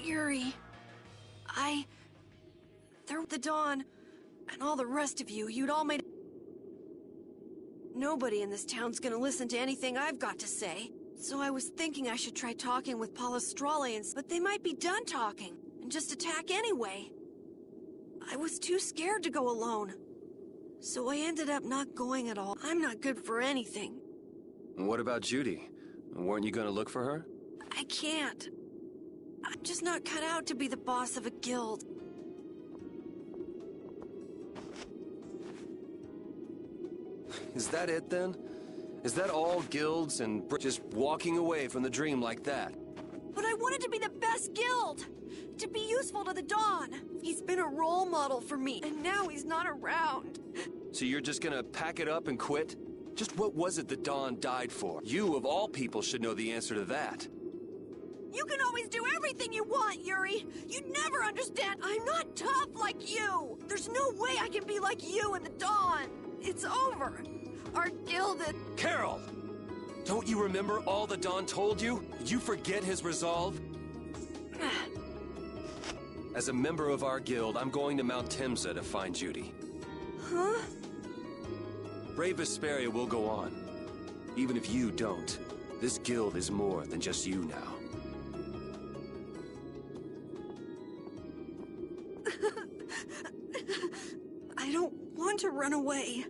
Yuri, the Dawn, and all the rest of you, you'd all made... Nobody in this town's gonna listen to anything I've got to say. So I was thinking I should try talking with Palestralians, but they might be done talking, and just attack anyway. I was too scared to go alone. So I ended up not going at all. I'm not good for anything. What about Judy? Weren't you gonna look for her? I can't. I'm just not cut out to be the boss of a guild. Is that it then? Is that all guilds and just walking away from the dream like that? But I wanted to be the best guild! To be useful to the Dawn! He's been a role model for me, and now he's not around. So you're just gonna pack it up and quit? Just what was it the Dawn died for? You, of all people, should know the answer to that. You can always do everything you want, Yuri! You'd never understand! I'm not tough like you! There's no way I can be like you and the Dawn! It's over! Our guild is... Carol! Don't you remember all the Dawn told you? Did you forget his resolve? As a member of our guild, I'm going to Mount Timsa to find Judy. Huh? Brave Vesperia will go on. Even if you don't, this guild is more than just you now. I don't want to run away.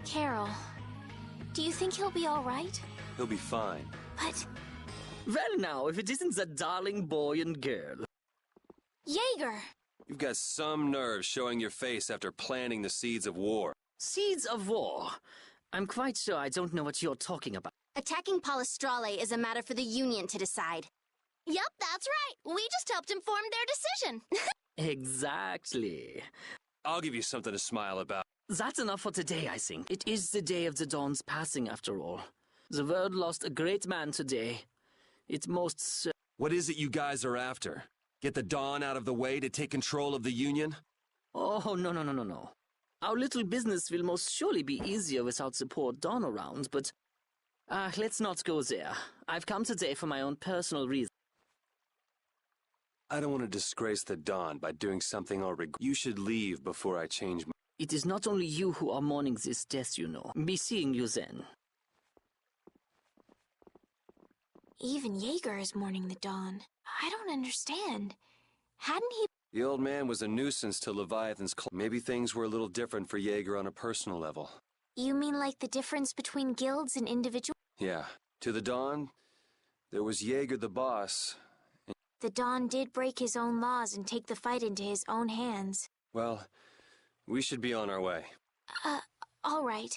Carol, do you think he'll be all right? He'll be fine. But... Well now, if it isn't that darling boy and girl. Jaeger! You've got some nerve showing your face after planting the seeds of war. Seeds of war? I'm quite sure I don't know what you're talking about. Attacking Palestrale is a matter for the Union to decide. Yup, that's right. We just helped him form their decision. Exactly. I'll give you something to smile about. That's enough for today, I think. It is the day of the Dawn's passing, after all. The world lost a great man today. It most... What is it you guys are after? Get the Dawn out of the way to take control of the Union? Oh, no. Our little business will most surely be easier without the poor Dawn around, but... let's not go there. I've come today for my own personal reasons. I don't want to disgrace the Dawn by doing something I'll regret. You should leave before I change my... It is not only you who are mourning this death, you know. Be seeing you then. Even Jaeger is mourning the Dawn. I don't understand. Hadn't he... The old man was a nuisance to Leviathan's clan. Maybe things were a little different for Jaeger on a personal level. You mean like the difference between guilds and individuals? Yeah. To the Dawn, there was Jaeger the boss. The Dawn did break his own laws and take the fight into his own hands. Well, we should be on our way. All right.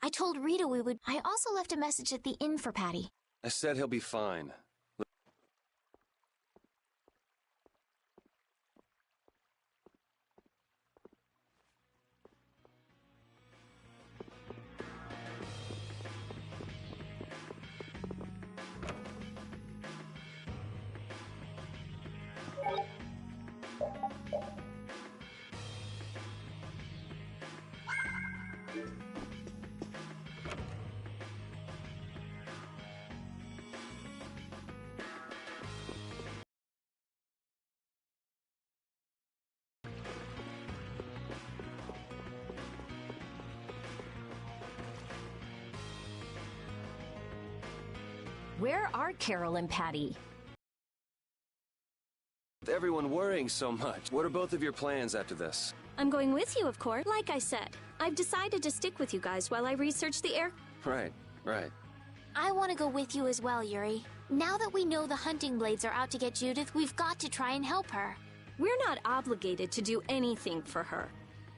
I told Rita we would... I also left a message at the inn for Patty. I said he'll be fine. Where are Carol and Patty? Everyone worrying so much. What are both of your plans after this? I'm going with you, of course. Like I said, I've decided to stick with you guys while I research the air. Right. I want to go with you as well, Yuri. Now that we know the hunting blades are out to get Judith, we've got to try and help her. We're not obligated to do anything for her.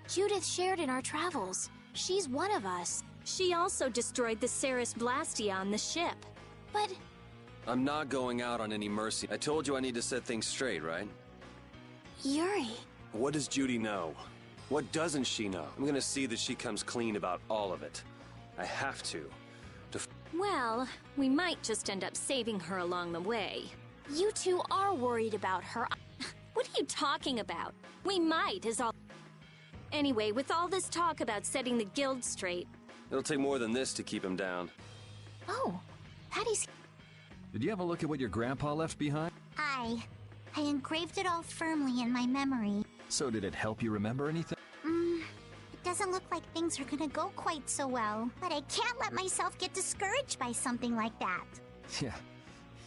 Judith shared in our travels. She's one of us. She also destroyed the Ceres Blastia on the ship. But I'm not going out on any mercy. I told you I need to set things straight, right? Yuri... What does Judy know? What doesn't she know? I'm gonna see that she comes clean about all of it. I have to. Well, we might just end up saving her along the way. You two are worried about her. What are you talking about? We might, is all... Anyway, with all this talk about setting the guild straight... It'll take more than this to keep him down. Oh, Patty's... Did you have a look at what your grandpa left behind? I engraved it all firmly in my memory. So did it help you remember anything? It doesn't look like things are gonna go quite so well. But I can't let myself get discouraged by something like that. Yeah,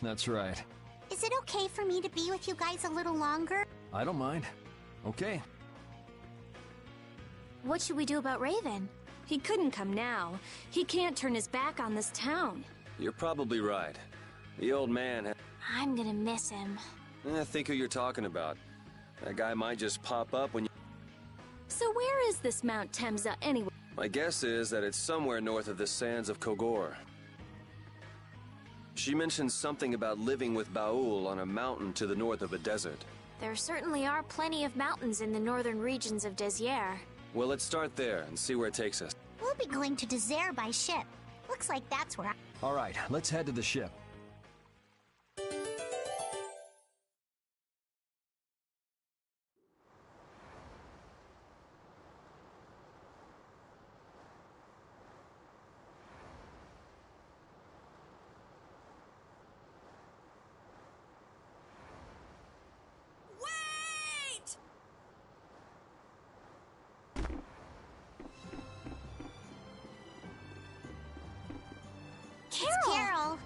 that's right. Is it okay for me to be with you guys a little longer? I don't mind. Okay. What should we do about Raven? He couldn't come now. He can't turn his back on this town. You're probably right. The old man... I'm gonna miss him. think who you're talking about. That guy might just pop up when you... So where is this Mount Temza anyway? My guess is that it's somewhere north of the sands of Kogor. She mentioned something about living with Baul on a mountain to the north of a desert. There certainly are plenty of mountains in the northern regions of Desier. Well, let's start there and see where it takes us. We'll be going to Desert by ship. Looks like that's where All right, let's head to the ship. Wait! Carol!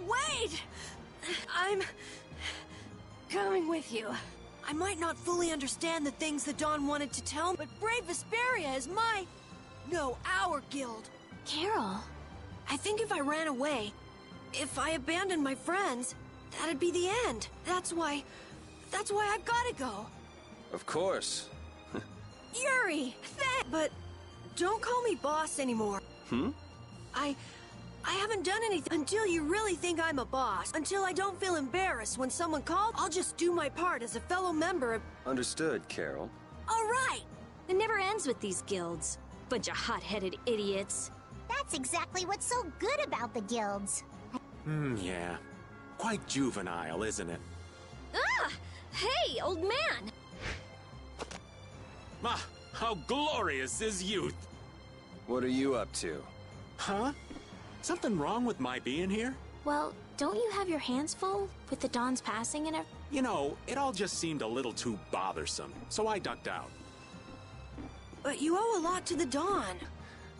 Wait! I'm coming with you. I might not fully understand the things that Dawn wanted to tell me, but Brave Vesperia is our guild. Carol. I think if I ran away, if I abandoned my friends, that'd be the end. That's why I've gotta go. Of course. Yuri, but don't call me boss anymore. I haven't done anything until you really think I'm a boss. Until I don't feel embarrassed when someone calls, I'll just do my part as a fellow member of... Understood, Carol. All right! It never ends with these guilds. Bunch of hot-headed idiots. That's exactly what's so good about the guilds. Yeah. Quite juvenile, isn't it? Ah! Hey, old man! Ah, how glorious is youth! What are you up to? Huh? Something wrong with my being here? Well, don't you have your hands full with the Dawn's passing and everything? You know, it all just seemed a little too bothersome, so I ducked out. But you owe a lot to the Dawn.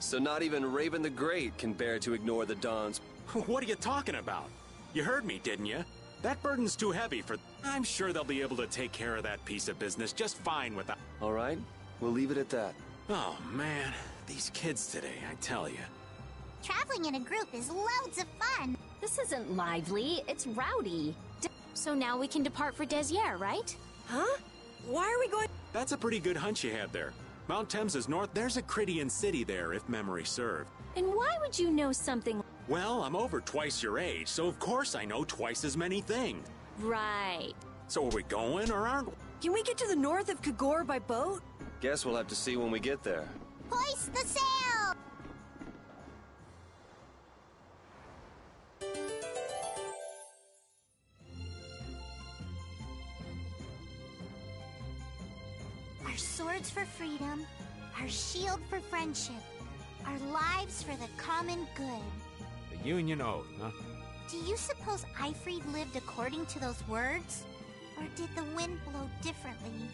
So not even Raven the Great can bear to ignore the Dawn's... What are you talking about? You heard me, didn't you? That burden's too heavy for... I'm sure they'll be able to take care of that piece of business just fine without... All right, we'll leave it at that. Oh, man. These kids today, I tell you. Traveling in a group is loads of fun. This isn't lively, it's rowdy. So now we can depart for Desier, right? Huh? Why are we going... That's a pretty good hunch you had there. Mount Thames is north. There's a Critian city there, if memory served. And why would you know something... Well, I'm over twice your age, so of course I know twice as many things. Right. So are we going, or aren't we? Can we get to the north of Kogor by boat? Guess we'll have to see when we get there. Hoist the sail! Our swords for freedom, our shield for friendship, our lives for the common good. The Union Oath, huh? Do you suppose Eifried lived according to those words? Or did the wind blow differently?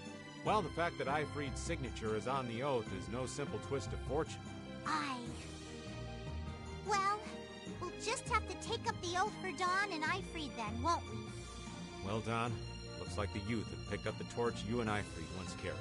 Well, the fact that Eifried's signature is on the oath is no simple twist of fortune. Well, we'll just have to take up the oath for Dawn and Ifrid then, won't we? Well, Don, looks like the youth have picked up the torch you and Ifrid once carried.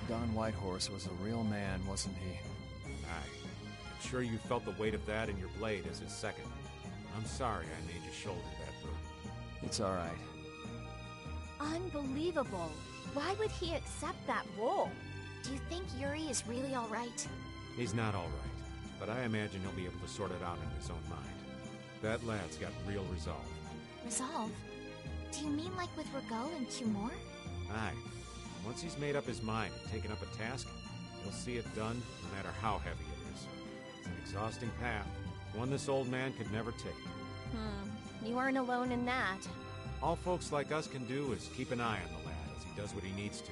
Don Whitehorse was a real man, wasn't he? Aye. I'm sure you felt the weight of that in your blade as his second. I'm sorry I made you shoulder that burden. It's all right. Unbelievable. Why would he accept that role? Do you think Yuri is really all right? He's not all right, but I imagine he'll be able to sort it out in his own mind. That lad's got real resolve. Resolve? Do you mean like with Rigaud and Cumore? Aye. Once he's made up his mind and taken up a task, he'll see it done no matter how heavy it is. It's an exhausting path, one this old man could never take. You aren't alone in that. All folks like us can do is keep an eye on the lad as he does what he needs to.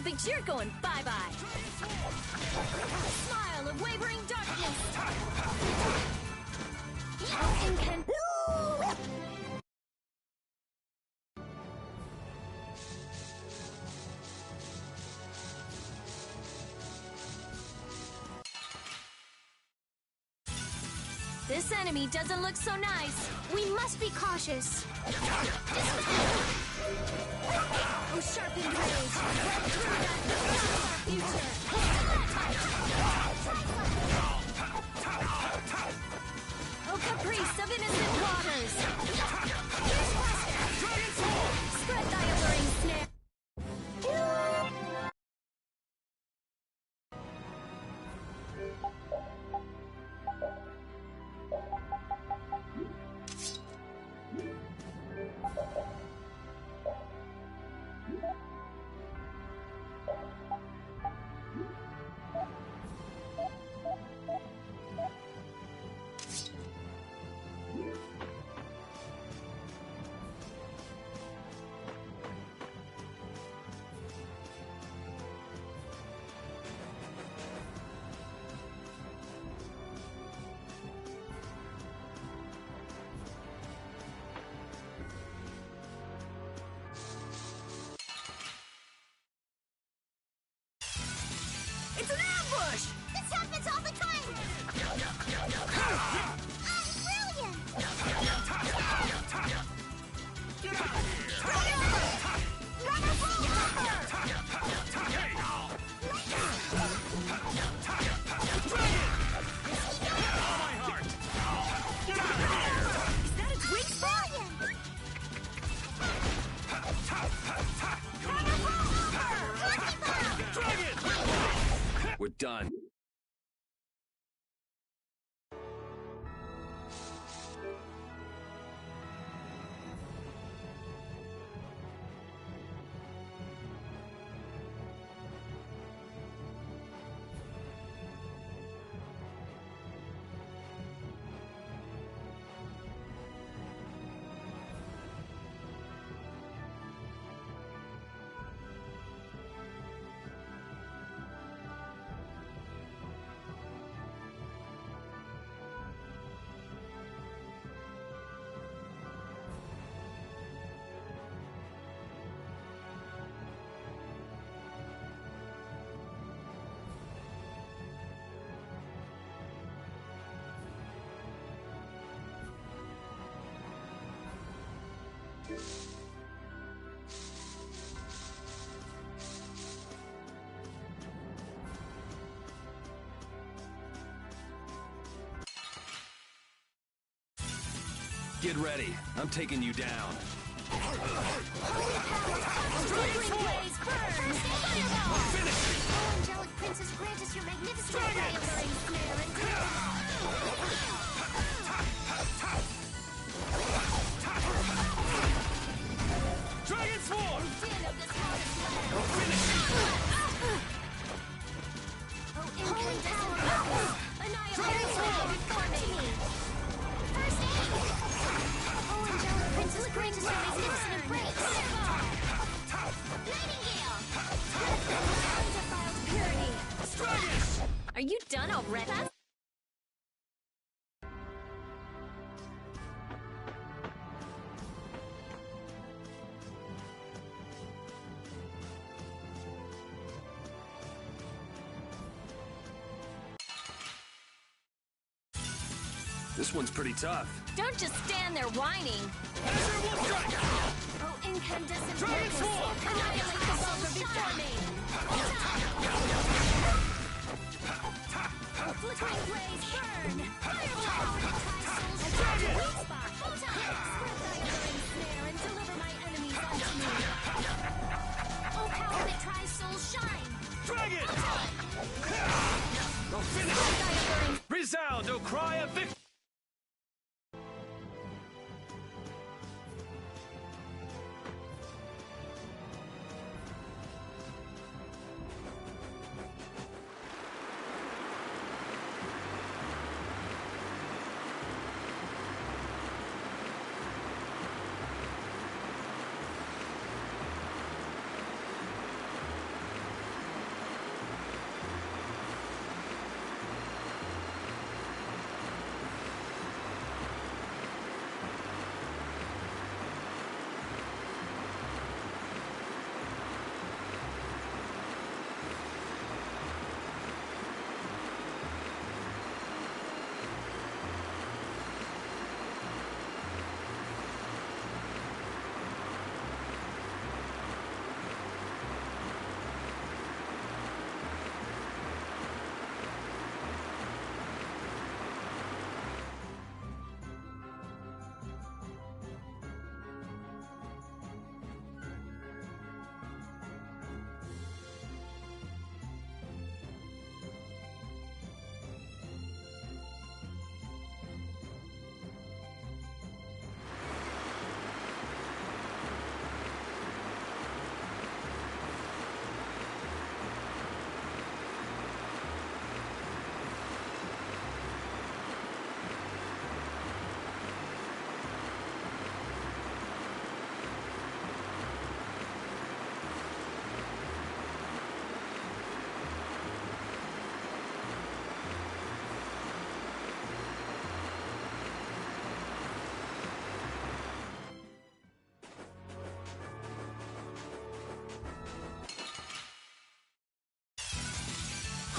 but you're going bye-bye. Smile of wavering darkness. This enemy doesn't look so nice. We must be cautious. Oh, sharpened rage. Right through that. The future. Oh, caprice of innocent waters. Here's Buster. Spread thy alluring snare. It's an ambush! This happens all the time! Brilliant! Runner roll Is that its wing span? We're done. Get ready. I'm taking you down. Oh, angelic princess, grant us your magnificent Dragon Sword! Holy power! Annihilate before me! First aid! Oh, angelic princess, grant us your magnificent embrace! Nightingale! Undefiled purity. Are you done already? This one's pretty tough. Don't just stand there whining. Oh, incandescent darkness. Annihilate the vulgar before me. Oh, flickering blaze, burn. Fireball. Dragon. Spread thy alluring snare and deliver my enemies unto me. Oh, power that tries souls, shine. Dragon! I'll finish it! Resound, O cry of victory!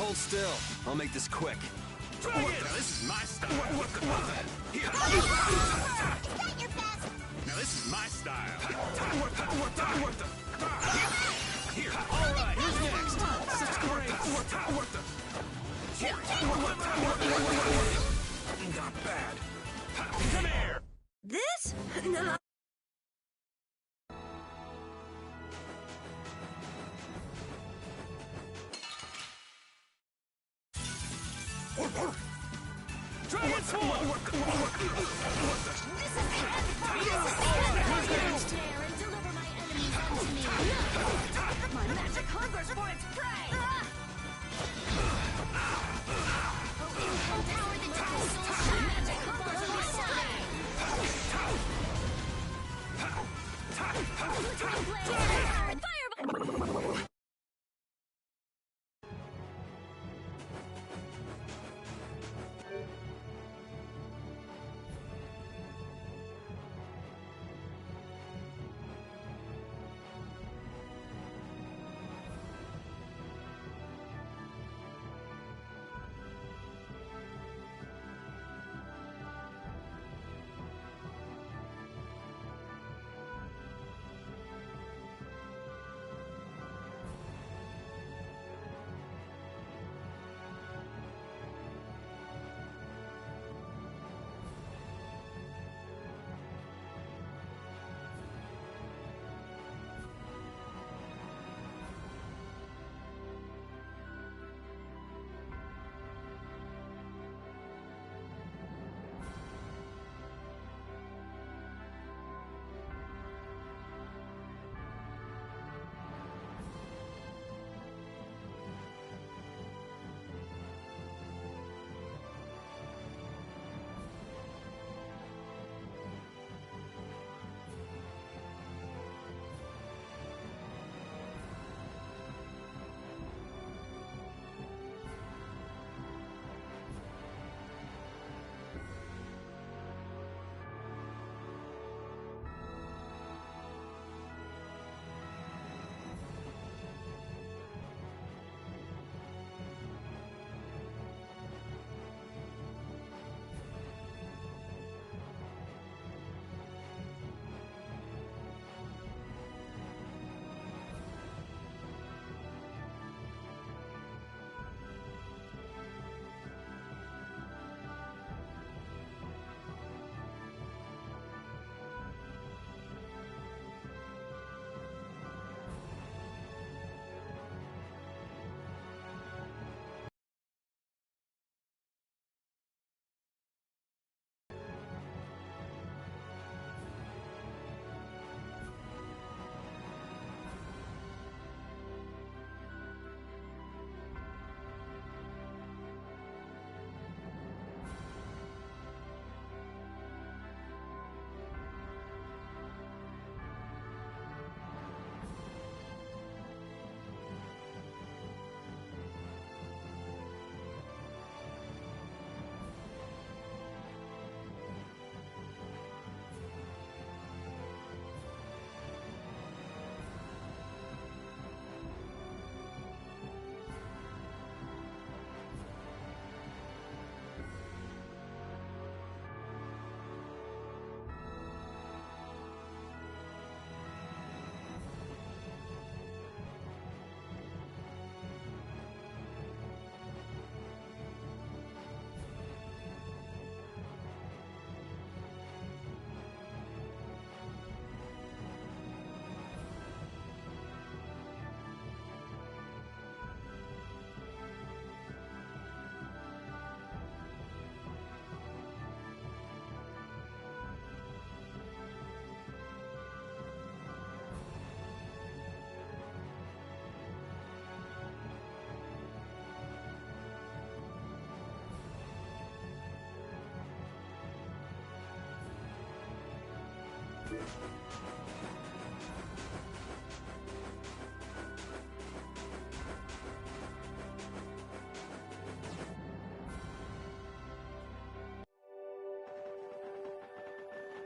hold still. I'll make this quick. Now, this is my style. Here. Is that your best? Now, this is my style. Here. All right, who's next? Such great. Not bad. Come here. This? No. Transform! This is the end for you! Snare and deliver my enemies unto me! My magic hungers for its prey! Oh, power that tries so shine! Magic hungers on my side! Flickering blades! Fireball!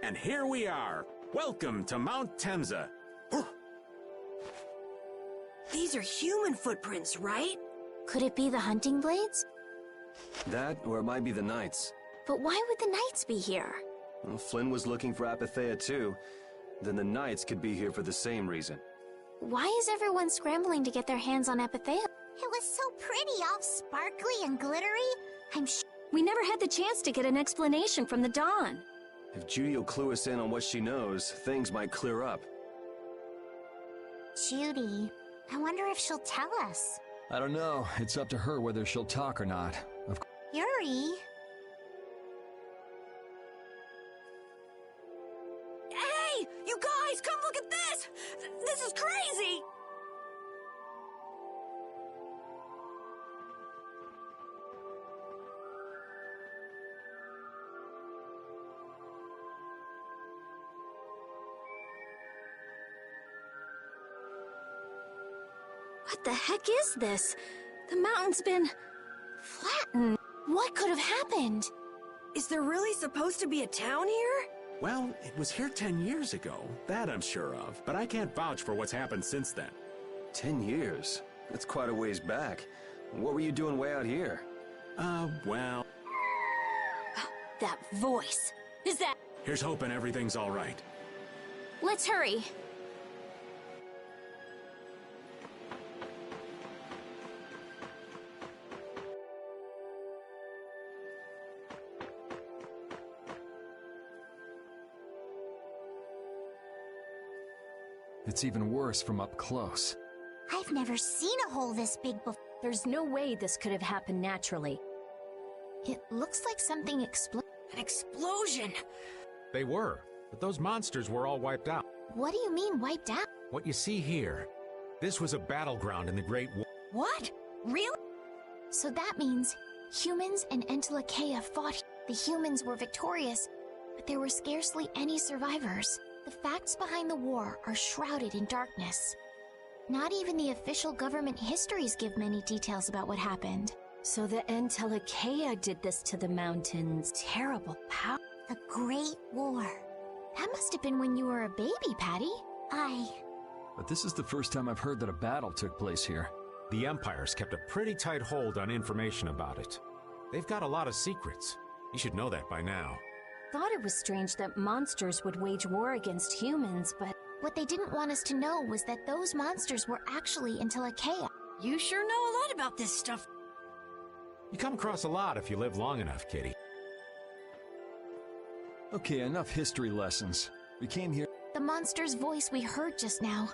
And here we are. Welcome to Mount Temza. These are human footprints, right? Could it be the hunting blades? That, or it might be the Knights. But why would the Knights be here? Well, Flynn was looking for Apatheia too. Then the Knights could be here for the same reason. Why is everyone scrambling to get their hands on Apatheia? It was so pretty, all sparkly and glittery. I'm sure. We never had the chance to get an explanation from the Dawn. If Judy will clue us in on what she knows, things might clear up. Judy, I wonder if she'll tell us. I don't know. It's up to her whether she'll talk or not. Of course. Yuri? Hey! You guys, come look at this! This is crazy! What the heck is this? The mountain's been flattened. What could have happened? Is there really supposed to be a town here? Well, it was here 10 years ago. That I'm sure of. But I can't vouch for what's happened since then. 10 years? That's quite a ways back. What were you doing way out here? Well... That voice. Is that... Here's hoping everything's all right. Let's hurry. It's even worse from up close. I've never seen a hole this big before. There's no way this could have happened naturally. It looks like something exploded. An explosion! They were, but those monsters were all wiped out. What do you mean wiped out? What you see here, this was a battleground in the Great War. What? Really? So that means humans and Entelekea fought. The humans were victorious, but there were scarcely any survivors. The facts behind the war are shrouded in darkness. Not even the official government histories give many details about what happened. So the Entelekea did this to the mountains. Terrible power. The Great War. That must have been when you were a baby, Patty. But this is the first time I've heard that a battle took place here. The Empire's kept a pretty tight hold on information about it. They've got a lot of secrets. You should know that by now. Thought it was strange that monsters would wage war against humans, but What they didn't want us to know was that those monsters were actually Entelekea. You sure know a lot about this stuff. You come across a lot if you live long enough, Kitty. Okay, enough history lessons. We came here... The monster's voice we heard just now.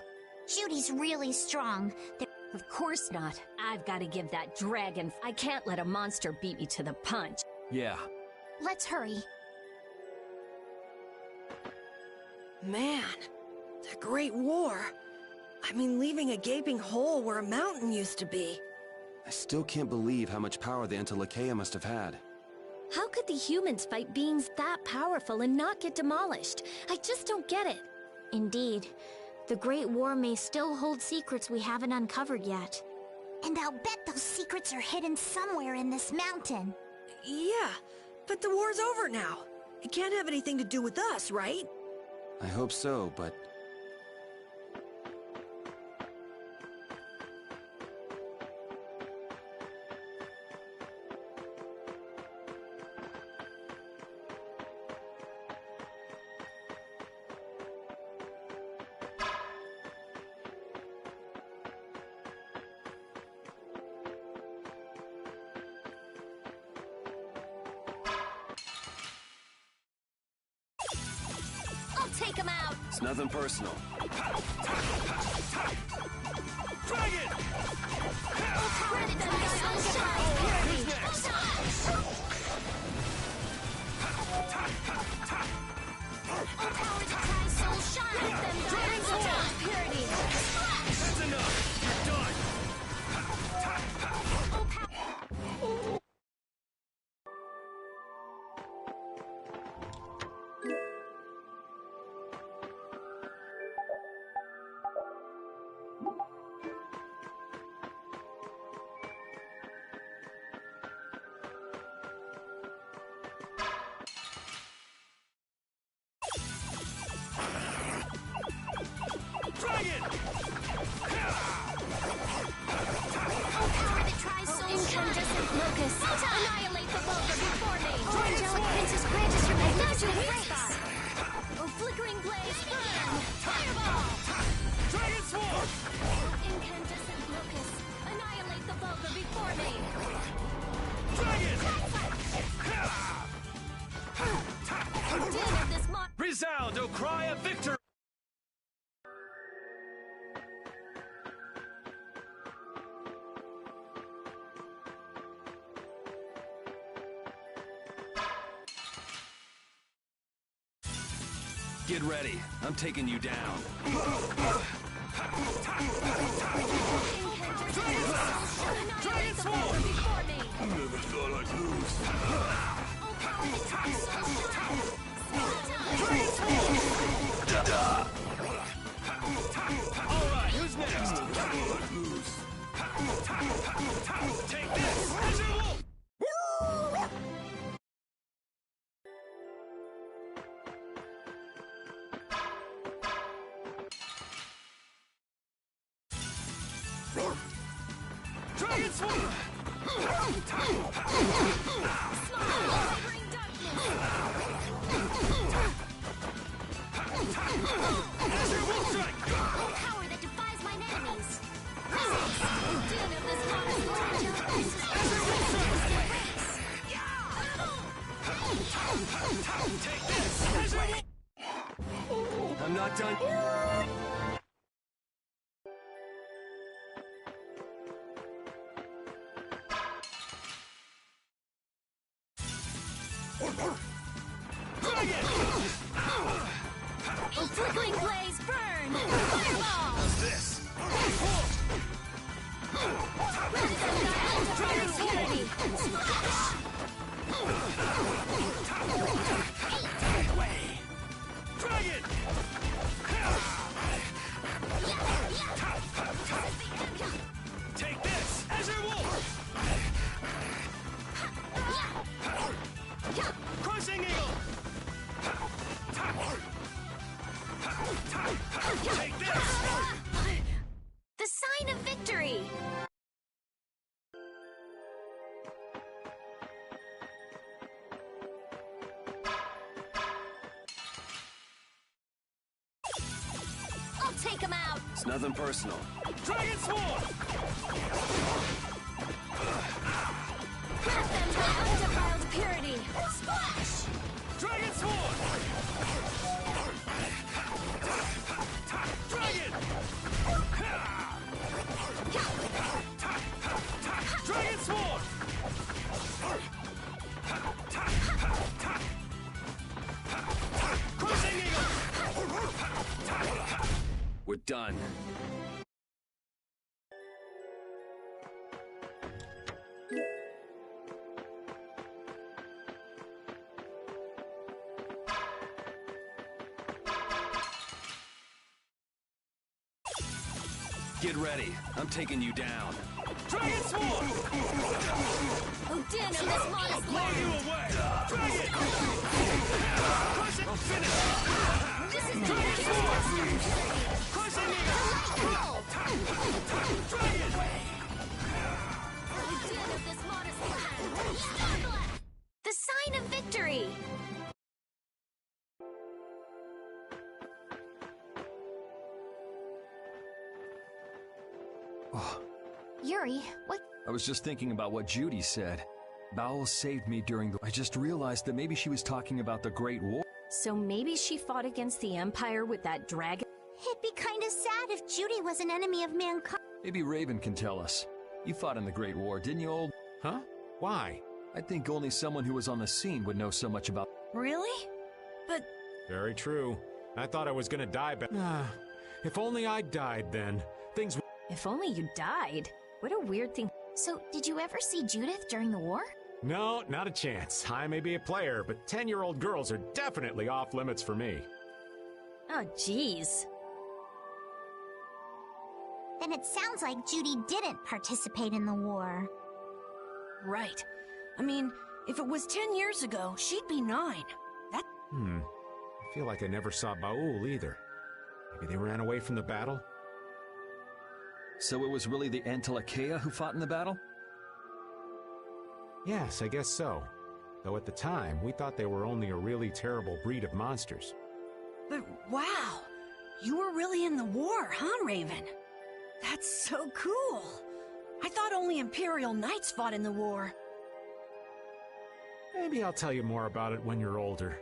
Judy's really strong. of course not. I've got to give that dragon. I can't let a monster beat me to the punch. Yeah. Let's hurry. Man, the Great War. I mean, leaving a gaping hole where a mountain used to be. I still can't believe how much power the Entelekea must have had. How could the humans fight beings that powerful and not get demolished? I just don't get it. Indeed. The Great War may still hold secrets we haven't uncovered yet. And I'll bet those secrets are hidden somewhere in this mountain. Yeah, but the war's over now. It can't have anything to do with us, right? I hope so, but... I'll take him out! It's nothing personal. Dragon! That's enough! You're done! Get ready. I'm taking you down. Dragon Sword! Never thought I'd lose. Dragon Sword! Alright, who's next? Never thought I'd lose. Take this! As you will! Dragon Sword! Power that defies mine enemies! Doom of this modest Take this! I'm not done. flickering blaze, burn! Fireball! How's this? Dragon Fury! Dragon! Take this! Azure Wolf! Crushing Eagle! Take this! The sign of victory! I'll take him out! It's nothing personal. Dragon Sword! Grant them my undefiled purity! Splash! Dragon Sword! Dragon! Dragon Sword! Crushing Eagle! We're done. Get ready. I'm taking you down. Dragon Sword! Oh, din of this modest Blow you land! away! Dragon! Crush it! Finish! This is Dragon Sword! Crushing Eagle! Dragon! Oh, din of this modest land! Starblast! The sign of victory! Oh, Yuri, what? I was just thinking about what Judy said. Bowel saved me during the... I just realized that maybe she was talking about the Great War. So maybe she fought against the Empire with that dragon? It'd be kinda sad if Judy was an enemy of mankind. Maybe Raven can tell us. You fought in the Great War, didn't you, old? Huh? Why? I think only someone who was on the scene would know so much about... Really? But Very true. I thought I was gonna die, but... if only I died then. Things... If only you died. What a weird thing. So, did you ever see Judith during the war? No, not a chance. I may be a player, but 10-year-old girls are definitely off limits for me. Oh, jeez. Then it sounds like Judy didn't participate in the war. right. I mean, if it was 10 years ago, she'd be 9. That I feel like I never saw Baul either. Maybe they ran away from the battle? So it was really the Antilochea who fought in the battle? Yes, I guess so. Though at the time, we thought they were only a really terrible breed of monsters. But wow, you were really in the war, huh, Raven? That's so cool. I thought only Imperial Knights fought in the war. Maybe I'll tell you more about it when you're older.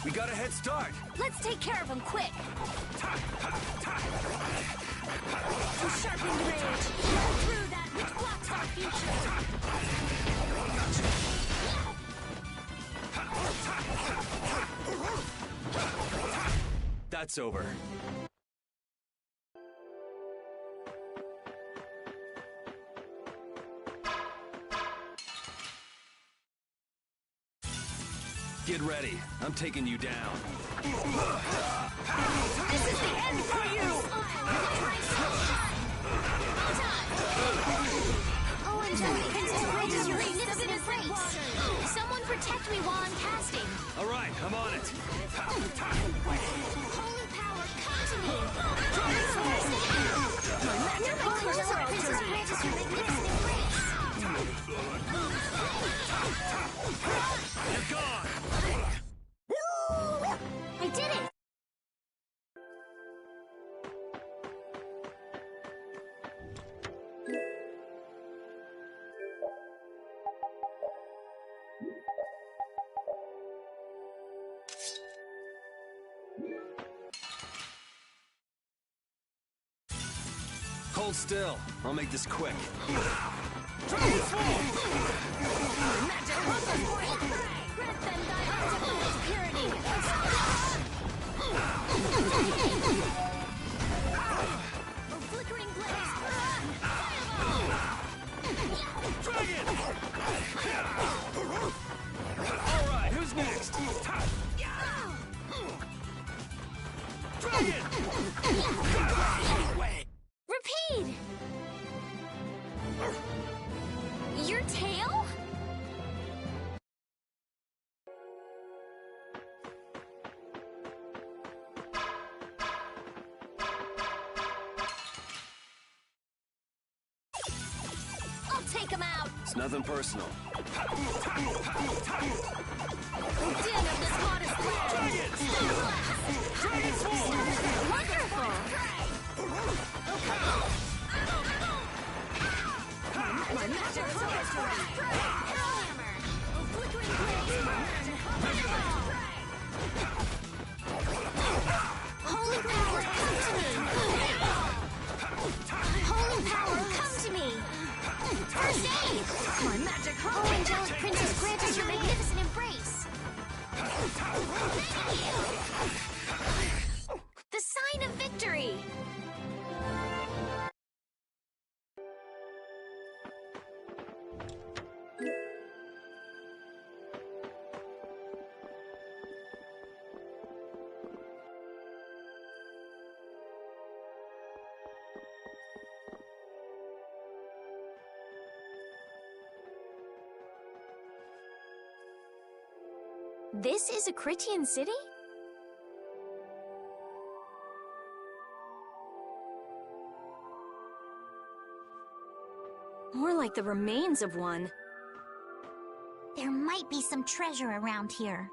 We got a head start. Let's take care of him quick! To sharpened rage, blow through that which blocks our future. That's over. Get ready. I'm taking you down. This is the end for you! Oh, angelic princess, grant your magnificent embrace. Someone protect me while I'm casting. All right, I'm on it. Holy power, come to me. Oh, angelic princess, grant us your magnificent embrace. You're gone. I did it! Hold still. I'll make this quick. Grant them thy ultimate purity! Oh, flickering blaze! Dragon! All right, who's next? Dragon! Repeat! Your tail? I'll take him out! It's nothing personal. Den of this modest land! Dragon's Fall! Wonderful! My magic Hellhammer! Oh, flickering blaze! Holy power, come to me! Holy power, come to me! First aid! My magic Oh, angelic princess, grant us your magnificent embrace! The sign of victory! This is a Critian city? More like the remains of one. There might be some treasure around here.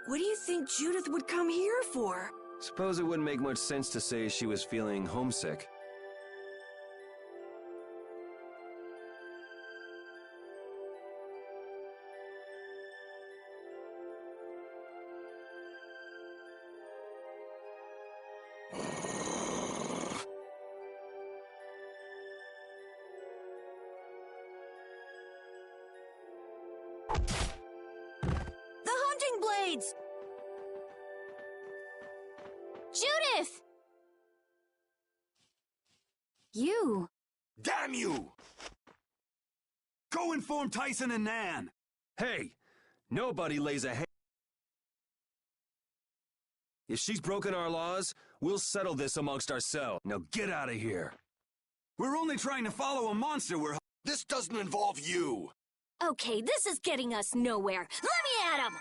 What do you think Judith would come here for? Suppose it wouldn't make much sense to say she was feeling homesick. The hunting blades! Judith! You! Damn you! Go inform Tyson and Nan. Hey, nobody lays a hand. If she's broken our laws, we'll settle this amongst ourselves. Now get out of here. We're only trying to follow a monster. This doesn't involve you. Okay, this is getting us nowhere. Let me at him!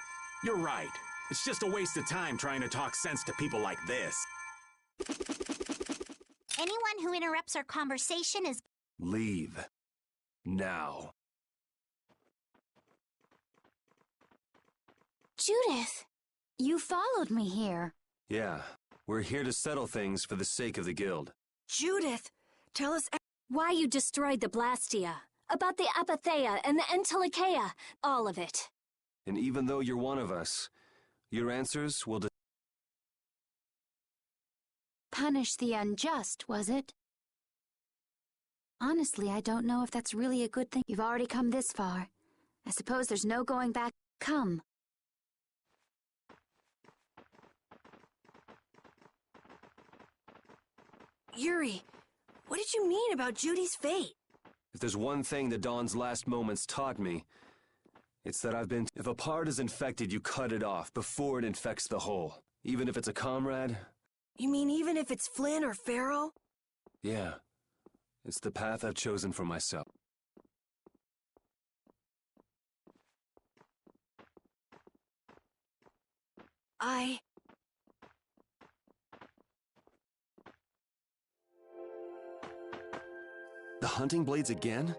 You're right. It's just a waste of time trying to talk sense to people like this. Anyone who interrupts our conversation is... Leave. Now. Judith! You followed me here. Yeah, we're here to settle things for the sake of the guild. Judith, tell us... Why you destroyed the Blastia. About the Apatheia and the Entelikeia. All of it. And even though you're one of us, your answers will Punish the unjust, was it? Honestly, I don't know if that's really a good thing. You've already come this far. I suppose there's no going back. Come. Yuri, what did you mean about Judy's fate? If there's one thing the Dawn's last moments taught me, it's that if a part is infected, you cut it off before it infects the whole. Even if it's a comrade? You mean even if it's Flynn or Pharaoh? Yeah. It's the path I've chosen for myself. The hunting blades again?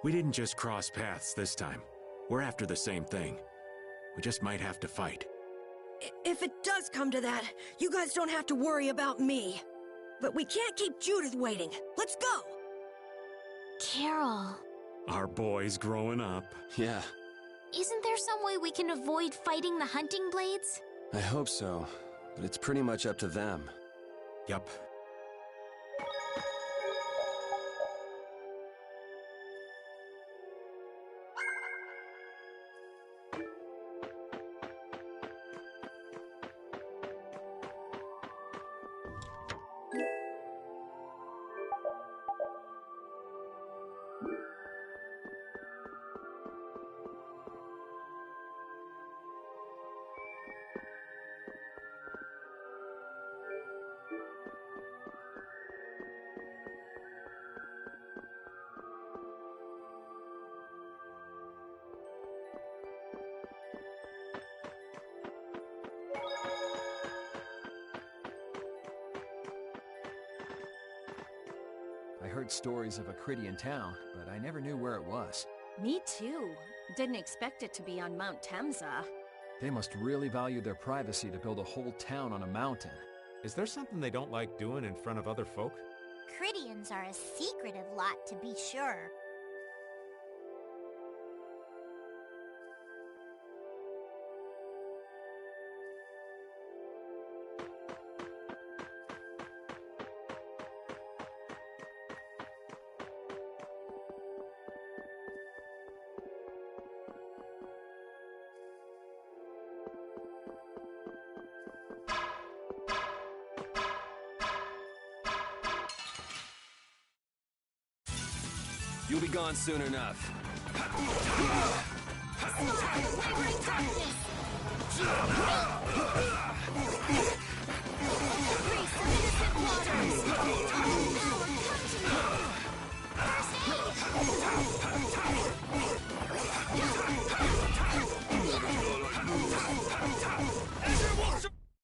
We didn't just cross paths this time. We're after the same thing. We just might have to fight. If it does come to that, you guys don't have to worry about me. But we can't keep Judith waiting. Let's go! Carol. Our boy's growing up. Yeah, Isn't there some way we can avoid fighting the hunting blades? I hope so. But it's pretty much up to them. Yup. I heard stories of a Cridian town, but I never knew where it was. Me too. Didn't expect it to be on Mount Temza. They must really value their privacy to build a whole town on a mountain. Is there something they don't like doing in front of other folk? Cridians are a secretive lot, to be sure. You'll be gone soon enough.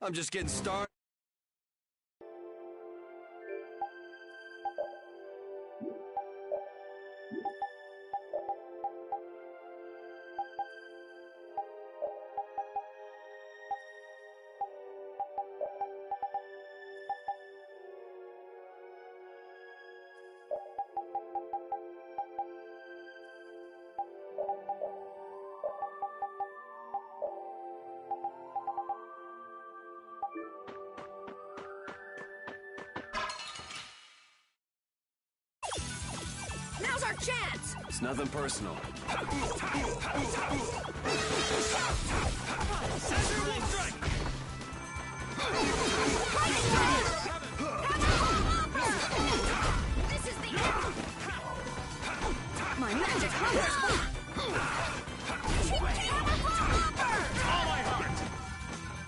I'm just getting started. Now's our chance! It's nothing personal. This is the end! My magic hunger! All my heart!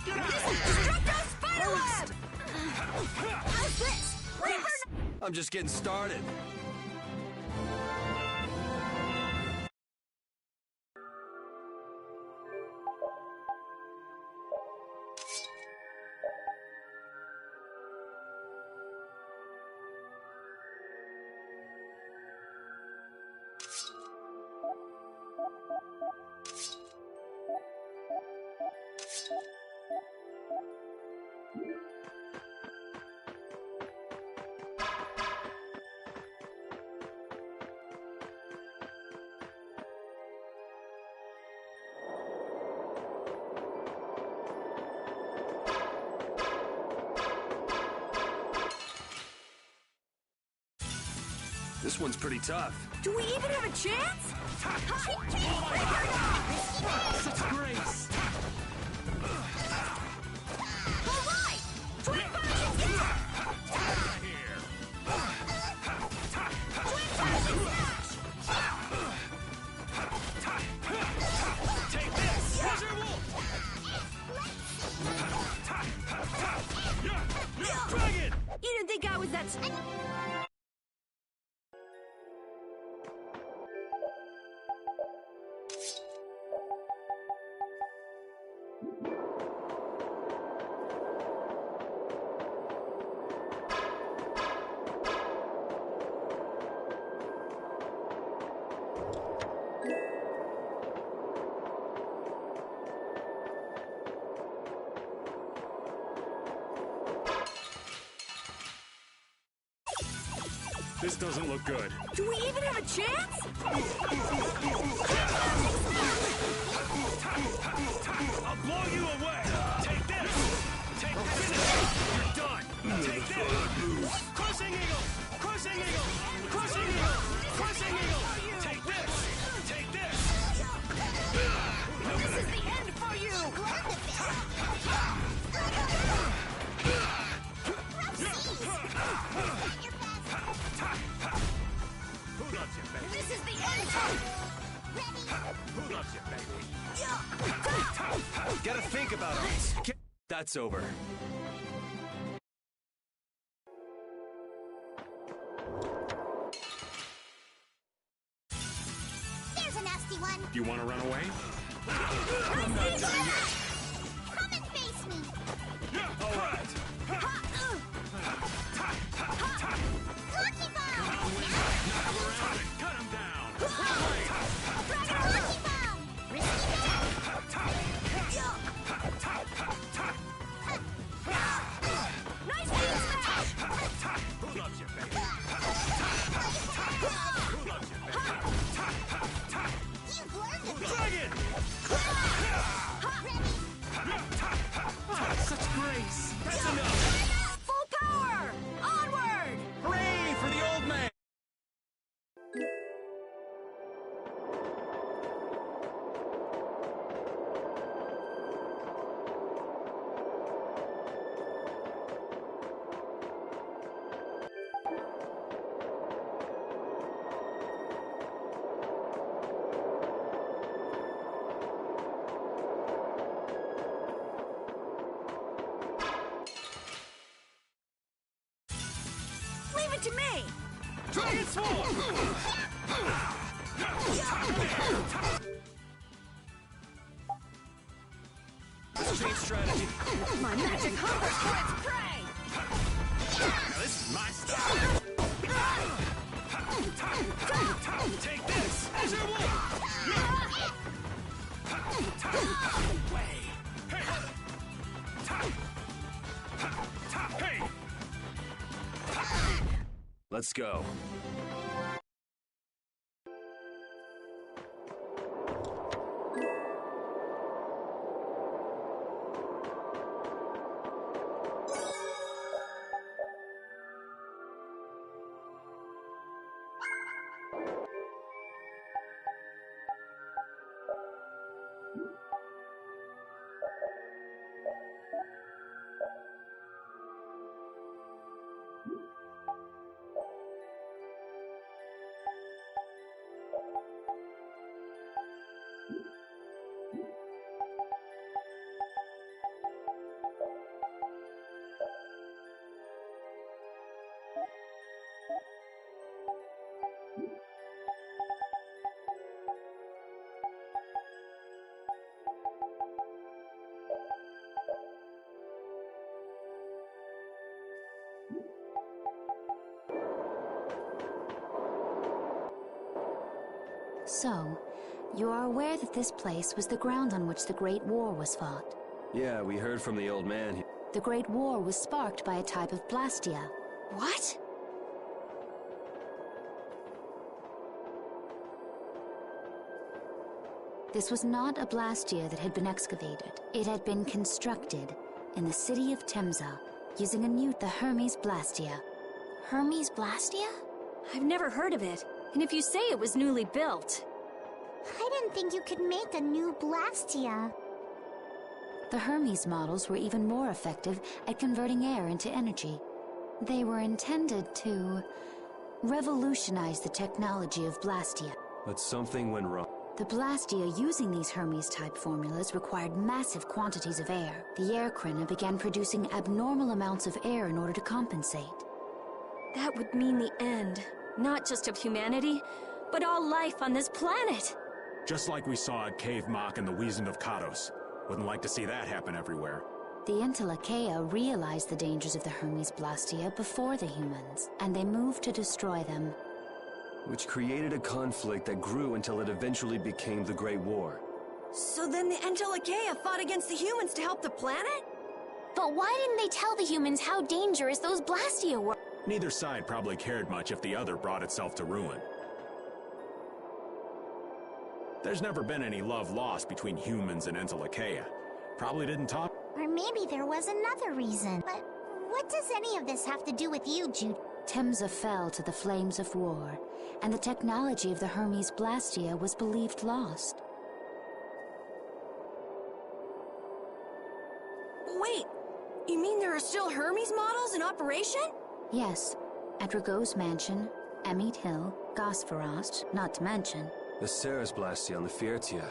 This is Destructo Spiderweb! How's this? I'm just getting started. This one's pretty tough. Do we even have a chance? Such grace! All right! Twin Potion Smash! Twin Potion Smash! Take this! Treasure Wolf! Dragon! You didn't think I was that... This doesn't look good. Do we even have a chance? I'll blow you away! Take this! Take this! You're done! Take this! Crushing Eagle! Crushing Eagle! Crushing Eagle! Crushing Eagle! Take this! Take this! This is the end for you! Who loves you, baby? This is the end for you! Who loves you, baby? Gotta think about it. That's over. There's a nasty one. You want to run away? I'm not done yet. Come and face me. All right. Lucky bomb. Knock him around and cut him down. Lucky bomb. Risky Nice beam smash! Who loves you, baby? Who loves you, baby? You've learned Who it. Dragon! Such grace! That's enough! Full power! Onward! Hooray for the old man! Leave it to me! Dragon Swarm! Change strategy. My magic hungers for its prey! Now this is my style. Take this! Azure Wolf! Way! Hey! Hey! Let's go. So, you are aware that this place was the ground on which the Great War was fought. Yeah, we heard from the old man. The Great War was sparked by a type of blastia. What? This was not a blastia that had been excavated. It had been constructed in the city of Temza using a new, the Hermes Blastia. Hermes Blastia? I've never heard of it. And if you say it was newly built... I didn't think you could make a new Blastia. The Hermes models were even more effective at converting air into energy. They were intended to revolutionize the technology of Blastia. But something went wrong. The Blastia using these Hermes-type formulas required massive quantities of air. The Airkrina began producing abnormal amounts of air in order to compensate. That would mean the end, not just of humanity, but all life on this planet. Just like we saw at Cave Mach and the Wiesen of Kados. Wouldn't like to see that happen everywhere. The Entelekea realized the dangers of the Hermes Blastia before the humans, and they moved to destroy them. Which created a conflict that grew until it eventually became the Great War. So then the Entelekea fought against the humans to help the planet? But why didn't they tell the humans how dangerous those Blastia were? Neither side probably cared much if the other brought itself to ruin. There's never been any love lost between humans and Entelekea. Probably didn't talk. Or maybe there was another reason. But what does any of this have to do with you, Jude? Temsa fell to the flames of war, and the technology of the Hermes Blastia was believed lost. Wait, you mean there are still Hermes models in operation? Yes, at Rago's mansion, Emmett Hill, Gosferost, not to mention. The Ceres Blastia on the Fiertia.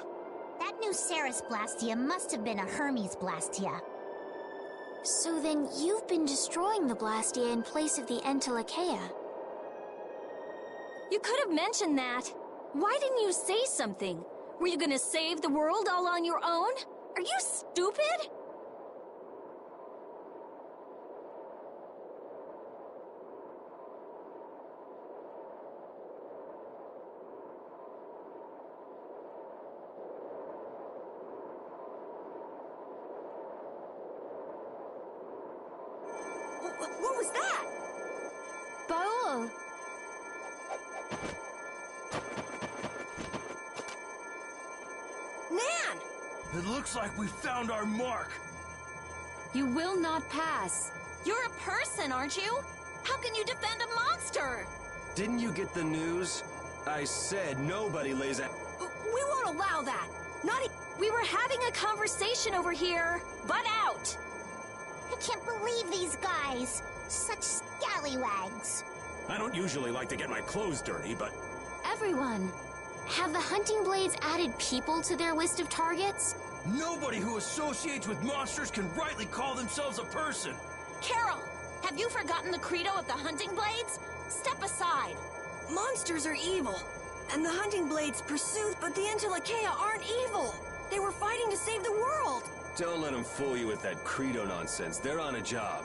That new Ceres Blastia must have been a Hermes Blastia. So then you've been destroying the Blastia in place of the Entelekea. You could have mentioned that. Why didn't you say something? Were you gonna save the world all on your own? Are you stupid? What was that? Baul! Nan! It looks like we found our mark. You will not pass. You're a person, aren't you? How can you defend a monster? Didn't you get the news? I said nobody lays at... We won't allow that. Not e- We were having a conversation over here. Butt out! I can't believe these guys. Such scallywags. I don't usually like to get my clothes dirty, but... Everyone, have the hunting blades added people to their list of targets? Nobody who associates with monsters can rightly call themselves a person. Carol, have you forgotten the credo of the hunting blades? Step aside. Monsters are evil, and the hunting blades pursue, but the Entelekea aren't evil. They were fighting to save the world. Don't let them fool you with that credo nonsense. They're on a job.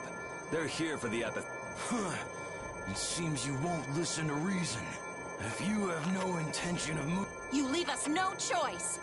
They're here for the It seems you won't listen to reason. If you have no intention of You leave us no choice.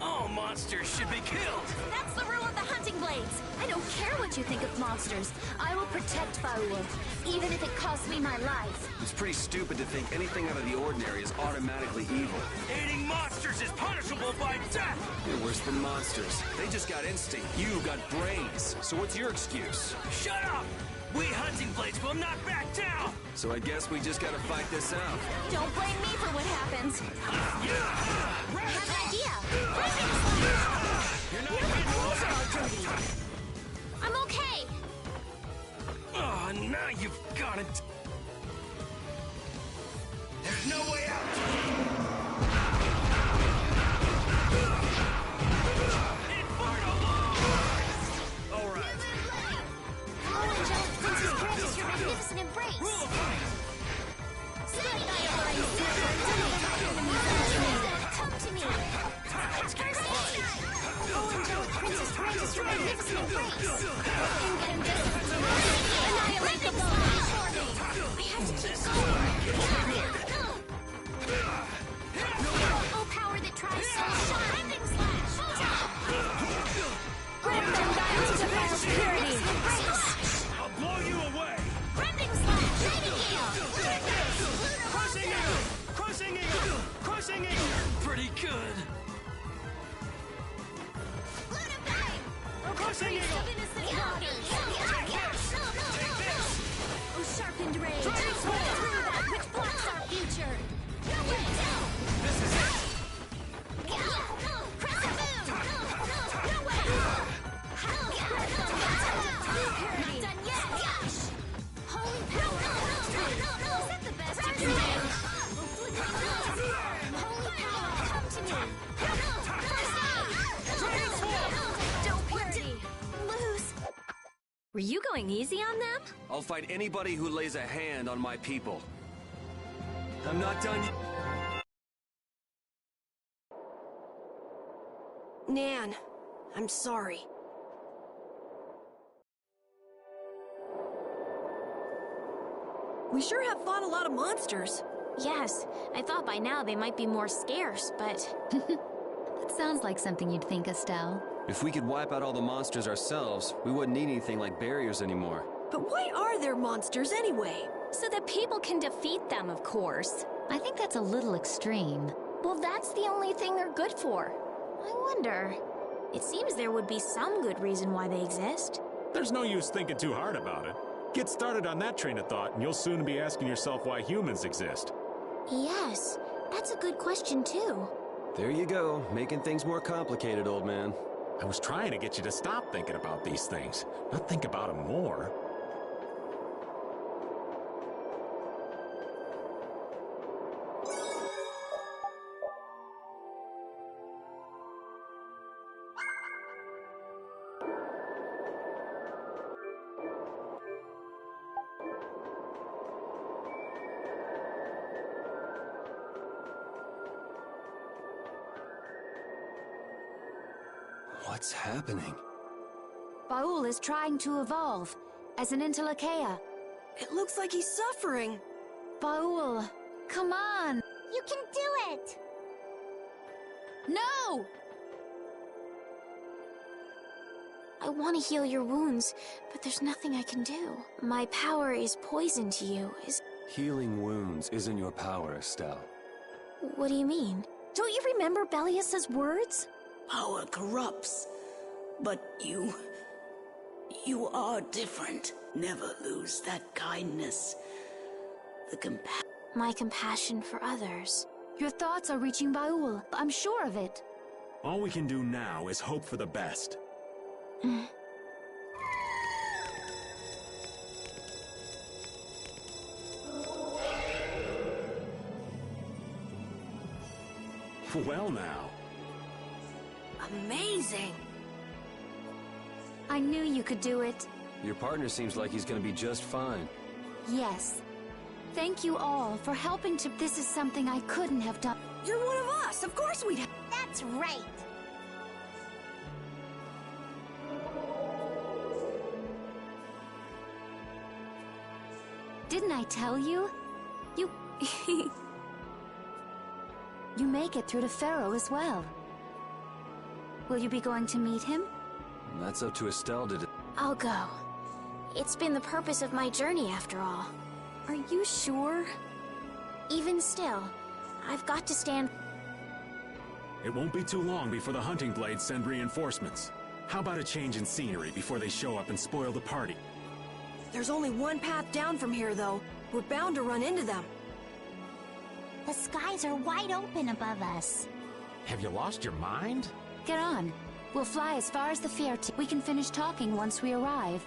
All monsters should be killed. That's the rule of the hunting blades. I don't care what you think of monsters. I will protect Baul, even if it costs me my life. It's pretty stupid to think anything out of the ordinary is automatically evil. Aiding monsters is punishable by death. You're worse than monsters. They just got instinct. You got brains. So what's your excuse? Shut up! We hunting blades will not back down. So I guess we just gotta fight this out. Don't blame me for what happens. I have an idea. You're not getting away. I'm okay. Oh, now you've got it. There's no way out. Inferno Lord! All right. Oh, angelic princess, grant your magnificent embrace. Rule of life. Come to me. Oh, angelic princess, grant your magnificent embrace. Annihilate the ball. I have to keep going. Oh, power that tries so shine. Slash. Purity! I'll blow you away! Rending slash! Nightingale! Take this! Crushing eagle! Crushing eagle! Crushing eagle! Pretty good. Lunar bang! Crushing Priest eagle! of innocent waters! Take this! Oh, sharpened rage! Through that which blocks our future! No way! This is it! Crescent moon! No way! Not done yet! Holy power! Is that the best you can do? Holy power, come to me! First aid! Don't purity! Lose! Were you going easy on them? I'll fight anybody who lays a hand on my people. I'm not done yet. Nan, I'm sorry. We sure have fought a lot of monsters. Yes, I thought by now they might be more scarce, but... That sounds like something you'd think, Estelle. If we could wipe out all the monsters ourselves, we wouldn't need anything like barriers anymore. But why are there monsters anyway? So that people can defeat them, of course. I think that's a little extreme. Well, that's the only thing they're good for. I wonder... It seems there would be some good reason why they exist. There's no use thinking too hard about it. Get started on that train of thought, and you'll soon be asking yourself why humans exist. Yes, that's a good question, too. There you go, making things more complicated, old man. I was trying to get you to stop thinking about these things, not think about them more. What's happening? Baul is trying to evolve as an Interleukeia. It looks like he's suffering. Baul, come on! You can do it! No! I want to heal your wounds, but there's nothing I can do. My power is poison to you, is... Healing wounds isn't your power, Estelle. What do you mean? Don't you remember Bellius's words? Power corrupts, but you are different. Never lose that kindness. My compassion for others. Your thoughts are reaching Baul. I'm sure of it. All we can do now is hope for the best. Well now. Amazing. I knew you could do it. Your partner seems like he's gonna be just fine. Yes. Thank you all for helping to... This is something I couldn't have done. You're one of us. Of course we'd have... That's right! Didn't I tell you? You... You make it through to Pharaoh as well. Will you be going to meet him? That's up to Estelle to... I'll go. It's been the purpose of my journey, after all. Are you sure? Even still, I've got to stand... It won't be too long before the hunting blades send reinforcements. How about a change in scenery before they show up and spoil the party? There's only one path down from here, though. We're bound to run into them. The skies are wide open above us. Have you lost your mind? Get on. We'll fly as far as the Fierti. We can finish talking once we arrive.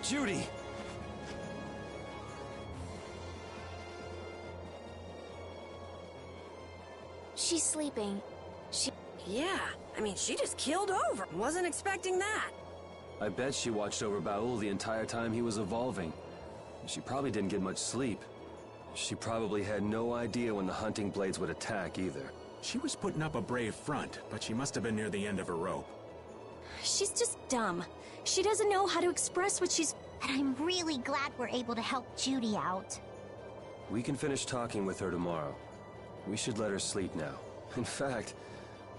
Judy! She's sleeping. Yeah, I mean, she just killed over. Wasn't expecting that. I bet she watched over Baul the entire time he was evolving. She probably didn't get much sleep. She probably had no idea when the hunting blades would attack either. She was putting up a brave front, but she must have been near the end of her rope. She's just dumb. She doesn't know how to express what she's... And I'm really glad we're able to help Judy out. We can finish talking with her tomorrow. We should let her sleep now. In fact,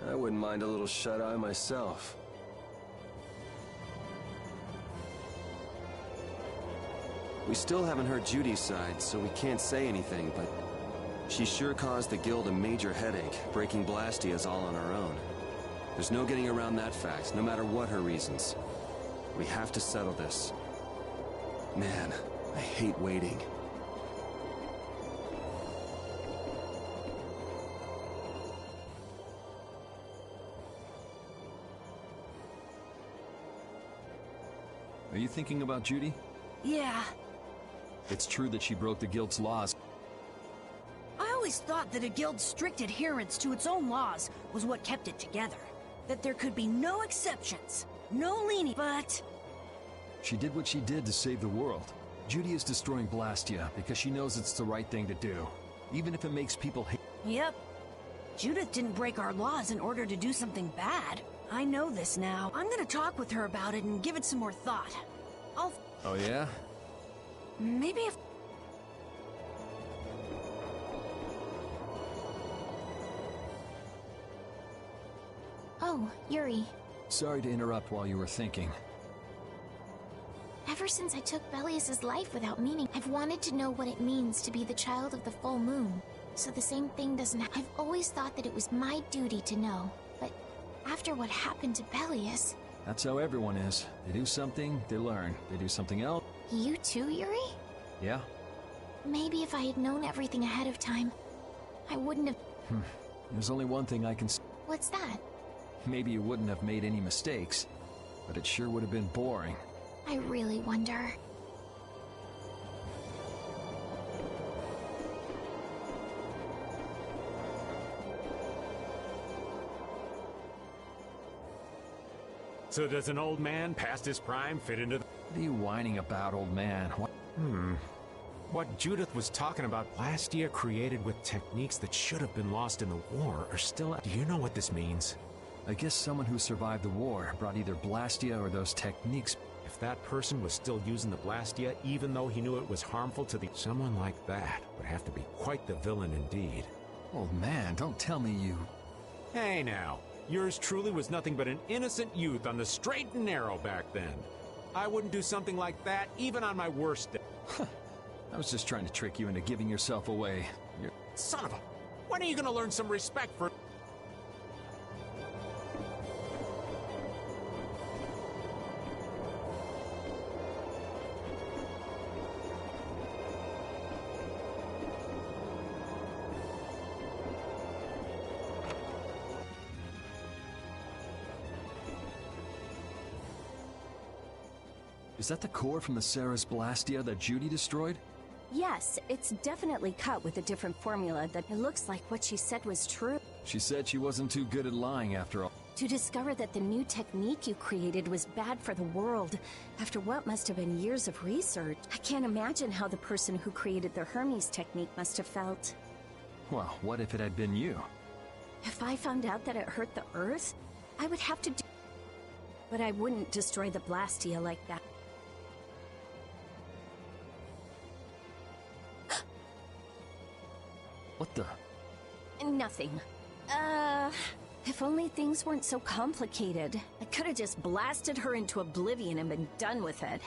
I wouldn't mind a little shut-eye myself. We still haven't heard Judy's side, so we can't say anything, but she sure caused the guild a major headache, breaking Blastias all on her own. There's no getting around that fact, no matter what her reasons. We have to settle this. Man, I hate waiting. Are you thinking about Judy? Yeah. It's true that she broke the guild's laws. I always thought that a guild's strict adherence to its own laws was what kept it together. That there could be no exceptions, no lenient, but... She did what she did to save the world. Judy is destroying Blastia because she knows it's the right thing to do, even if it makes people hate. Yep. Judith didn't break our laws in order to do something bad. I know this now. I'm gonna talk with her about it and give it some more thought. Oh yeah? Maybe if... Oh, Yuri. Sorry to interrupt while you were thinking. Ever since I took Belius's life without meaning, I've wanted to know what it means to be the child of the full moon. So the same thing doesn't happen. I've always thought that it was my duty to know. But after what happened to Belius... That's how everyone is. They do something, they learn. They do something else. You too, Yuri? Yeah? Maybe if I had known everything ahead of time, I wouldn't have... There's only one thing I can say. What's that? Maybe you wouldn't have made any mistakes, but it sure would have been boring. I really wonder. So does an old man past his prime fit into the... What are you whining about, old man? What? What Judith was talking about, Blastia created with techniques that should have been lost in the war are still... Do you know what this means? I guess someone who survived the war brought either Blastia or those techniques. If that person was still using the Blastia, even though he knew it was harmful to the... Someone like that would have to be quite the villain indeed. Old man, don't tell me you... Hey now, yours truly was nothing but an innocent youth on the straight and narrow back then. I wouldn't do something like that even on my worst day. I was just trying to trick you into giving yourself away. You're... Son of a... When are you gonna learn some respect for... Is that the core from the Sarah's Blastia that Judy destroyed? Yes, it's definitely cut with a different formula that it looks like what she said was true. She said she wasn't too good at lying after all. To discover that the new technique you created was bad for the world, after what must have been years of research, I can't imagine how the person who created the Hermes technique must have felt. Well, what if it had been you? If I found out that it hurt the Earth, I would have to do... But I wouldn't destroy the Blastia like that. What the? Nothing. If only things weren't so complicated. I could have just blasted her into oblivion and been done with it.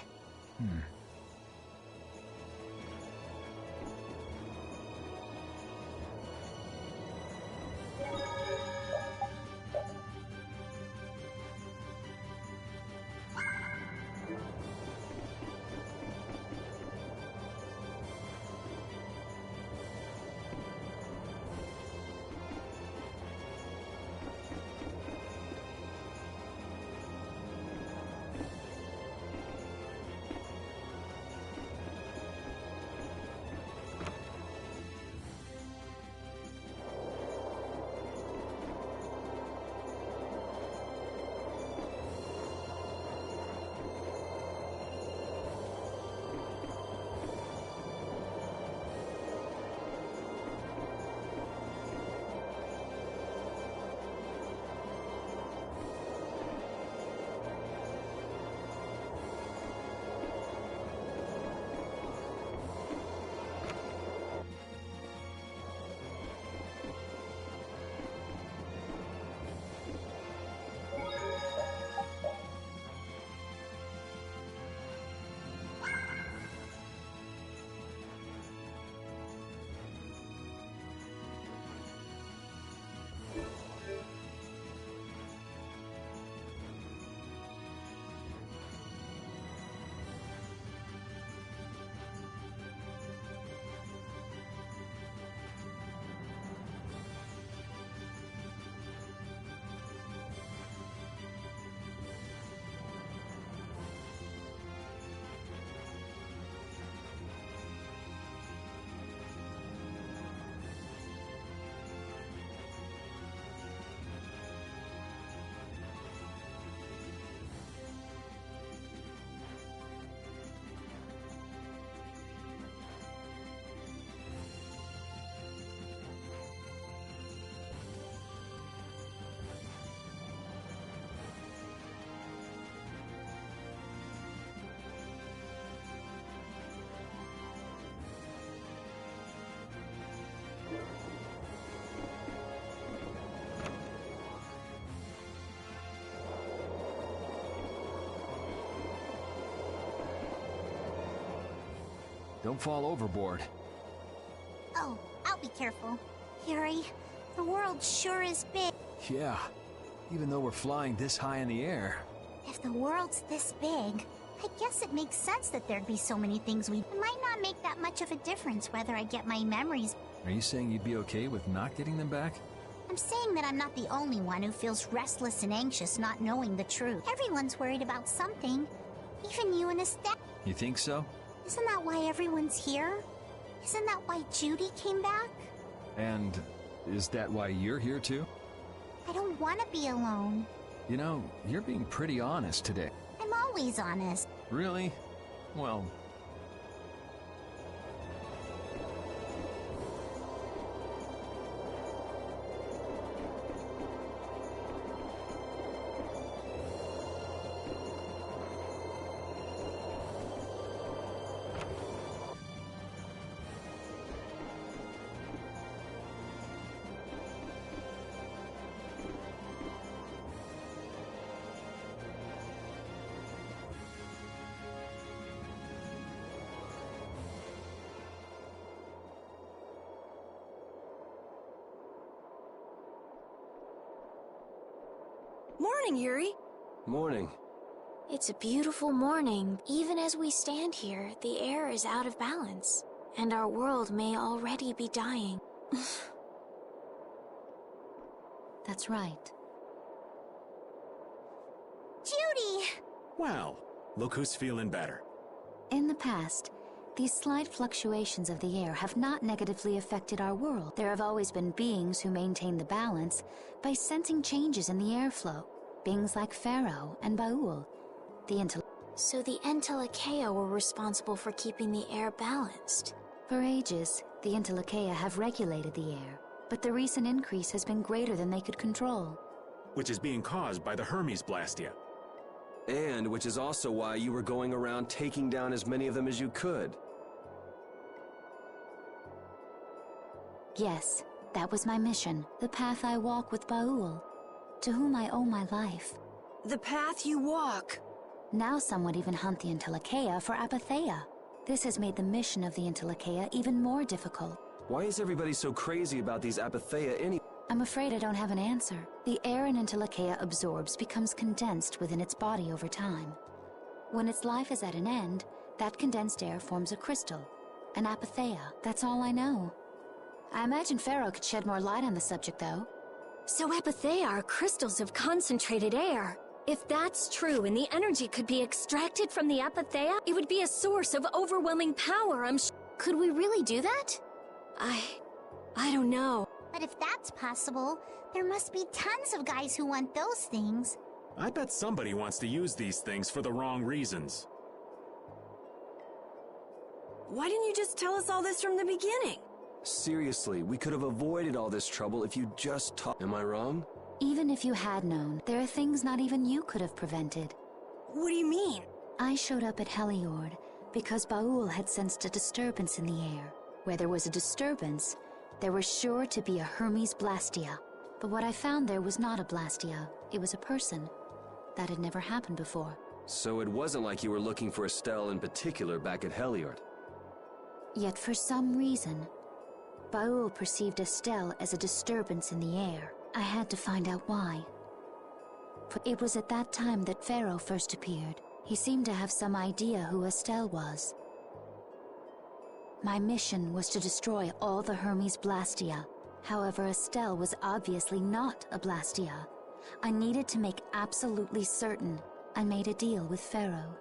Don't fall overboard. Oh, I'll be careful. Yuri, the world sure is big. Yeah, even though we're flying this high in the air. If the world's this big, I guess it makes sense that there'd be so many things It might not make that much of a difference whether I get my memories. Are you saying you'd be okay with not getting them back? I'm saying that I'm not the only one who feels restless and anxious not knowing the truth. Everyone's worried about something. Even you and Estelle. You think so? Isn't that why everyone's here? Isn't that why Judy came back? And is that why you're here too? I don't want to be alone. You know, you're being pretty honest today. I'm always honest. Really? Well... Morning, Yuri. Morning. It's a beautiful morning. Even as we stand here, the air is out of balance, and our world may already be dying. That's right. Judy! Well, look who's feeling better. In the past, these slight fluctuations of the air have not negatively affected our world. There have always been beings who maintain the balance by sensing changes in the airflow. Beings like Pharaoh and Baul. So the Entelekea were responsible for keeping the air balanced. For ages, the Entelekea have regulated the air, but the recent increase has been greater than they could control. Which is being caused by the Hermes Blastia. And which is also why you were going around taking down as many of them as you could. Yes, that was my mission. The path I walk with Baul, to whom I owe my life. The path you walk. Now some would even hunt the Entelekea for apatheia. This has made the mission of the Entelekea even more difficult. Why is everybody so crazy about these apatheia anyway? I'm afraid I don't have an answer. The air an Entelekea absorbs becomes condensed within its body over time. When its life is at an end, that condensed air forms a crystal, an apatheia. That's all I know. I imagine Pharaoh could shed more light on the subject, though. So apatheia are crystals of concentrated air. If that's true and the energy could be extracted from the apatheia, it would be a source of overwhelming power, Could we really do that? I don't know. But if that's possible, there must be tons of guys who want those things. I bet somebody wants to use these things for the wrong reasons. Why didn't you just tell us all this from the beginning? Seriously, we could have avoided all this trouble if you just talked. Am I wrong? Even if you had known, there are things not even you could have prevented. What do you mean? I showed up at Heliord because Baul had sensed a disturbance in the air. Where there was a disturbance, there was sure to be a Hermes Blastia. But what I found there was not a Blastia, it was a person. That had never happened before. So it wasn't like you were looking for Estelle in particular back at Heliord. Yet for some reason, Baul perceived Estelle as a disturbance in the air. I had to find out why. It was at that time that Pharaoh first appeared. He seemed to have some idea who Estelle was. My mission was to destroy all the Hermes Blastia. However, Estelle was obviously not a Blastia. I needed to make absolutely certain. I made a deal with Pharaoh,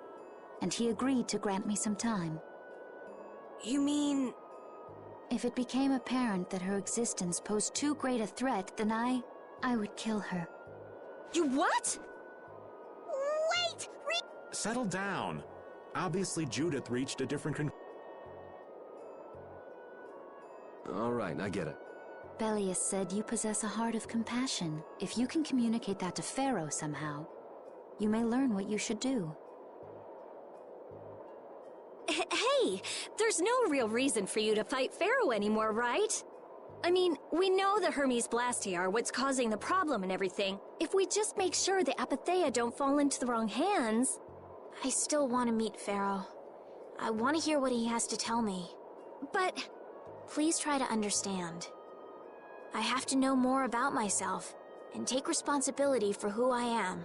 and he agreed to grant me some time. You mean... If it became apparent that her existence posed too great a threat, then I would kill her. You what? Wait! Settle down. Obviously, Judith reached a different conclusion. All right, I get it. Belius said you possess a heart of compassion. If you can communicate that to Pharaoh somehow, you may learn what you should do. Hey, there's no real reason for you to fight Pharaoh anymore, right? I mean, we know the Hermes Blastia are what's causing the problem and everything. If we just make sure the apatheia don't fall into the wrong hands... I still want to meet Pharaoh. I want to hear what he has to tell me. But please try to understand. I have to know more about myself and take responsibility for who I am.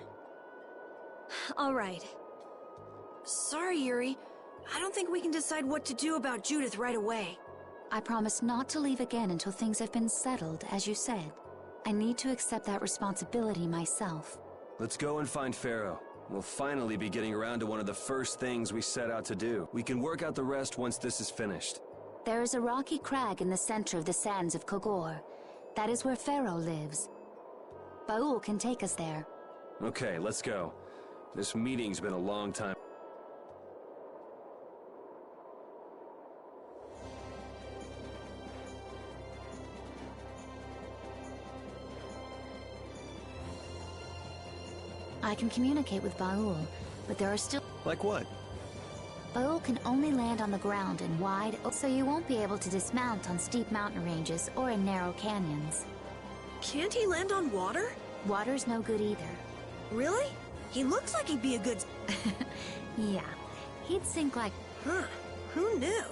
All right. Sorry, Yuri. I don't think we can decide what to do about Judith right away. I promise not to leave again until things have been settled, as you said. I need to accept that responsibility myself. Let's go and find Pharaoh. We'll finally be getting around to one of the first things we set out to do. We can work out the rest once this is finished. There is a rocky crag in the center of the sands of Kogor. That is where Pharaoh lives. Baul can take us there. Okay, let's go. This meeting's been a long time. I can communicate with Baul, but there are still... Like what? Baul can only land on the ground in wide, so you won't be able to dismount on steep mountain ranges or in narrow canyons. Can't he land on water? Water's no good either. Really? He looks like he'd be a good... Yeah, he'd sink like... Huh, who knew?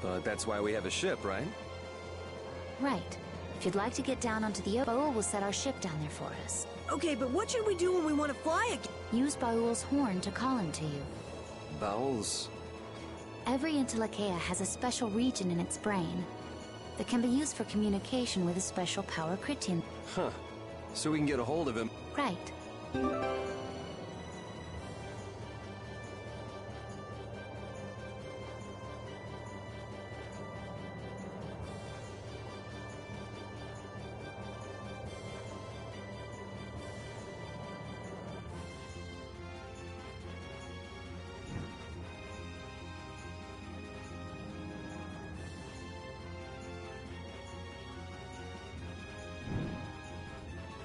But that's why we have a ship, right? Right. If you'd like to get down onto the Baul will set our ship down there for us. Okay, but what should we do when we want to fly again? Use Baul's horn to call him to you. Baul's? Every Intelakea has a special region in its brain that can be used for communication with a special power Kritian. Huh. So we can get a hold of him. Right.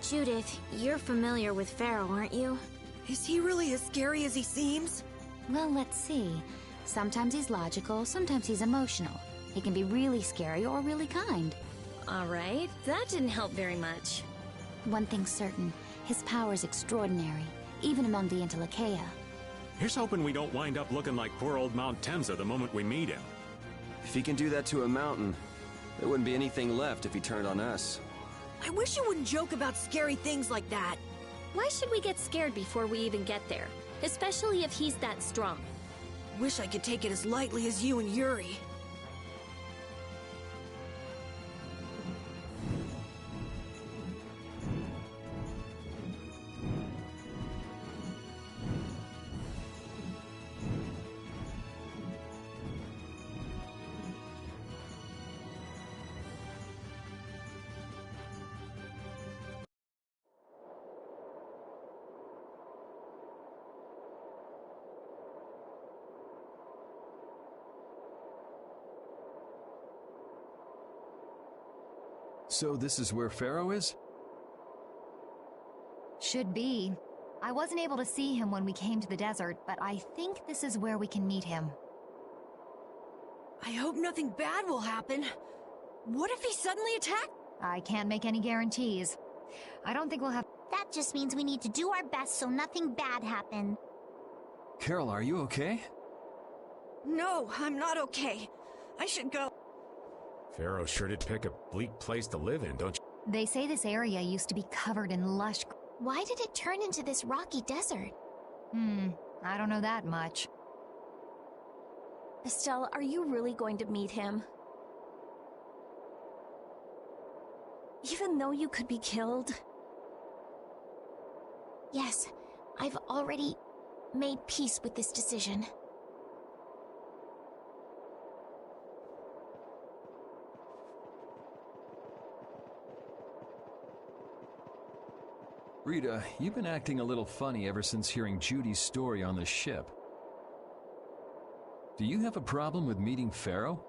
Judith, you're familiar with Pharaoh, aren't you? Is he really as scary as he seems? Well, let's see. Sometimes he's logical, sometimes he's emotional. He can be really scary or really kind. Alright, that didn't help very much. One thing's certain, his power's extraordinary, even among the Intelakea. Here's hoping we don't wind up looking like poor old Mount Temsa the moment we meet him. If he can do that to a mountain, there wouldn't be anything left if he turned on us. I wish you wouldn't joke about scary things like that. Why should we get scared before we even get there? Especially if he's that strong. Wish I could take it as lightly as you and Yuri. So this is where Pharaoh is? Should be. I wasn't able to see him when we came to the desert, but I think this is where we can meet him. I hope nothing bad will happen. What if he suddenly attacks? I can't make any guarantees. I don't think we'll have... That just means we need to do our best so nothing bad happens. Carol, are you okay? No, I'm not okay. I should go. Pharaoh sure did pick a bleak place to live in, don't you? They say this area used to be covered in lush... Why did it turn into this rocky desert? I don't know that much. Estelle, are you really going to meet him? Even though you could be killed? Yes, I've already made peace with this decision. Rita, you've been acting a little funny ever since hearing Judy's story on the ship. Do you have a problem with meeting Pharaoh?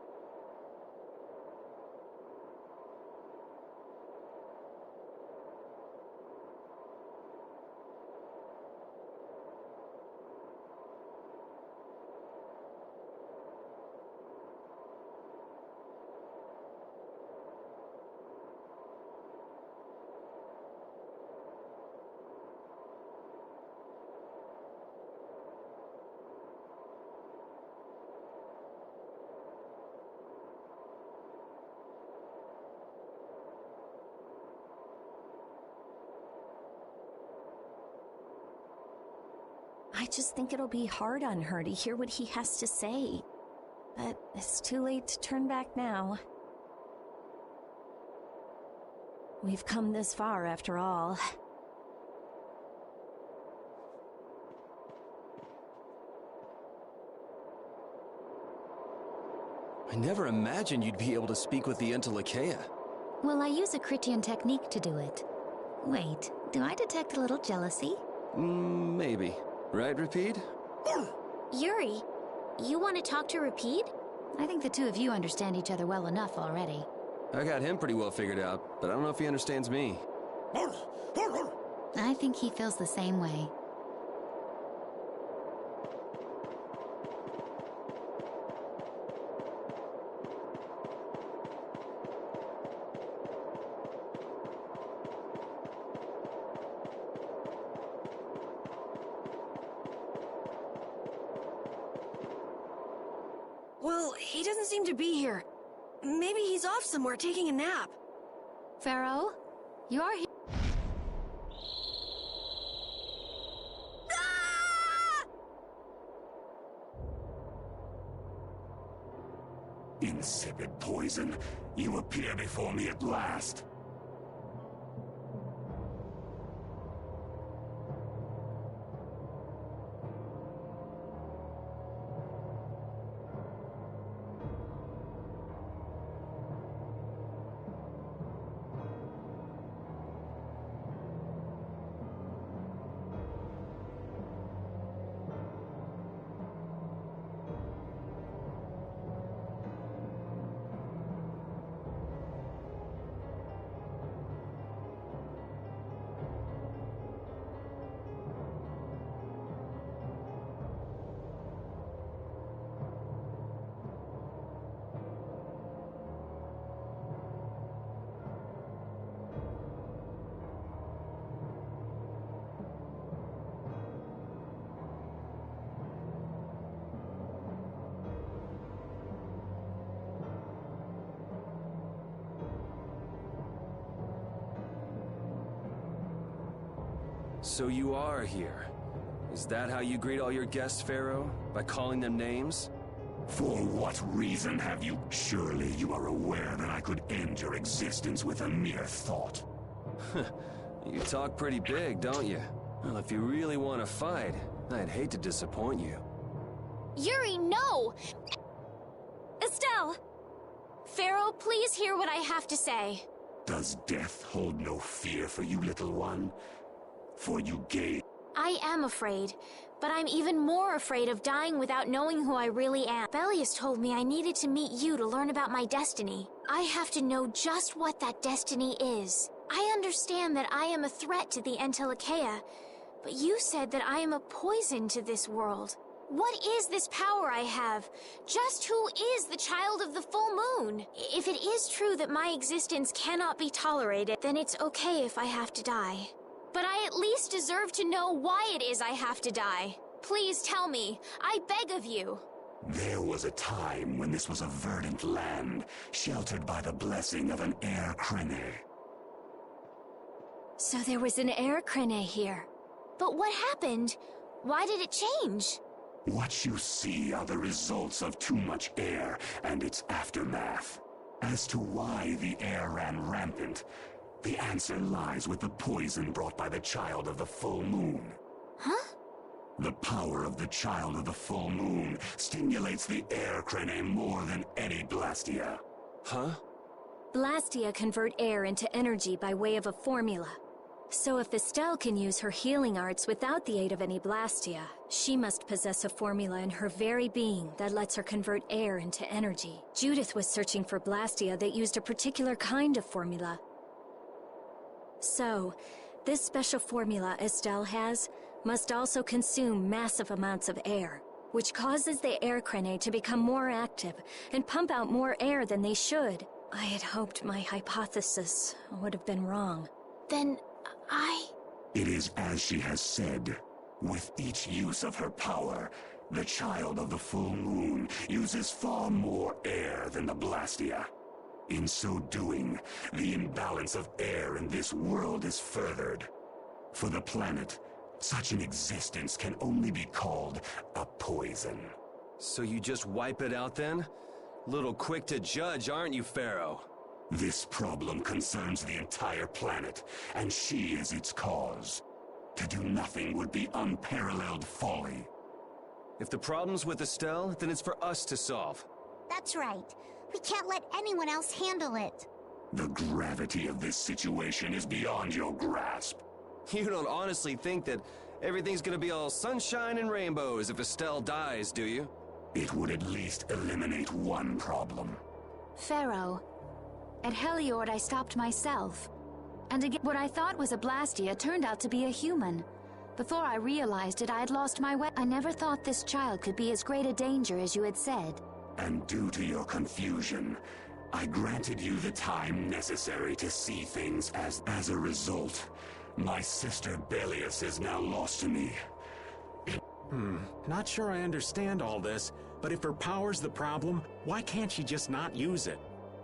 I just think it'll be hard on her to hear what he has to say. But it's too late to turn back now. We've come this far after all. I never imagined you'd be able to speak with the Entelekea. Well, I use a Critian technique to do it. Wait, do I detect a little jealousy? Maybe. Right, Rapide? Yuri, you want to talk to Rapide? I think the two of you understand each other well enough already. I got him pretty well figured out, but I don't know if he understands me. I think he feels the same way. Well, he doesn't seem to be here. Maybe he's off somewhere taking a nap. Pharaoh, you are here. Insipid poison, you appear before me at last. So you are here. Is that how you greet all your guests, Pharaoh? By calling them names? For what reason have you? Surely you are aware that I could end your existence with a mere thought. You talk pretty big, don't you? Well, if you really want to fight, I'd hate to disappoint you. Yuri, no! Estelle! Pharaoh, please hear what I have to say. Does death hold no fear for you, little one? For you gave... I am afraid, but I'm even more afraid of dying without knowing who I really am. Belius told me I needed to meet you to learn about my destiny. I have to know just what that destiny is. I understand that I am a threat to the Entelekea, but you said that I am a poison to this world. What is this power I have? Just who is the child of the full moon? If it is true that my existence cannot be tolerated, then it's okay if I have to die. But I at least deserve to know why it is I have to die. Please tell me. I beg of you. There was a time when this was a verdant land, sheltered by the blessing of an air crene. So there was an air crene here. But what happened? Why did it change? What you see are the results of too much air and its aftermath. As to why the air ran rampant, the answer lies with the poison brought by the child of the full moon. Huh? The power of the child of the full moon stimulates the air crene more than any blastia. Huh? Blastia convert air into energy by way of a formula. So if Estelle can use her healing arts without the aid of any blastia, she must possess a formula in her very being that lets her convert air into energy. Judith was searching for blastia that used a particular kind of formula. So, this special formula Estelle has must also consume massive amounts of air, which causes the air crene to become more active and pump out more air than they should. I had hoped my hypothesis would have been wrong. Then It is as she has said. With each use of her power, the child of the full moon uses far more air than the blastia. In so doing, the imbalance of air in this world is furthered. For the planet, Such an existence can only be called a poison. So you just wipe it out then? Little quick to judge, aren't you, Pharaoh? This problem concerns the entire planet, and she is its cause. To do nothing would be unparalleled folly. If the problem's with Estelle, then it's for us to solve. That's right. We can't let anyone else handle it. The gravity of this situation is beyond your grasp. You don't honestly think that everything's gonna be all sunshine and rainbows if Estelle dies, do you? It would at least eliminate one problem. Pharaoh, at Heliord I stopped myself. And again, what I thought was a Blastia turned out to be a human. Before I realized it, I had lost my way. I never thought this child could be as great a danger as you had said. And due to your confusion, I granted you the time necessary to see things as a result. My sister Belius is now lost to me. Not sure I understand all this, but if her power's the problem, why can't she just not use it?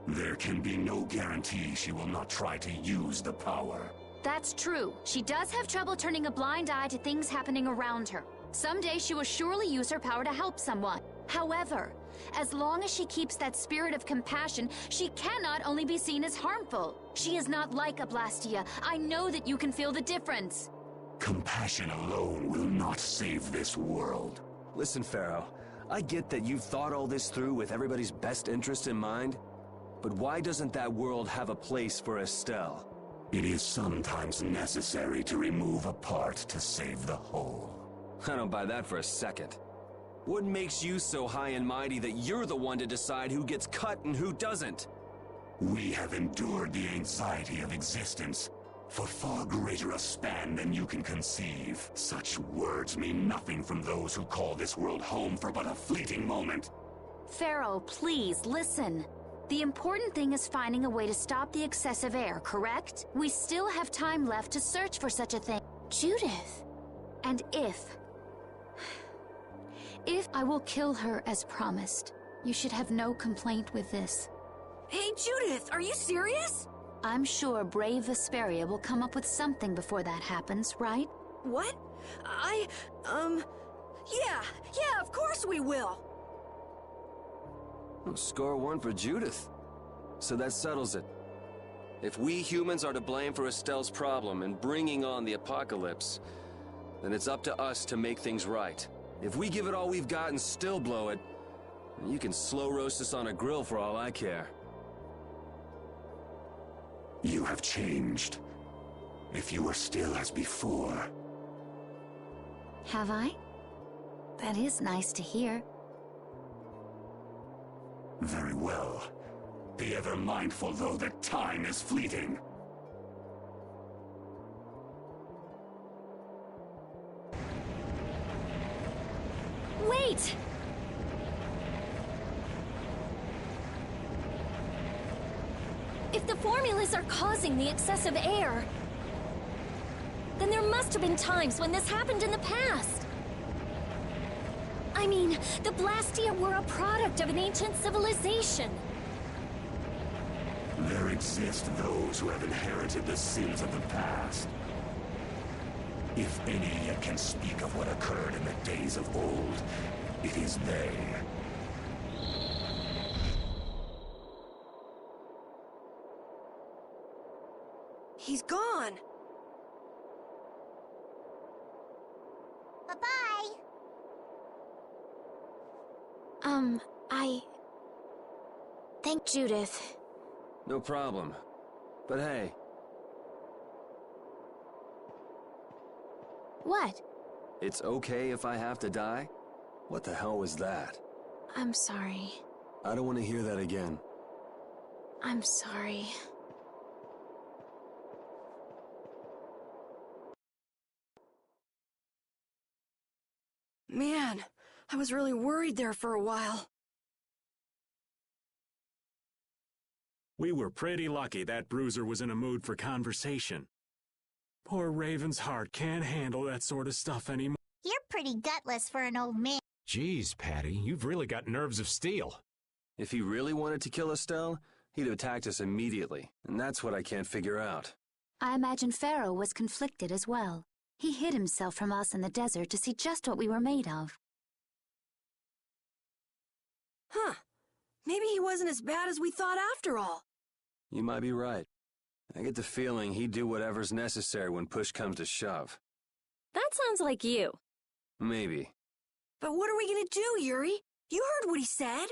There can be no guarantee she will not try to use the power. That's true. She does have trouble turning a blind eye to things happening around her. Someday she will surely use her power to help someone. However, as long as she keeps that spirit of compassion, she cannot only be seen as harmful. She is not like a Blastia. I know that you can feel the difference. Compassion alone will not save this world. Listen, Pharaoh, I get that you've thought all this through with everybody's best interest in mind, but why doesn't that world have a place for Estelle? It is sometimes necessary to remove a part to save the whole. I don't buy that for a second. What makes you so high and mighty that you're the one to decide who gets cut and who doesn't? We have endured the anxiety of existence for far greater a span than you can conceive. Such words mean nothing from those who call this world home for but a fleeting moment. Pharaoh, please, listen. The important thing is finding a way to stop the excessive air, correct? We still have time left to search for such a thing. Judith! And if I will kill her as promised, you should have no complaint with this. Hey, Judith, are you serious? I'm sure brave Vesperia will come up with something before that happens, right? What? Yeah, of course we will. Well, score one for Judith. So that settles it. If we humans are to blame for Estelle's problem and bringing on the apocalypse, then it's up to us to make things right. If we give it all we've got and still blow it, you can slow roast us on a grill for all I care. You have changed. If you were still as before. Have I? That is nice to hear. Very well. Be ever mindful, though, that time is fleeting. Wait! If the formulas are causing the excessive air, then there must have been times when this happened in the past. I mean, the Blastia were a product of an ancient civilization. There exist those who have inherited the sins of the past. If any yet can speak of what occurred in the days of old, it is they. He's gone. Bye-bye. Thank Judith. No problem. But hey. What? It's okay if I have to die? What the hell was that? I'm sorry. I don't want to hear that again. I'm sorry. Man, I was really worried there for a while. We were pretty lucky that Bruiser was in a mood for conversation. Poor Raven's heart can't handle that sort of stuff anymore. You're pretty gutless for an old man. Jeez, Patty, you've really got nerves of steel. If he really wanted to kill Estelle, he'd have attacked us immediately, and that's what I can't figure out. I imagine Pharaoh was conflicted as well. He hid himself from us in the desert to see just what we were made of. Huh. Maybe he wasn't as bad as we thought after all. You might be right. I get the feeling he'd do whatever's necessary when push comes to shove. That sounds like you. Maybe. But what are we gonna do, Yuri? You heard what he said.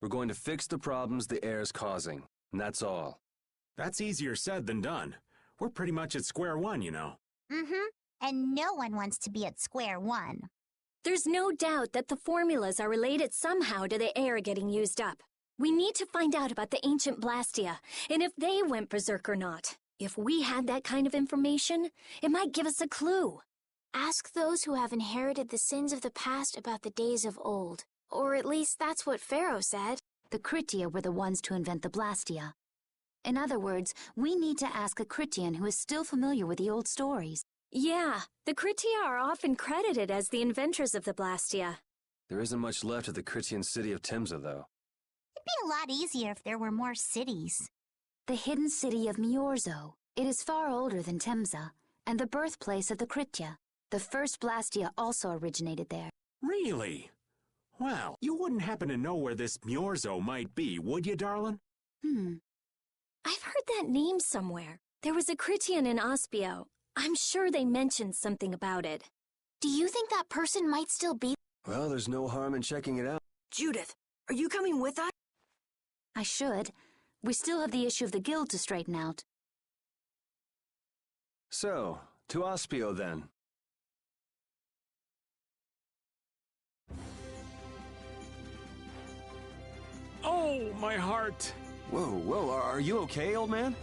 We're going to fix the problems the air's causing, and that's all. That's easier said than done. We're pretty much at square one, you know. Mm-hmm. And no one wants to be at square one. There's no doubt that the formulas are related somehow to the air getting used up. We need to find out about the ancient Blastia, and if they went berserk or not. If we had that kind of information, it might give us a clue. Ask those who have inherited the sins of the past about the days of old. Or at least that's what Pharaoh said. The Kritia were the ones to invent the Blastia. In other words, we need to ask a Kritian who is still familiar with the old stories. Yeah, the Kritia are often credited as the inventors of the Blastia. There isn't much left of the Kritian city of Timza, though. It'd be a lot easier if there were more cities. The hidden city of Miorzo. It is far older than Timza, and the birthplace of the Kritia. The first Blastia also originated there. Really? Well, you wouldn't happen to know where this Miorzo might be, would you, darling? I've heard that name somewhere. There was a Kritian in Ospio. I'm sure they mentioned something about it. Do you think that person might still be? Well, there's no harm in checking it out. Judith, are you coming with us? I should. We still have the issue of the guild to straighten out. So, to Ospio then. Oh, my heart! Whoa, are you okay, old man?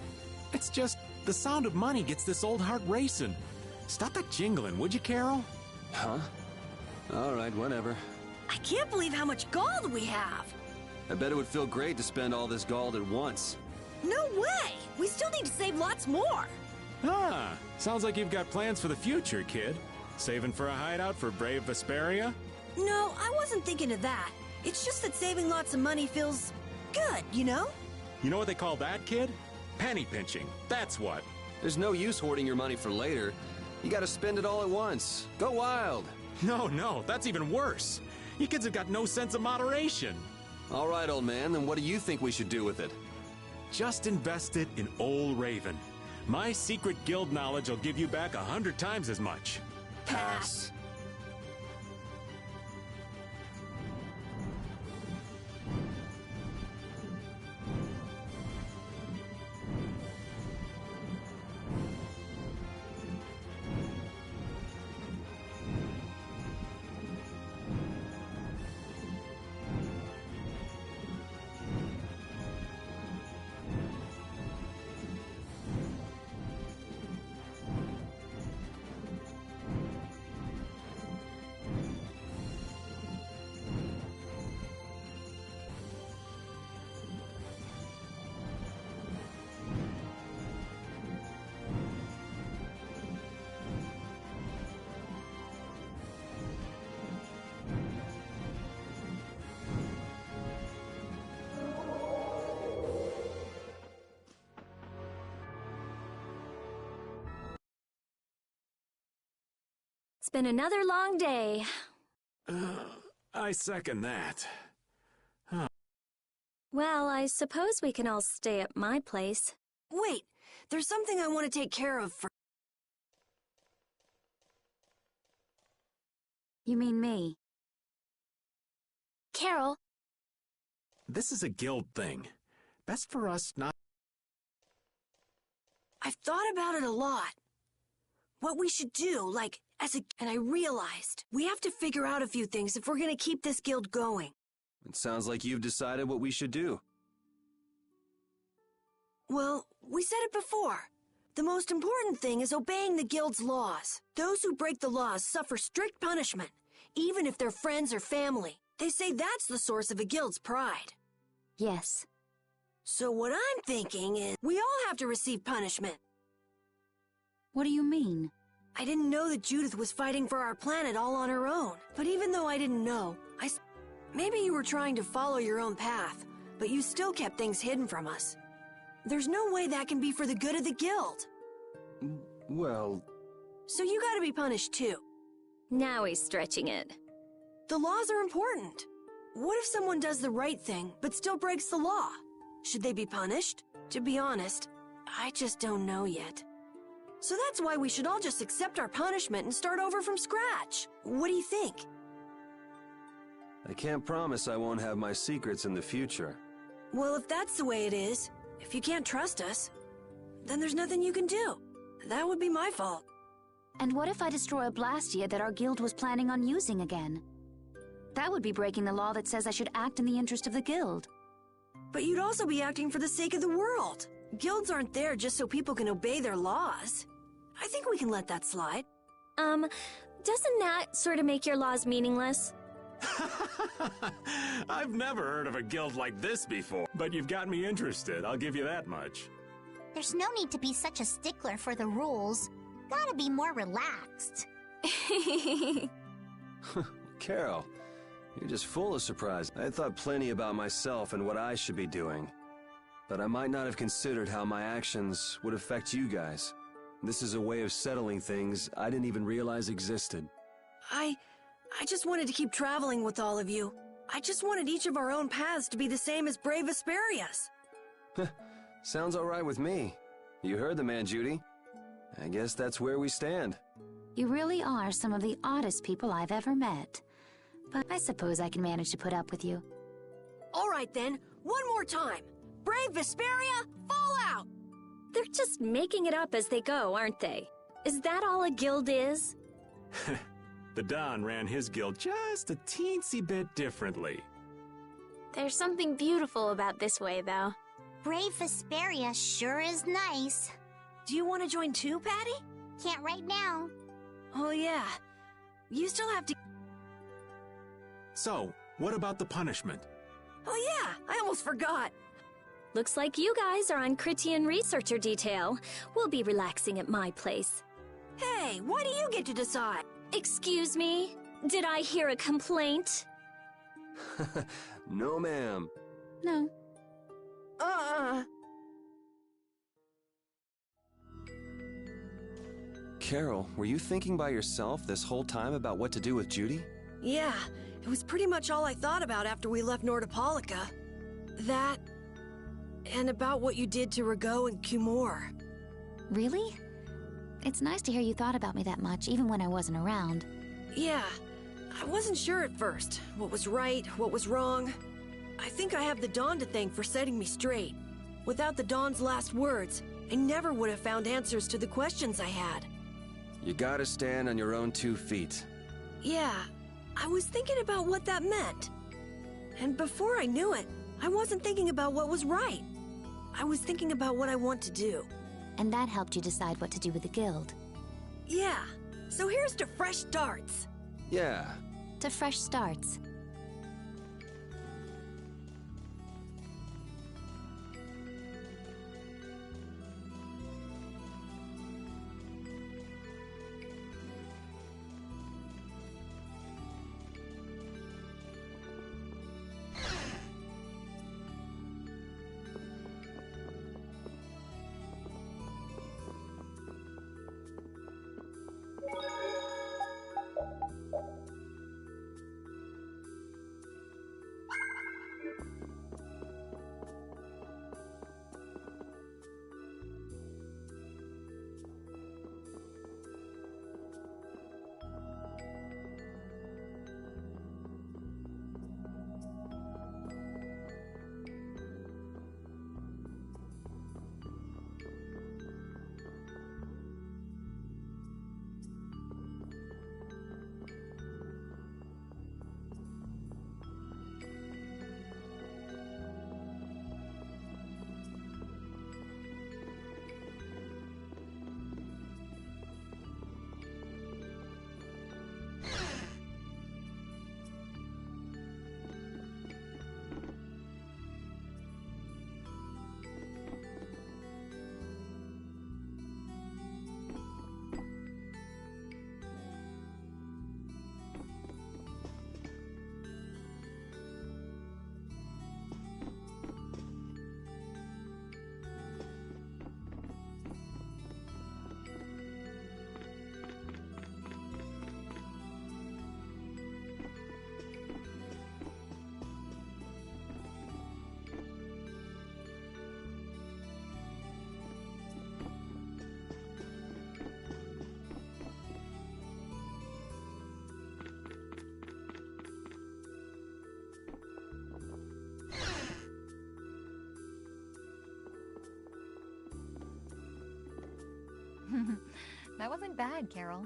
It's just, the sound of money gets this old heart racing. Stop that jingling, would you, Carol? Huh? All right, whatever. I can't believe how much gold we have. I bet it would feel great to spend all this gold at once. No way! We still need to save lots more. Ah, sounds like you've got plans for the future, kid. Saving for a hideout for brave Vesperia? No, I wasn't thinking of that. It's just that saving lots of money feels good, you know? You know what they call that, kid? Penny pinching, that's what. There's no use hoarding your money for later. You gotta spend it all at once. Go wild. No, that's even worse. You kids have got no sense of moderation. All right, old man, then what do you think we should do with it? Just invest it in Old Raven. My secret guild knowledge will give you back 100 times as much. Pass. It's been another long day. I second that. Well, I suppose we can all stay at my place. Wait, there's something I want to take care of for... You mean me? Carol. This is a guild thing. Best for us not... I've thought about it a lot. What we should do, like, and I realized we have to figure out a few things if we're gonna keep this guild going. It sounds like you've decided what we should do. Well, we said it before. The most important thing is obeying the guild's laws. Those who break the laws suffer strict punishment, even if they're friends or family. They say that's the source of a guild's pride. Yes. So what I'm thinking is, we all have to receive punishment. What do you mean? I didn't know that Judith was fighting for our planet all on her own. But even though I didn't know, maybe you were trying to follow your own path, but you still kept things hidden from us. There's no way that can be for the good of the guild. Well, So you gotta be punished too. Now he's stretching it. The laws are important. What if someone does the right thing, but still breaks the law? Should they be punished? To be honest, I just don't know yet. So that's why we should all just accept our punishment and start over from scratch. What do you think? I can't promise I won't have my secrets in the future. Well, if that's the way it is, if you can't trust us, then there's nothing you can do. That would be my fault. And what if I destroy a Blastia that our guild was planning on using again? That would be breaking the law that says I should act in the interest of the guild. But you'd also be acting for the sake of the world. Guilds aren't there just so people can obey their laws. I think we can let that slide. Doesn't that sort of make your laws meaningless? I've never heard of a guild like this before, but you've got me interested, I'll give you that much. There's no need to be such a stickler for the rules. Gotta be more relaxed. Carol, you're just full of surprise. I thought plenty about myself and what I should be doing. But I might not have considered how my actions would affect you guys. This is a way of settling things I didn't even realize existed. I just wanted to keep traveling with all of you. I just wanted each of our own paths to be the same as brave Vesperia's. Sounds all right with me. You heard the man, Judy. I guess that's where we stand. You really are some of the oddest people I've ever met. But I suppose I can manage to put up with you. All right then, one more time. Brave Vesperia, fall out! They're just making it up as they go, aren't they? Is that all a guild is? The Don ran his guild just a teensy bit differently. There's something beautiful about this way, though. Brave Vesperia sure is nice. Do you want to join too, Patty? Can't right now. Oh yeah. You still have to... So, what about the punishment? Oh yeah, I almost forgot. Looks like you guys are on Critian researcher detail. We'll be relaxing at my place. Hey, why do you get to decide? Excuse me? Did I hear a complaint? No, ma'am. No. Carol, were you thinking by yourself this whole time about what to do with Judy? Yeah, it was pretty much all I thought about after we left Nordopolica. That, and about what you did to Rago and Cumore. Really? It's nice to hear you thought about me that much, even when I wasn't around. Yeah, I wasn't sure at first. What was right, what was wrong. I think I have the Dawn to thank for setting me straight. Without the Dawn's last words, I never would have found answers to the questions I had. You gotta stand on your own 2 feet. Yeah, I was thinking about what that meant. And before I knew it, I wasn't thinking about what was right. I was thinking about what I want to do. And that helped you decide what to do with the guild. Yeah, so here's to fresh starts. Yeah. To fresh starts. That wasn't bad, Carol.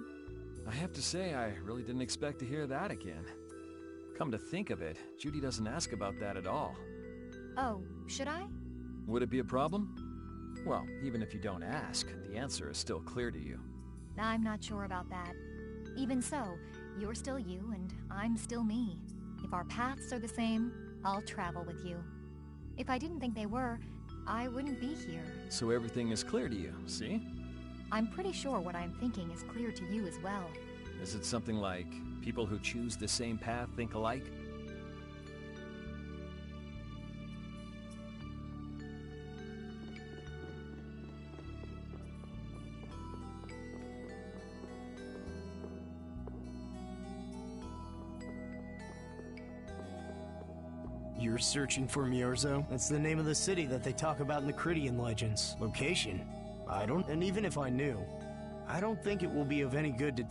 I have to say, I really didn't expect to hear that again. Come to think of it, Judy doesn't ask about that at all. Oh, should I? Would it be a problem? Well, even if you don't ask, the answer is still clear to you. I'm not sure about that. Even so, you're still you and I'm still me. If our paths are the same, I'll travel with you. If I didn't think they were, I wouldn't be here. So everything is clear to you, see? I'm pretty sure what I'm thinking is clear to you as well. Is it something like people who choose the same path think alike? You're searching for Miorzo? That's the name of the city that they talk about in the Cridian legends. Location? I don't... And even if I knew, I don't think it will be of any good to...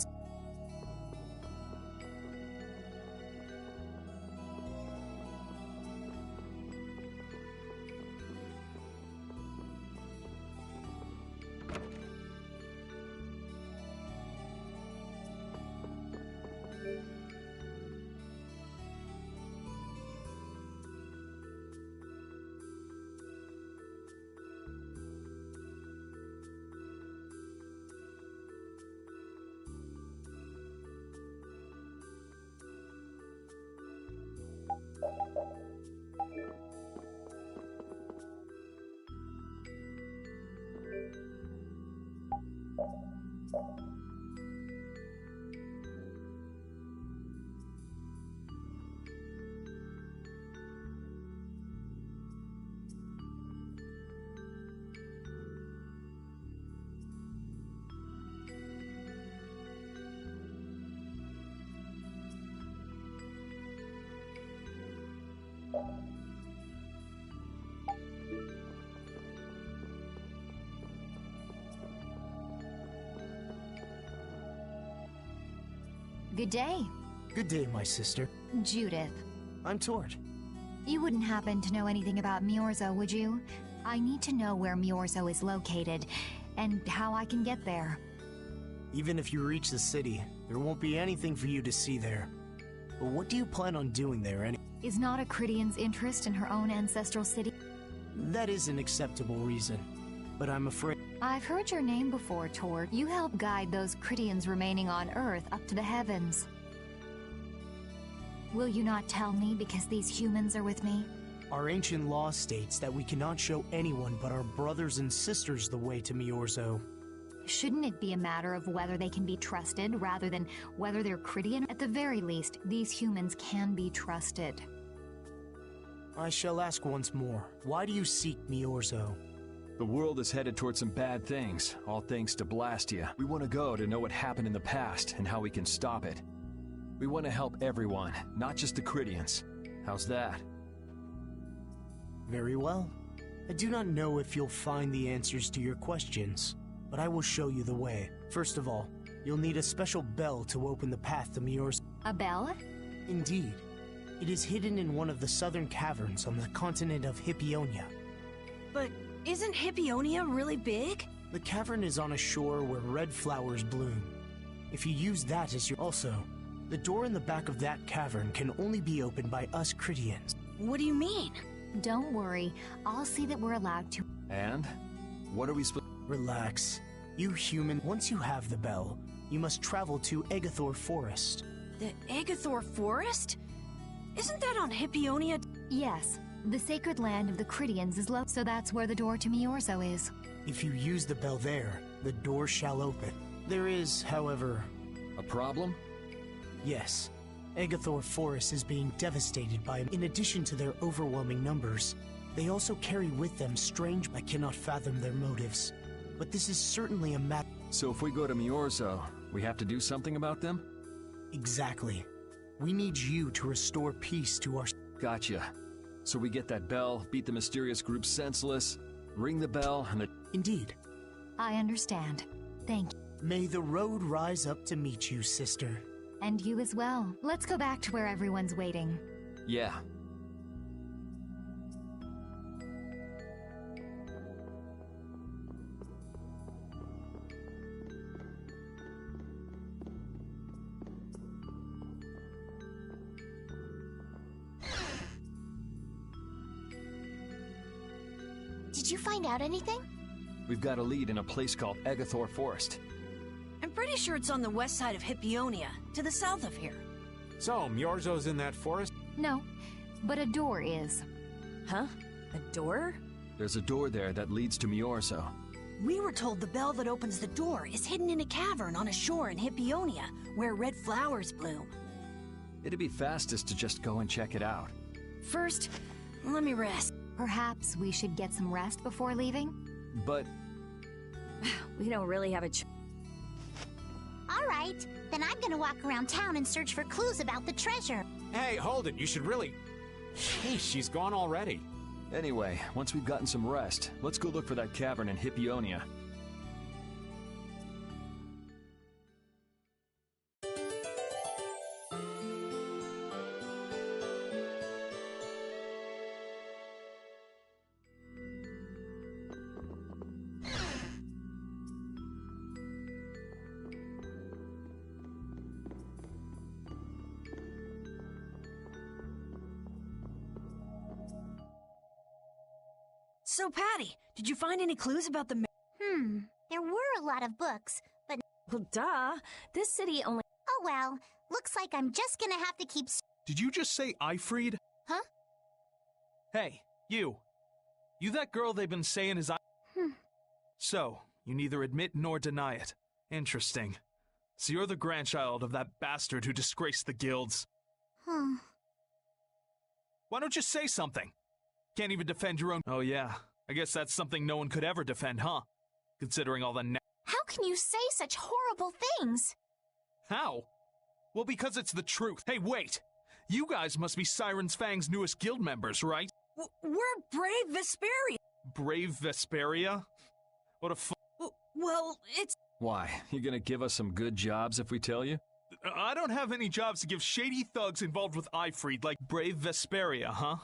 Good day. Good day, my sister. Judith. I'm Tord. You wouldn't happen to know anything about Miorzo, would you? I need to know where Miorzo is located, and how I can get there. Even if you reach the city, there won't be anything for you to see there. But what do you plan on doing there Is not a Cridian's interest in her own ancestral city? That is an acceptable reason, but I'm afraid... I've heard your name before, Tord. You help guide those Cridians remaining on Earth up to the heavens. Will you not tell me because these humans are with me? Our ancient law states that we cannot show anyone but our brothers and sisters the way to Miorzo. Shouldn't it be a matter of whether they can be trusted rather than whether they're Cridian? At the very least, these humans can be trusted. I shall ask once more. Why do you seek Miorzo? The world is headed towards some bad things, all thanks to Blastia. We want to go to know what happened in the past and how we can stop it. We want to help everyone, not just the Cridians. How's that? Very well. I do not know if you'll find the answers to your questions, but I will show you the way. First of all, you'll need a special bell to open the path to Miorzo. A bell? Indeed. It is hidden in one of the southern caverns on the continent of Hippionia. But isn't Hippionia really big? The cavern is on a shore where red flowers bloom. If you use that as your... Also, the door in the back of that cavern can only be opened by us Cridians. What do you mean? Don't worry, I'll see that we're allowed to. And? What are we Relax. You human, once you have the bell, you must travel to Egathor Forest. The Egathor Forest? Isn't that on Hippionia? Yes. The sacred land of the Cridians is low, so that's where the door to Miorzo is. If you use the bell there, the door shall open. There is, however... A problem? Yes. Egathor Forest is being devastated by... In addition to their overwhelming numbers, they also carry with them strange... I cannot fathom their motives. But this is certainly a matter... So if we go to Miorzo, we have to do something about them? Exactly. We need you to restore peace to our... Gotcha. So we get that bell, beat the mysterious group senseless, ring the bell, and the... Indeed. I understand. Thank you. May the road rise up to meet you, sister. And you as well. Let's go back to where everyone's waiting. Yeah. Did you find out anything? We've got a lead in a place called Egathor Forest. I'm pretty sure it's on the west side of Hippionia, to the south of here. So, Myorzo's in that forest? No, but a door is. Huh? A door? There's a door there that leads to Myorzo. We were told the bell that opens the door is hidden in a cavern on a shore in Hippionia, where red flowers bloom. It'd be fastest to just go and check it out. First, let me rest. Perhaps we should get some rest before leaving? But... We don't really have a choice. All right, then I'm gonna walk around town and search for clues about the treasure. Hey, hold it. You should really... Hey, she's gone already. Anyway, once we've gotten some rest, let's go look for that cavern in Hippionia. So, Patty, did you find any clues about the... There were a lot of books, but... Well, duh. This city only... Oh well, looks like I'm just gonna have to keep... Did you just say Ifried? Huh? Hey, you. You that girl they've been saying is I... So, you neither admit nor deny it. Interesting. So you're the grandchild of that bastard who disgraced the guilds. Why don't you say something? Can't even defend your own... Oh yeah, I guess that's something no one could ever defend, huh? Considering all the... How can you say such horrible things? How? Well, because it's the truth. Hey, wait! You guys must be Siren's Fang's newest guild members, right? We're Brave Vesperia. Brave Vesperia? What a Well, it's... Why? You gonna give us some good jobs if we tell you? I don't have any jobs to give shady thugs involved with Ifried like Brave Vesperia, huh?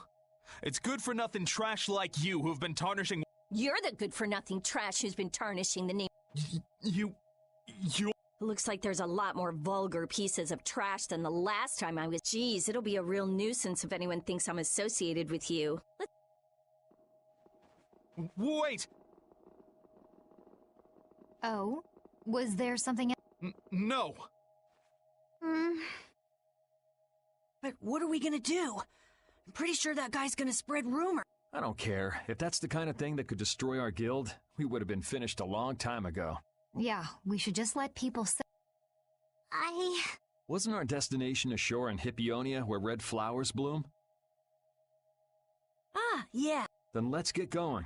It's good-for-nothing trash like you who've been tarnishing... You're the good-for-nothing trash who's been tarnishing the name. You... Looks like there's a lot more vulgar pieces of trash than the last time I was... Geez, it'll be a real nuisance if anyone thinks I'm associated with you. Wait! Oh? Was there something else? No! But what are we gonna do? I'm pretty sure that guy's gonna spread rumor. I don't care. If that's the kind of thing that could destroy our guild, we would have been finished a long time ago. Yeah, we should just let people say... Wasn't our destination a shore in Hippionia where red flowers bloom? Ah, yeah. Then let's get going.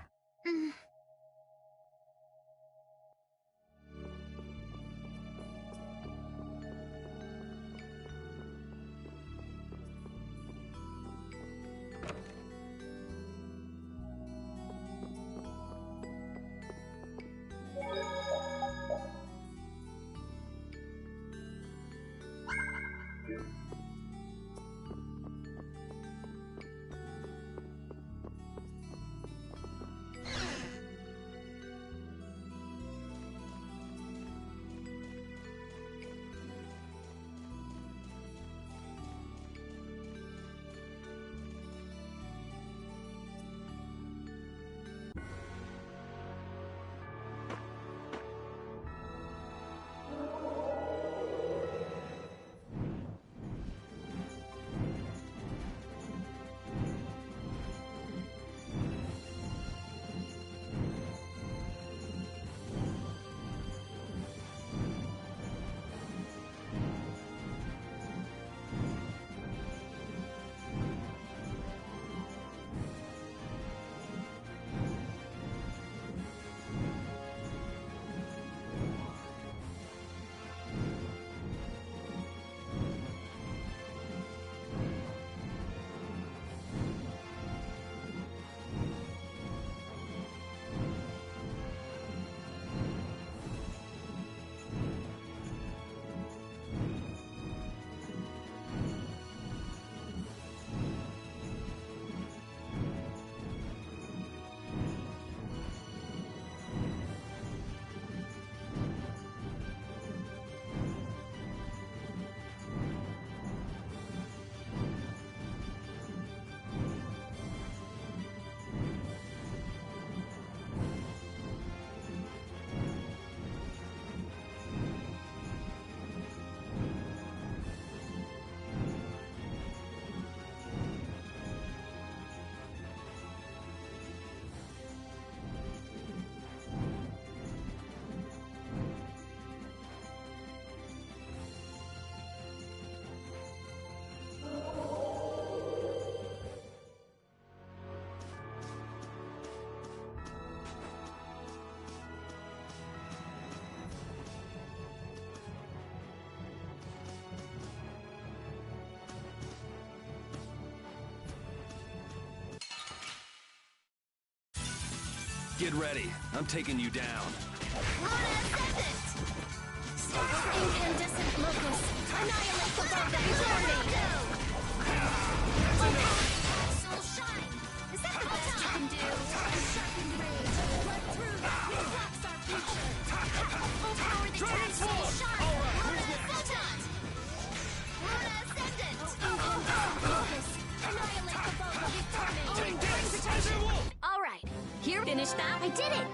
Get ready. I'm taking you down. Luna Ascendant! Incandescent locus, annihilate the foe that before me! Soul shine! Is that the best you can do? Sharpened rage, blood through that blocks our future! Oh, power that turns soul shine! Luna Ascendant! Luna Ascendant! Incandescent locus, annihilate the foe that before me! Take this! All right, here, finish that. I did it!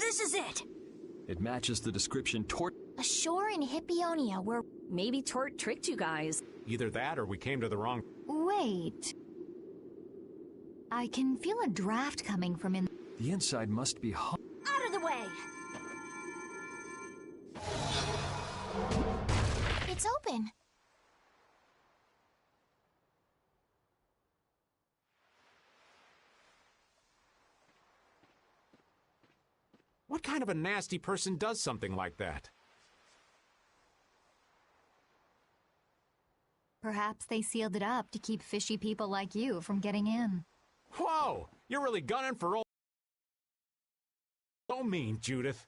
this is it! It matches the description Tort. A shore in Hippionia where... Maybe Tort tricked you guys. Either that or we came to the wrong... Wait. I can feel a draft coming from in... The inside must be hot. Out of the way! It's open. What kind of a nasty person does something like that? Perhaps they sealed it up to keep fishy people like you from getting in. Whoa! You're really gunning for old... So mean, Judith.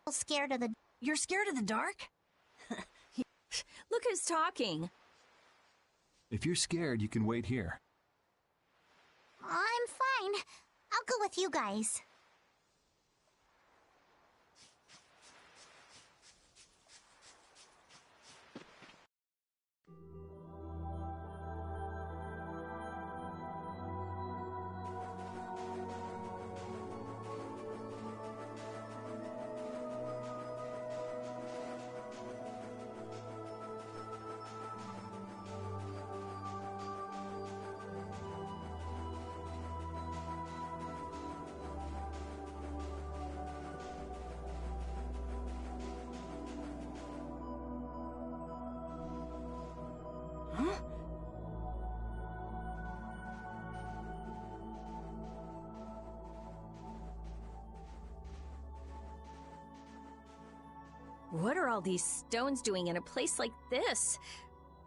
Scared of the... You're scared of the dark? Look who's talking. If you're scared, you can wait here. I'm fine. I'll go with you guys. What are all these stones doing in a place like this?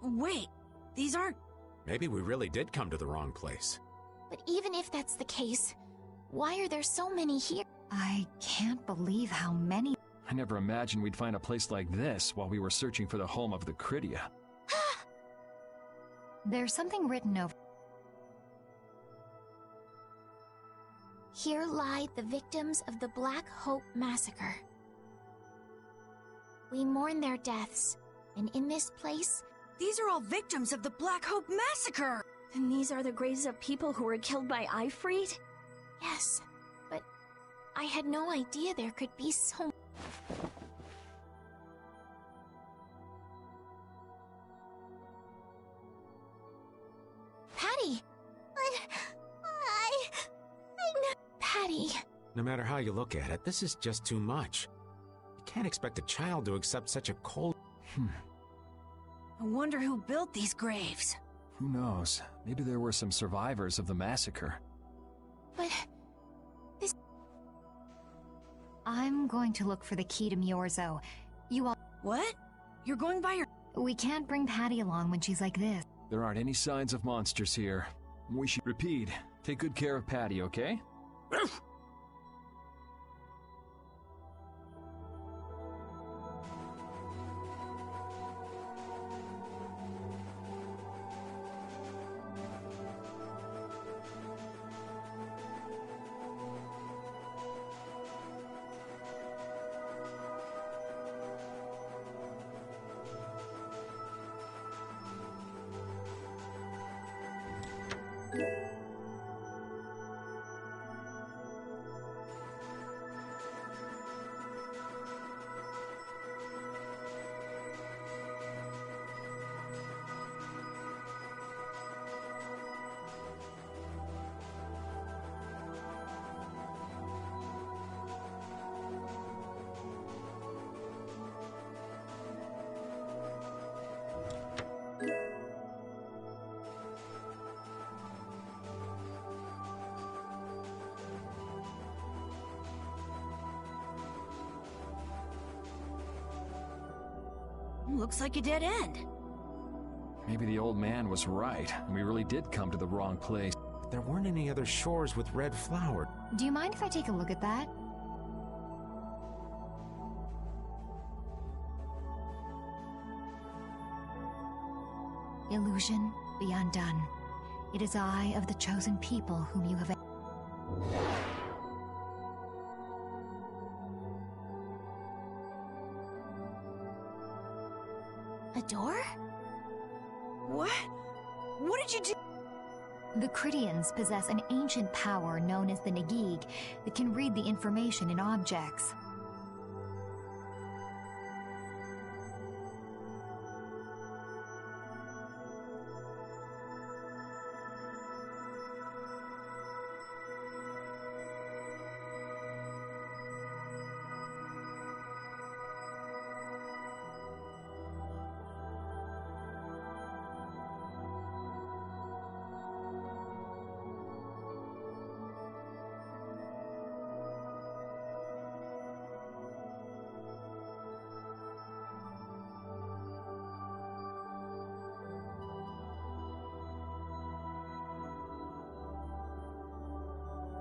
Wait, these aren't... Maybe we really did come to the wrong place. But even if that's the case, why are there so many here? I can't believe how many... I never imagined we'd find a place like this while we were searching for the home of the Critia. There's something written over... Here lie the victims of the Black Hope Massacre. We mourn their deaths, and in this place... These are all victims of the Black Hope Massacre! And these are the graves of people who were killed by Ifrit? Yes, but I had no idea there could be so... Patty! Patty... No matter how you look at it, this is just too much. You can't expect a child to accept such a cold... I wonder who built these graves. Who knows? Maybe there were some survivors of the massacre. But... this... I'm going to look for the key to Myorzo. You all... What? You're going by your... We can't bring Patty along when she's like this. There aren't any signs of monsters here. We should... Repeat. Take good care of Patty, okay? Looks like a dead end. Maybe the old man was right, and we really did come to the wrong place. There weren't any other shores with red flower. Do you mind if I take a look at that? Illusion, be undone. It is I of the chosen people whom you have... A door? The Cridians possess an ancient power known as the Negig that can read the information in objects.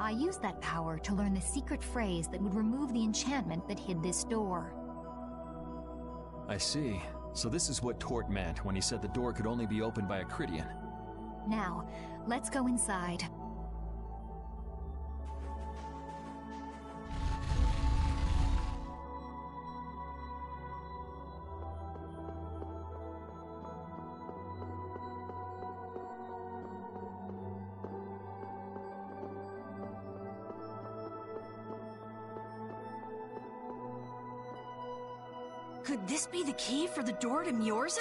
I used that power to learn the secret phrase that would remove the enchantment that hid this door. I see. So this is what Tort meant when he said the door could only be opened by a Cridian. Now, let's go inside. Could this be the key for the door to Myorzo?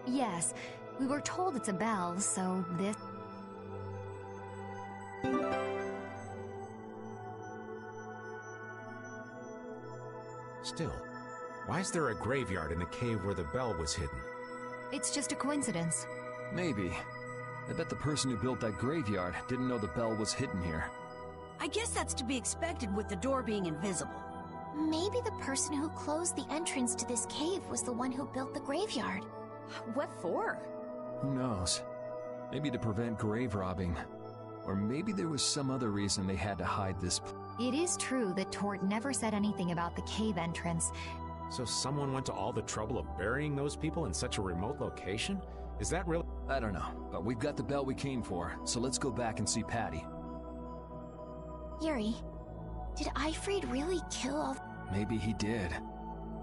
Yes, we were told it's a bell, so this... Still, why is there a graveyard in the cave where the bell was hidden? It's just a coincidence. Maybe. I bet the person who built that graveyard didn't know the bell was hidden here. I guess that's to be expected with the door being invisible. Maybe the person who closed the entrance to this cave was the one who built the graveyard. What for? Who knows? Maybe to prevent grave robbing. Or maybe there was some other reason they had to hide this. It is true that Tort never said anything about the cave entrance. So someone went to all the trouble of burying those people in such a remote location? Is that real? I don't know, but we've got the bell we came for, so let's go back and see Patty. Yuri, did Ifrid really kill all... Maybe he did.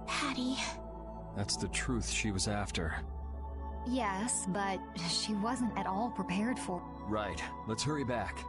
Patty... That's the truth she was after. Yes, but she wasn't at all prepared for... Right. Let's hurry back.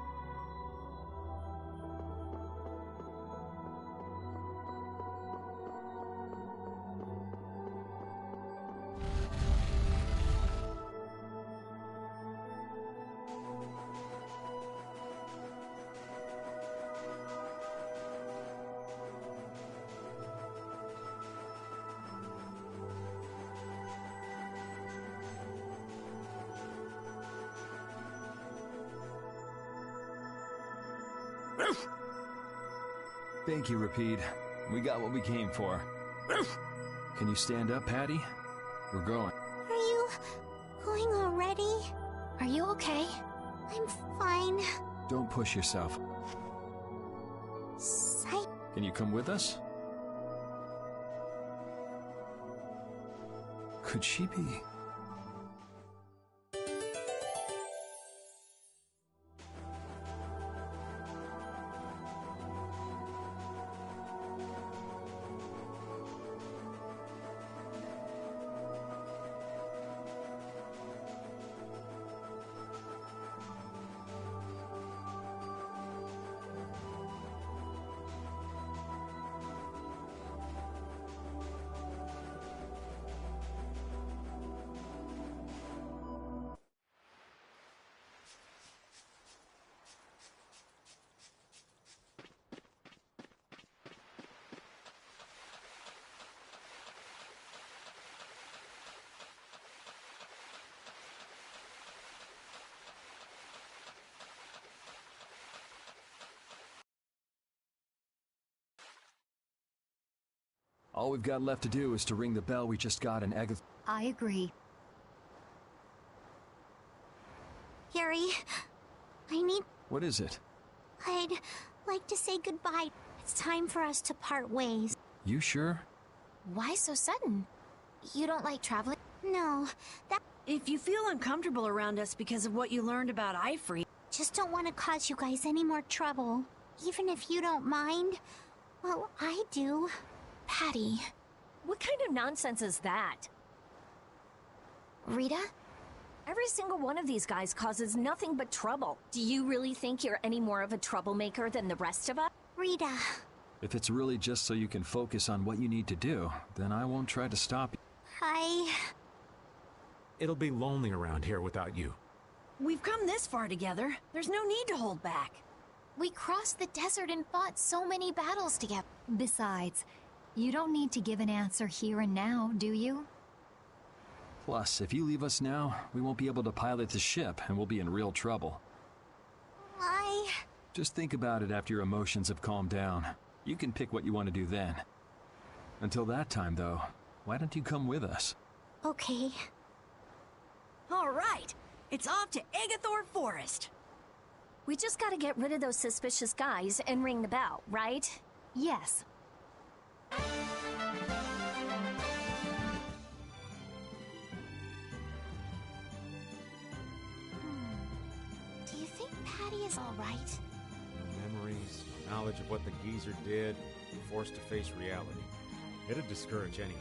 Thank you, Rapide. We got what we came for. Can you stand up, Patty? We're going. Are you going already? Are you okay? I'm fine. Don't push yourself. Psych. Can you come with us? Could she be... All we've got left to do is to ring the bell we just got in Agath... I agree. Yuri, I need... What is it? I'd like to say goodbye. It's time for us to part ways. You sure? Why so sudden? You don't like traveling? No, that... If you feel uncomfortable around us because of what you learned about Ifrid... Just don't want to cause you guys any more trouble. Even if you don't mind. Well, I do. Patty. What kind of nonsense is that? Rita? Every single one of these guys causes nothing but trouble. Do you really think you're any more of a troublemaker than the rest of us? Rita. If it's really just so you can focus on what you need to do, then I won't try to stop you. It'll be lonely around here without you. We've come this far together. There's no need to hold back. We crossed the desert and fought so many battles together. Besides, you don't need to give an answer here and now, do you? Plus, if you leave us now, we won't be able to pilot the ship, and we'll be in real trouble. Just think about it after your emotions have calmed down. You can pick what you want to do then. Until that time, though, why don't you come with us? Okay. All right. It's off to Agathor Forest. We just gotta get rid of those suspicious guys and ring the bell, right? Yes. Do you think Patty is all right? No memories, knowledge of what the geezer did, forced to face reality. It'd discourage anyone.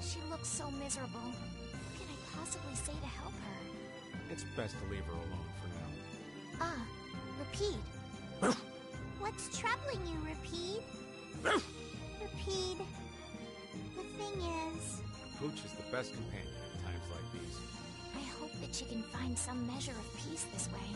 She looks so miserable. What can I possibly say to help her? It's best to leave her alone for now. Rapide. What's troubling you, Rapide? Rapide, the thing is... Pooch is the best companion at times like these. I hope that she can find some measure of peace this way.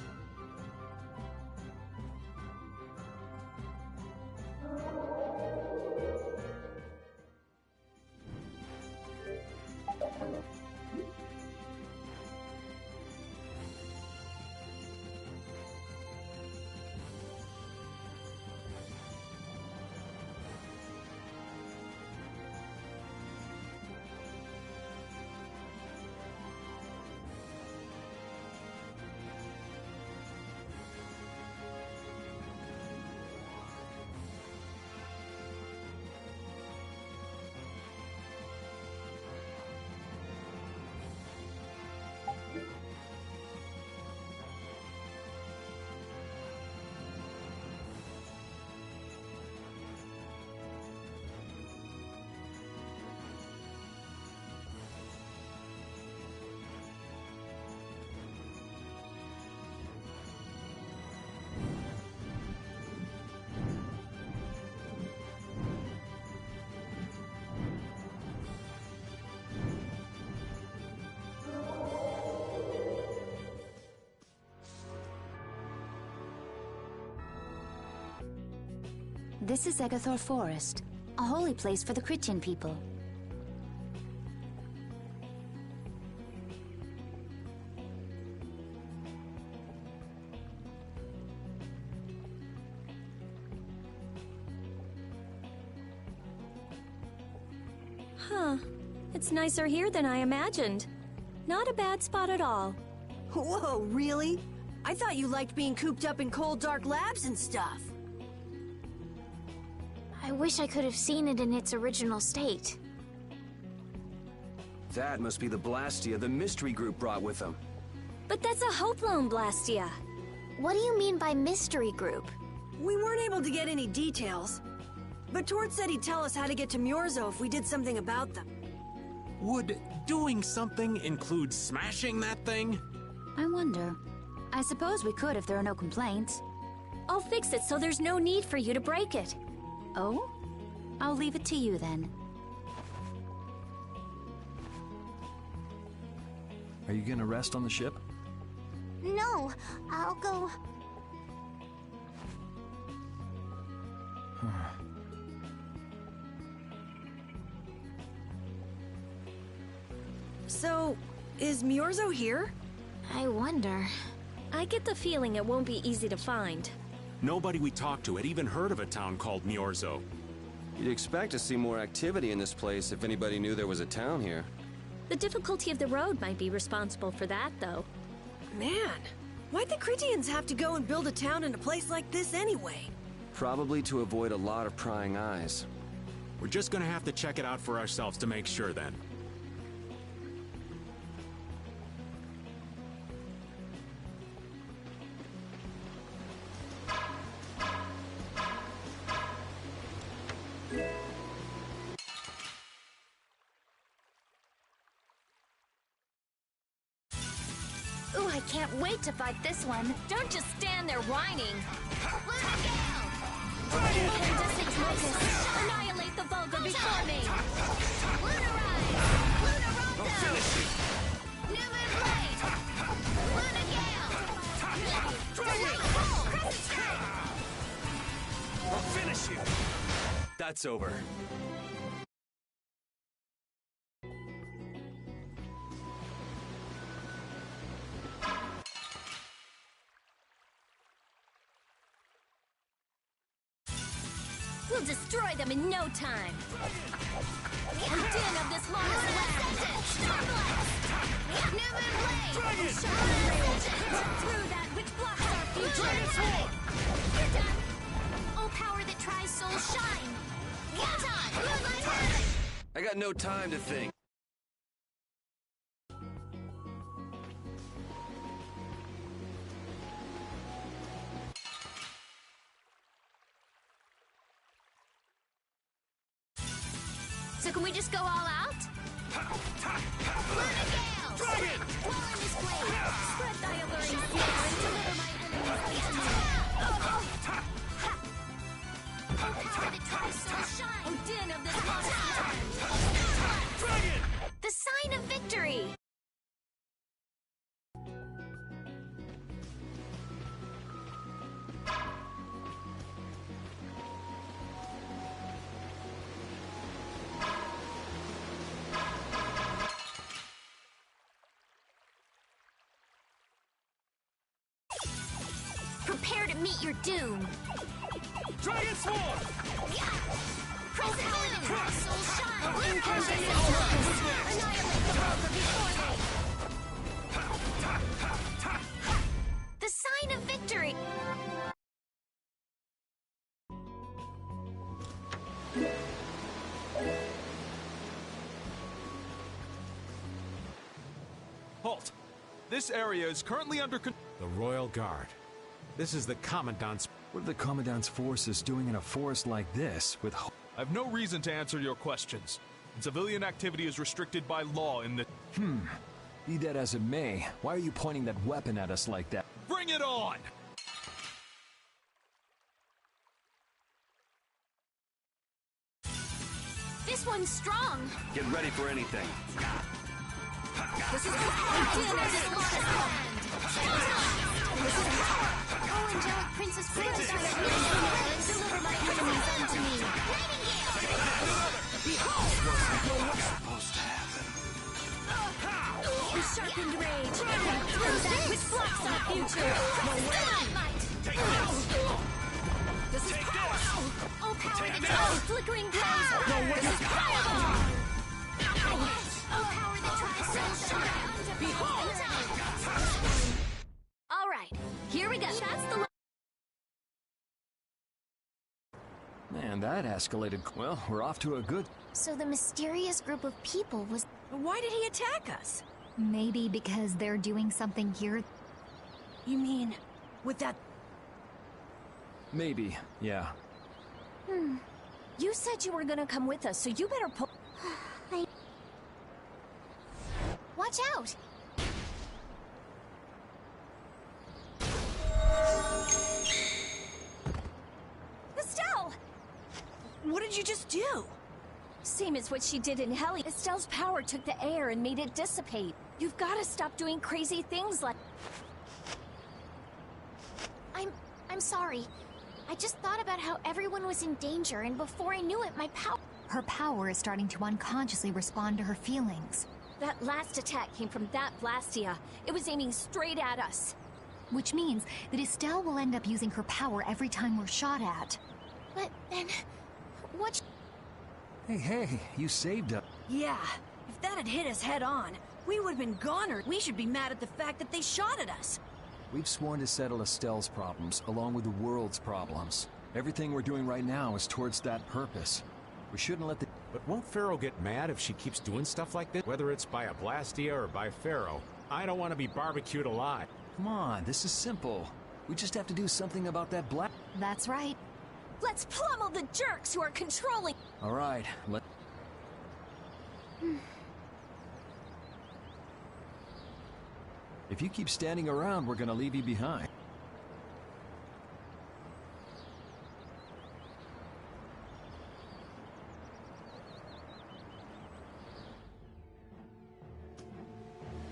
This is Agathor Forest, a holy place for the Christian people. Huh. It's nicer here than I imagined. Not a bad spot at all. Whoa, really? I thought you liked being cooped up in cold, dark labs and stuff. I wish I could have seen it in its original state. That must be the Blastia the mystery group brought with them. But that's a Hope Loan Blastia. What do you mean by mystery group? We weren't able to get any details. But Tord said he'd tell us how to get to Myorzo if we did something about them. Would doing something include smashing that thing? I wonder. I suppose we could if there are no complaints. I'll fix it so there's no need for you to break it. Oh? I'll leave it to you then. Are you gonna rest on the ship? No, I'll go... So, is Myorzo here? I wonder. I get the feeling it won't be easy to find. Nobody we talked to had even heard of a town called Myorzo. You'd expect to see more activity in this place if anybody knew there was a town here. The difficulty of the road might be responsible for that, though. Man, why'd the Critians have to go and build a town in a place like this anyway? Probably to avoid a lot of prying eyes. We're just gonna have to check it out for ourselves to make sure then. Ooh, I can't wait to fight this one. Don't just stand there whining. Incandescent locust. Annihilate the vulgar before me. I'll finish you. I'll finish you. That's over. We'll destroy them in no time. The din of this lost land. Through that which blocks our future. You're done. Oh, power that tries soul shine. I got no time to think. So can we just go all out? Dragon! Dwell in this blade. Spread thy alluring spear and deliver my enemies unto me. Oh, power that tries soul shine. Oh, din of this lost land. Dragon! The sign of victory. Prepare to meet your doom. Dragon Swarm! Power that tries soul shine. Incandescent locust. Annihilate the vulgar before me. The sign of victory. Halt! This area is currently under control. The Royal Guard. This is the Commandant's... What are the Commandant's forces doing in a forest like this with... I've no reason to answer your questions. Civilian activity is restricted by law in the... Be that as it may, why are you pointing that weapon at us like that? Bring it on! This one's strong. Get ready for anything. This is the din of this lost land. This is power. Oh, angelic princess, grant us your and deliver my enemies unto me. Supposed to happen. The sharpened rage. Through that which blocks our future. This is power! Oh, power that Oh, flickering blaze. This is power. Oh, power that tries soul shine. Behold! All right, here we go. That's the Man, that escalated. Well, we're off to a good... So the mysterious group of people was... Why did he attack us? Maybe because they're doing something here. You mean, with that... Maybe, yeah. You said you were gonna come with us, so you better pull. Watch out! Estelle! What did you just do? Same as what she did in Heli. Estelle's power took the air and made it dissipate. You've got to stop doing crazy things like... I'm sorry. I just thought about how everyone was in danger, and before I knew it, my power... Her power is starting to unconsciously respond to her feelings. That last attack came from that Blastia. It was aiming straight at us. Which means that Estelle will end up using her power every time we're shot at. But then... what... Hey, you saved us. Yeah, if that had hit us head on, we would have been goner. We should be mad at the fact that they shot at us. We've sworn to settle Estelle's problems, along with the world's problems. Everything we're doing right now is towards that purpose. We shouldn't let the... But won't Pharaoh get mad if she keeps doing stuff like this? Whether it's by a Blastia or by Pharaoh, I don't want to be barbecued alive. Come on, this is simple. We just have to do something about that black... That's right. Let's pummel the jerks who are controlling... All right, let... If you keep standing around, we're gonna leave you behind.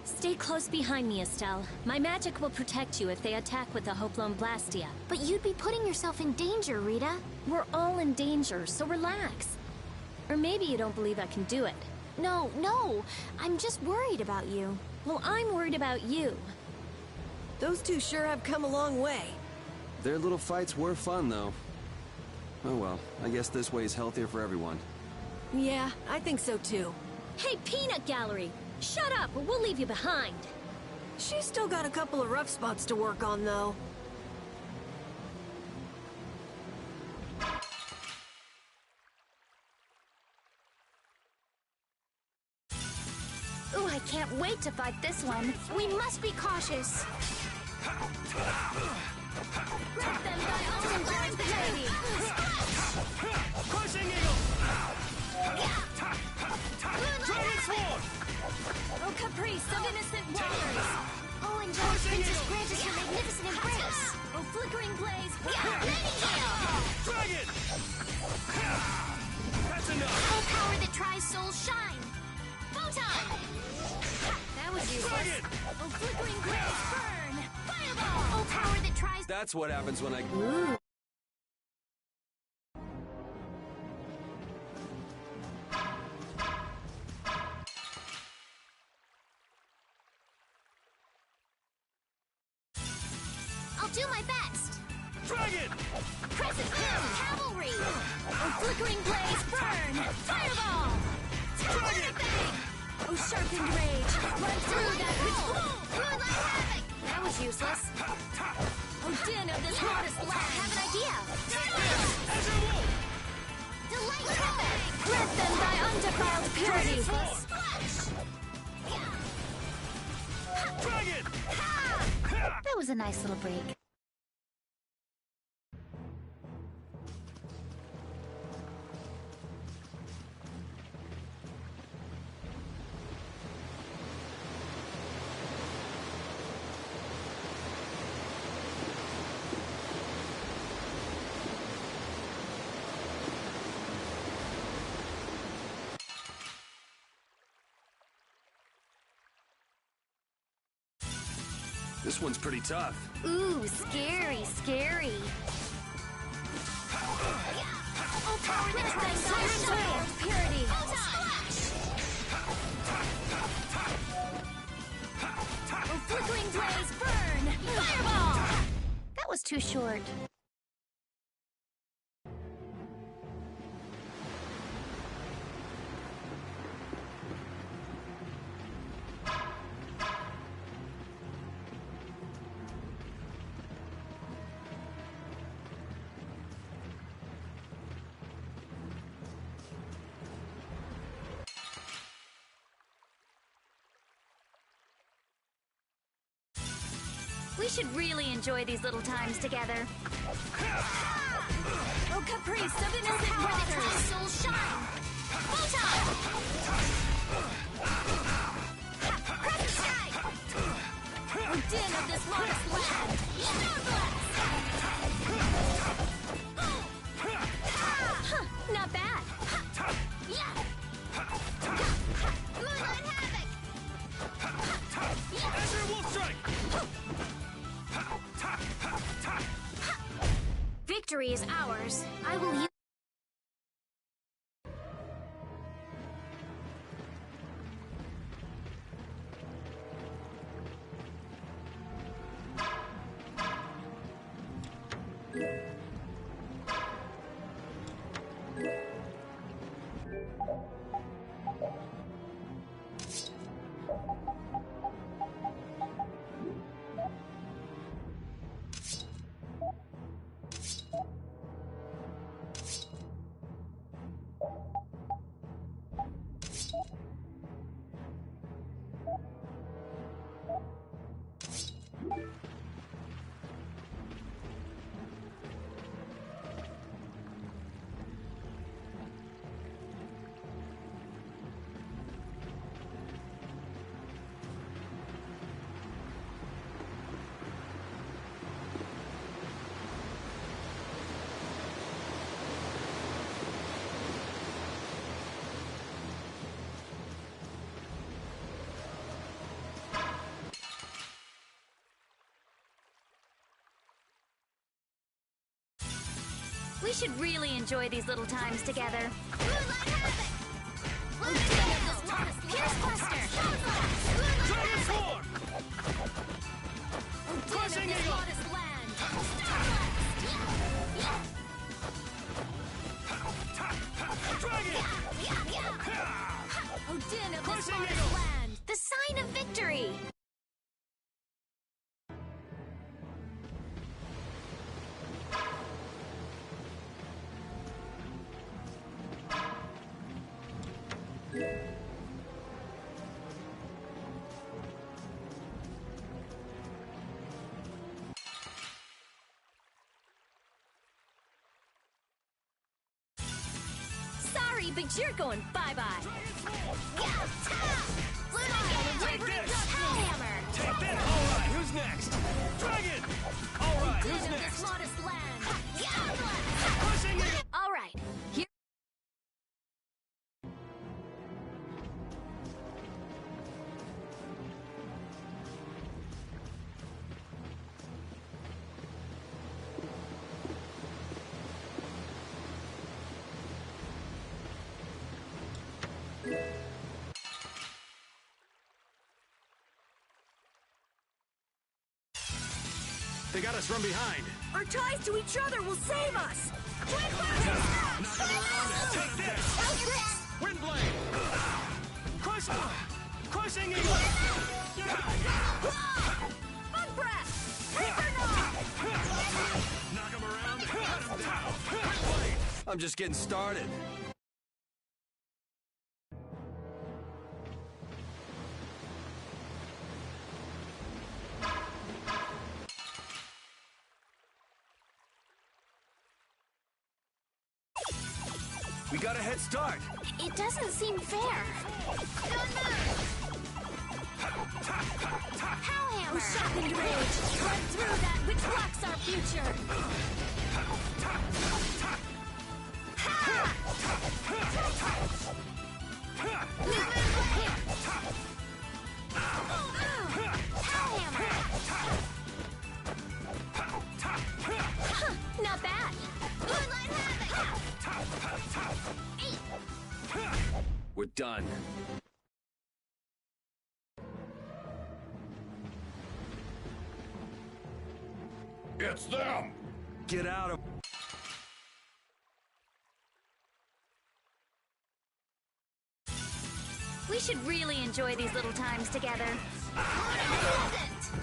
Stay close behind me, Estelle. My magic will protect you if they attack with the Hoplon Blastia. But you'd be putting yourself in danger, Rita. We're all in danger, so relax. Or maybe you don't believe I can do it. No. I'm just worried about you. Well, I'm worried about you. Those two sure have come a long way. Their little fights were fun, though. Oh well, I guess this way is healthier for everyone. Yeah, I think so too. Hey, Peanut Gallery! Shut up, or we'll leave you behind. She's still got a couple of rough spots to work on, though. Ooh, I can't wait to fight this one. We must be cautious. Grab them by all and burn the baby! Crushing Eagle! Dragon Sword! Oh, caprice of innocent waters! Oh, angelic princess, grant us your magnificent embrace. Oh, flickering blaze! Dragon! That's enough! Oh, power that tries souls shine. Photon! That was useless. Dragon! Oh, flickering blaze burn. Fireball! Oh, power that tries... That's what happens when I... I'll do my best. Dragon! Crescent Moon! Cavalry! Oh, flickering blaze burn. Fireball! Dragon! Oh, sharpened rage! Run through that wall! Moonlight havoc! That was useless. Oh, din of this hottest land! I have an idea. Azure Wolf! Delight havoc! Grant them thy undefiled purity! Dragon! That was a nice little break. This one's pretty tough. Ooh, scary. Oh, power that tries souls purity! Oh, flickering blaze burn! Fireball! That was too short. We should really enjoy these little times together. Oh, caprice of innocent waters! Souls shine! Photon! Crescent strike! Oh, din of this modest land! Huh, not bad. Moonlight havoc! Azure Wolf Strike! Victory is ours. I will use... We should really enjoy these little times together. Pierce Buster! Dragon Swarm! Crushing Eagle! Dragon! Odin of the Smartest Land! The sign of victory! Sorry, but you're going bye-bye. Take this! Take that! Alright, who's next? Dragon! Alright, who's next? Crushing Eagle! Alright, here. They got us from behind. Our ties to each other will save us! Take this! Windblade! Crushing Eagle! Bug breath! Paper knock! Knock him around and cut him down! Windblade! I'm just getting started. We got a head start. It doesn't seem fair. Hellhammer! With sharpened rage, run through that which blocks our future. Hellhammer! Not bad. We're done. It's them! Get out of... We should really enjoy these little times together.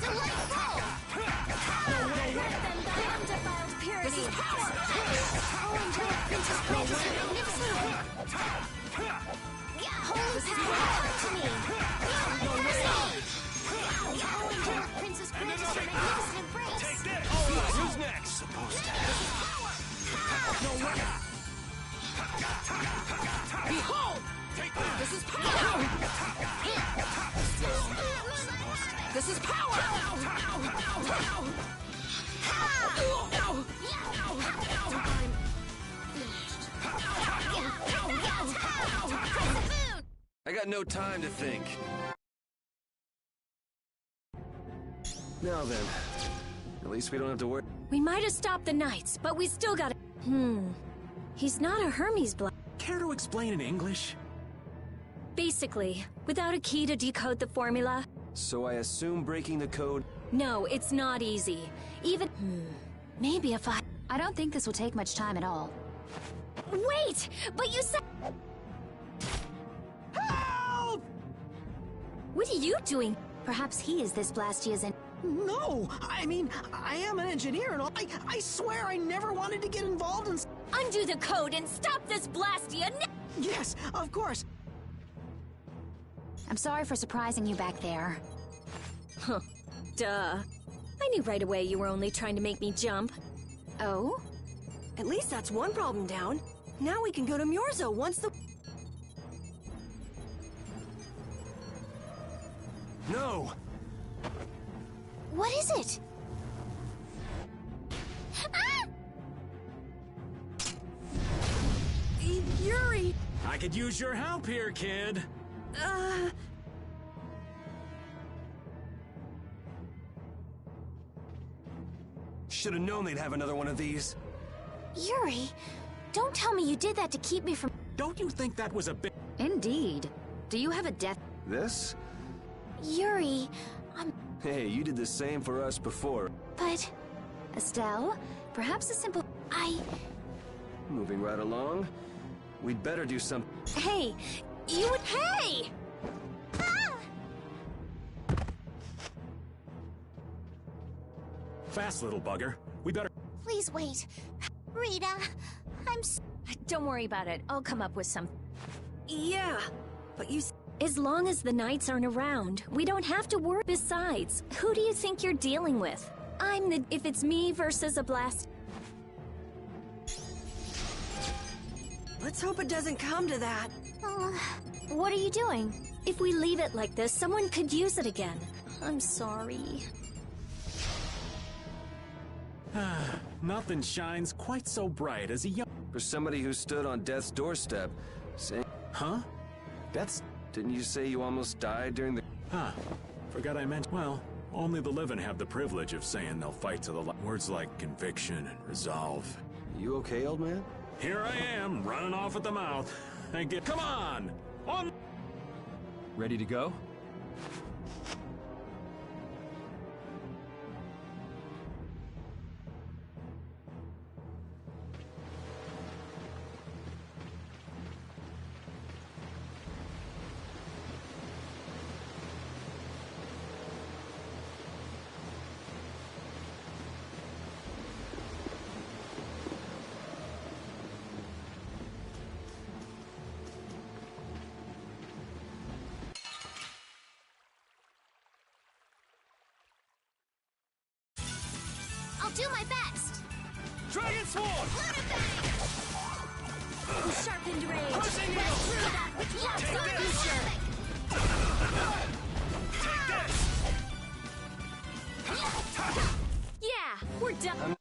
Delightful! Let them thy undefiled purity. This is power! Oh, angelic princess precious and magnificent! Holy power, come to me! Oh, angelic princess precious and magnificent embrace! Take this! Alright, who's next? Supposed to Behold! Take this! This is power! This is power! I got no time to think. Now then, at least we don't have to worry. We might have stopped the Knights, but we still gotta... He's not a Hermes blood. Care to explain in English? Basically, without a key to decode the formula... So I assume breaking the code... No, it's not easy. Even... Maybe if I... I don't think this will take much time at all. Wait! But you said... Help! What are you doing? Perhaps he is this Blastia's in... No! I mean, I am an engineer and all. I swear I never wanted to get involved in... Undo the code and stop this Blastia now! Yes, of course. I'm sorry for surprising you back there. Huh. Duh. I knew right away you were only trying to make me jump. Oh? At least that's one problem down. Now we can go to Myorzo once the... No! What is it? Yuri! I could use your help here, kid. Should have known they'd have another one of these. Yuri, don't tell me you did that to keep me from... Don't you think that was a bit... Indeed. Do you have a death... This? Yuri, Hey, you did the same for us before. But... Estelle, perhaps a simple... Moving right along. We'd better do something. Hey, you would... Hey! Fast, little bugger. We better... Please wait. Rita, Don't worry about it. I'll come up with some... Yeah, but you... As long as the knights aren't around, we don't have to worry. Besides, who do you think you're dealing with? I'm the... If it's me versus a blast... Let's hope it doesn't come to that. What are you doing? If we leave it like this, someone could use it again. I'm sorry. Nothing shines quite so bright as a young... For somebody who stood on death's doorstep, saying... Huh? Death's... Didn't you say you almost died during the... Huh. Forgot I meant... Well, only the living have the privilege of saying they'll fight to the... Words like conviction and resolve. You okay, old man? Here I am, running off at the mouth. Come on! On... Ready to go? I'll do my best. Dragon Sword! Sharpened rage. Crushing Right Eagle! through that which blocks Take our this! future. Take this! Yeah, we're done.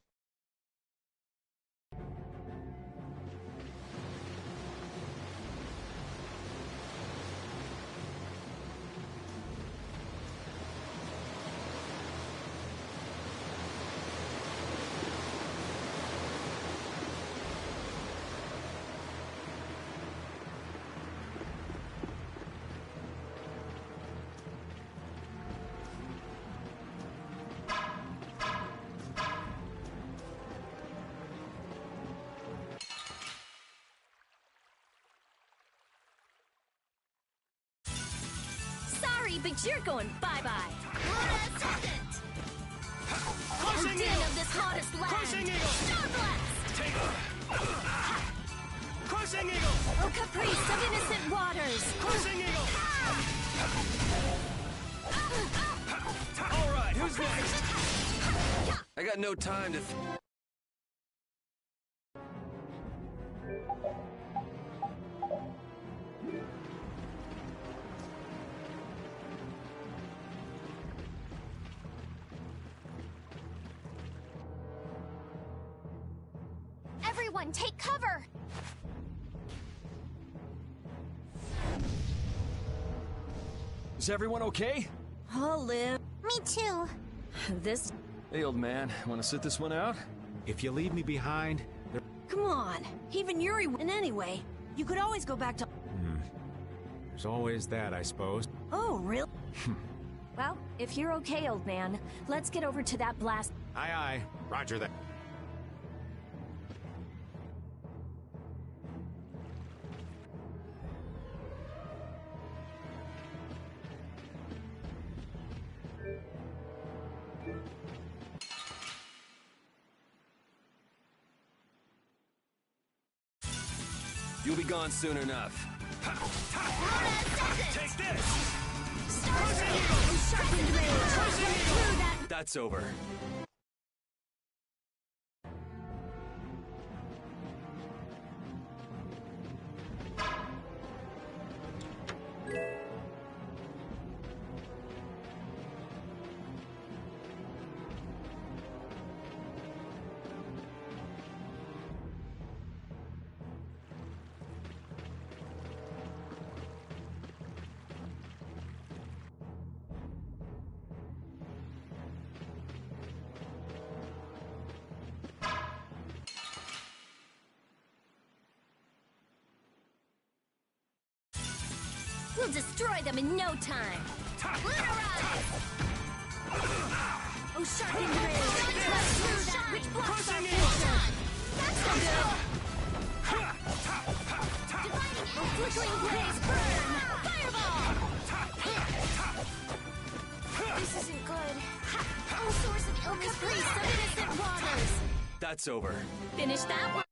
Sorry, but you're going bye-bye. Crushing Den Eagle! of this hottest land. Crushing Eagle! Star Blast! Crushing Eagle! Oh, caprice of innocent waters. Crushing Eagle! All right, who's next? I got no time to... Everyone, take cover! Is everyone okay? I'll live. Me too. This... Hey, old man, want to sit this one out? If you leave me behind... Come on. Even Yuri went anyway. You could always go back to... There's always that, I suppose. Oh, really? Well, if you're okay, old man, let's get over to that blast. Aye, aye. Roger that. You'll be gone soon enough. Take this! Sharpened rage. Right through that. That's over. We'll destroy them in no time. Lunarize! Oh, sharpened blade! Let's through that which blocks our future! That's so good! Dividing oh, flickering blaze, burn! Fireball! This isn't good. Oh, source of illness, priest of innocent waters! That's over. Finish that one.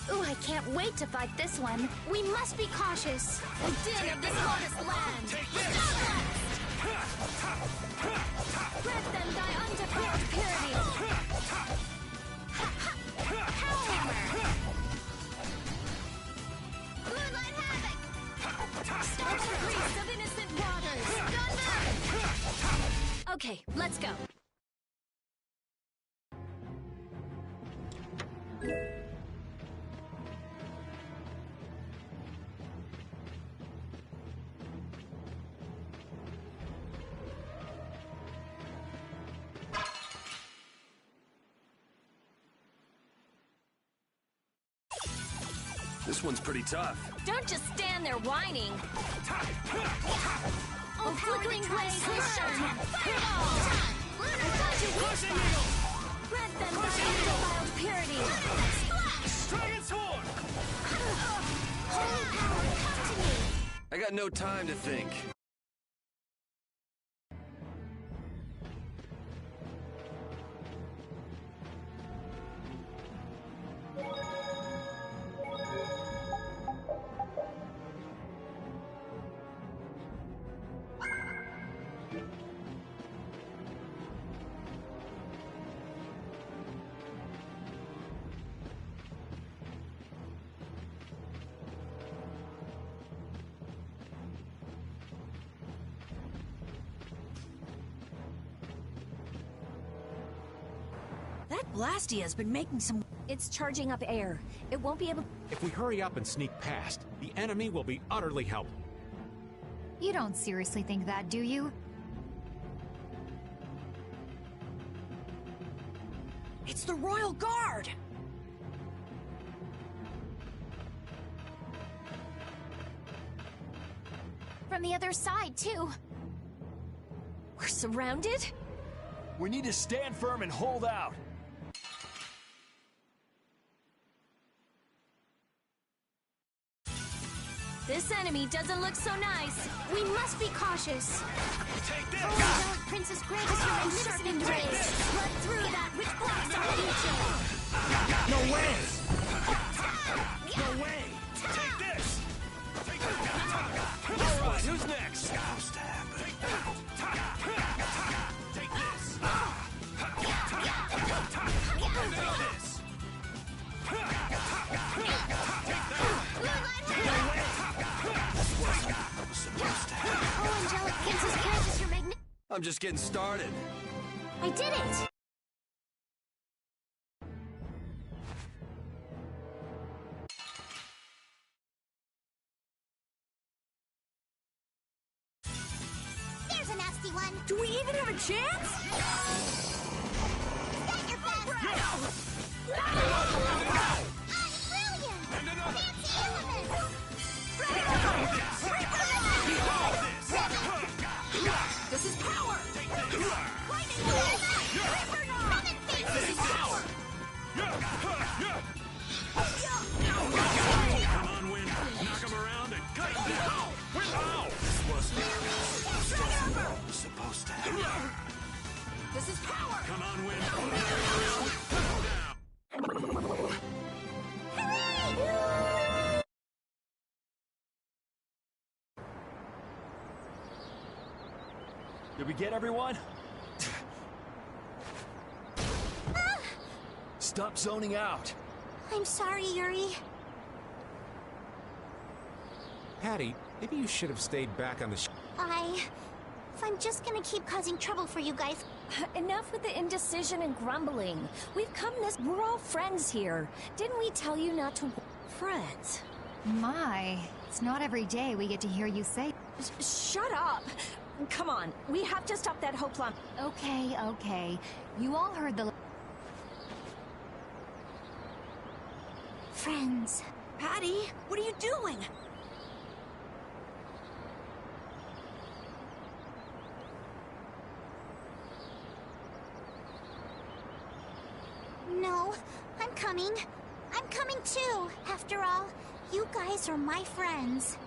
Ooh, I can't wait to fight this one. We must be cautious. The din of this lotus land! Grant them thy undefiled purity! Hellhammer! Moonlight havoc! Stop the priest of innocent waters! Gunman! Okay, let's go. This one's pretty tough. Don't just stand there whining. Oh, flickering blaze, shine! Fireball! Crushing eagle! Grant them thy undefiled purity! Splash! Dragon sword! Holy power, come to me! I got no time to think. That Blastia's been making some... It's charging up air. It won't be able... If we hurry up and sneak past, the enemy will be utterly helpless. You don't seriously think that, do you? It's the Royal Guard! From the other side, too. We're surrounded? We need to stand firm and hold out. This enemy doesn't look so nice. We must be cautious. Take this! Oh, angelic princess, grant us your magnificent embrace. Run through that which blocks our future! No way! No way! Take this! Take this! All right, who's next? Supposed to happen. Take this! Oh, angelic princess, grant us your magnificent... I'm just getting started. I did it! There's a nasty one! Do we even have a chance? Stand your fast! Brilliant! Fancy elements! This is power! Lightning bolt! Reaper Knob! This is power! Come on, Wind. Knock him around and cut him down. Ow! This wasn't supposed to happen. This is power! Come on, Wind. Knock him around. Cut him down. Did we get everyone? Stop zoning out. I'm sorry, Yuri. Patty, maybe you should have stayed back on the I I'm just gonna keep causing trouble for you guys. Enough with the indecision and grumbling. We've come this... We're all friends here. Didn't we tell you not to... Friends? My, it's not every day we get to hear you say... Shut up! Come on, we have to stop that hoopla. Okay, okay. You all heard the... Friends. Patty, what are you doing? No, I'm coming. I'm coming too. After all, you guys are my friends.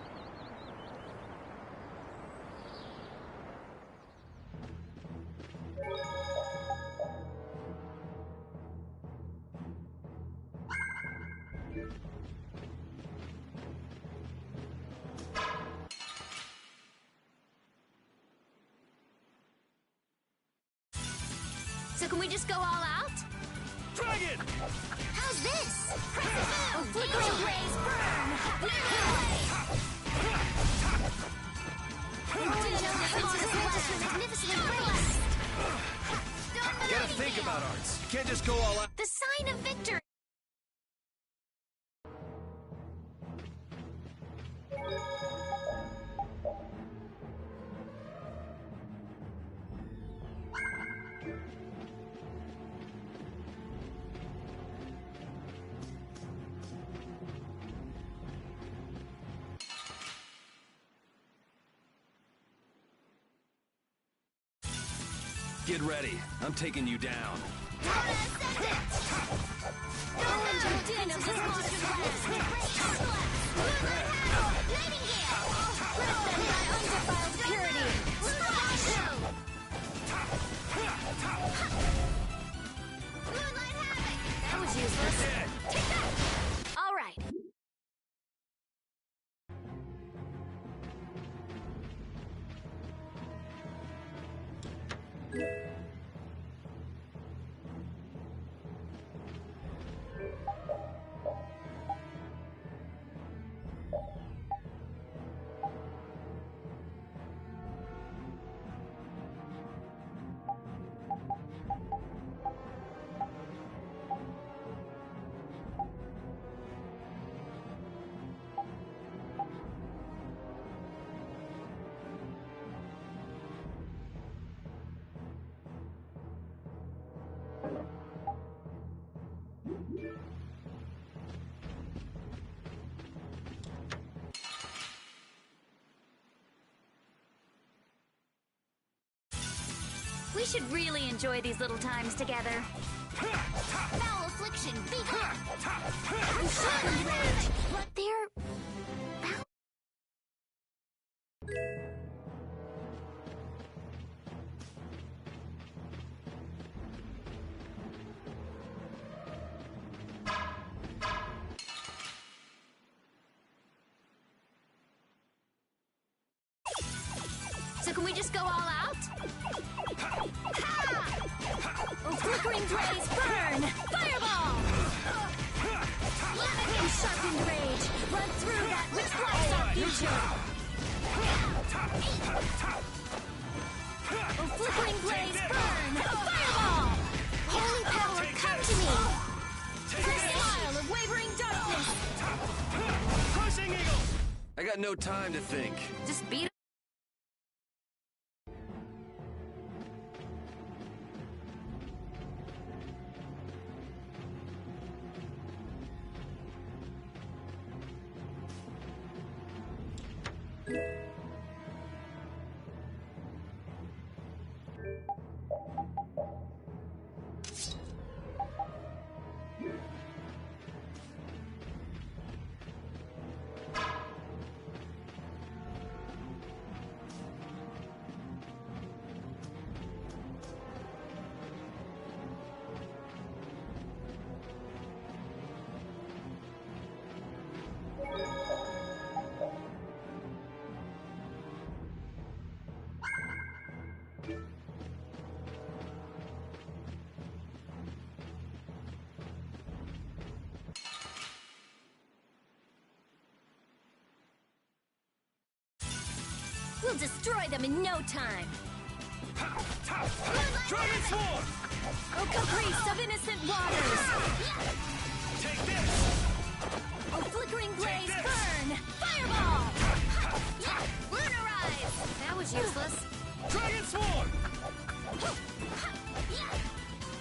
So can we just go all out? Dragon! How's this? A flickering blaze burn! Magnificently burlesque! You gotta think about arts. You can't just go all out. The sign of victory! Get ready. I'm taking you down. That was useless. Take that! All right. We should really enjoy these little times together. Foul affliction, be gone! I'm sure rage, but they're... So can we just go all out? Oh, flickering blaze, burn! Fireball! In sharpened rage, run through that which blocks our future! Oh, flickering blaze, burn! Fireball! Holy power, come to me! The smile of wavering darkness! Crushing eagle! I got no time to think. Just beat We'll destroy them in no time. Dragon Sword! Oh, caprice of innocent waters! Take this! Oh, flickering blaze, burn! Fireball! Lunarize! That was useless. Dragon Sword!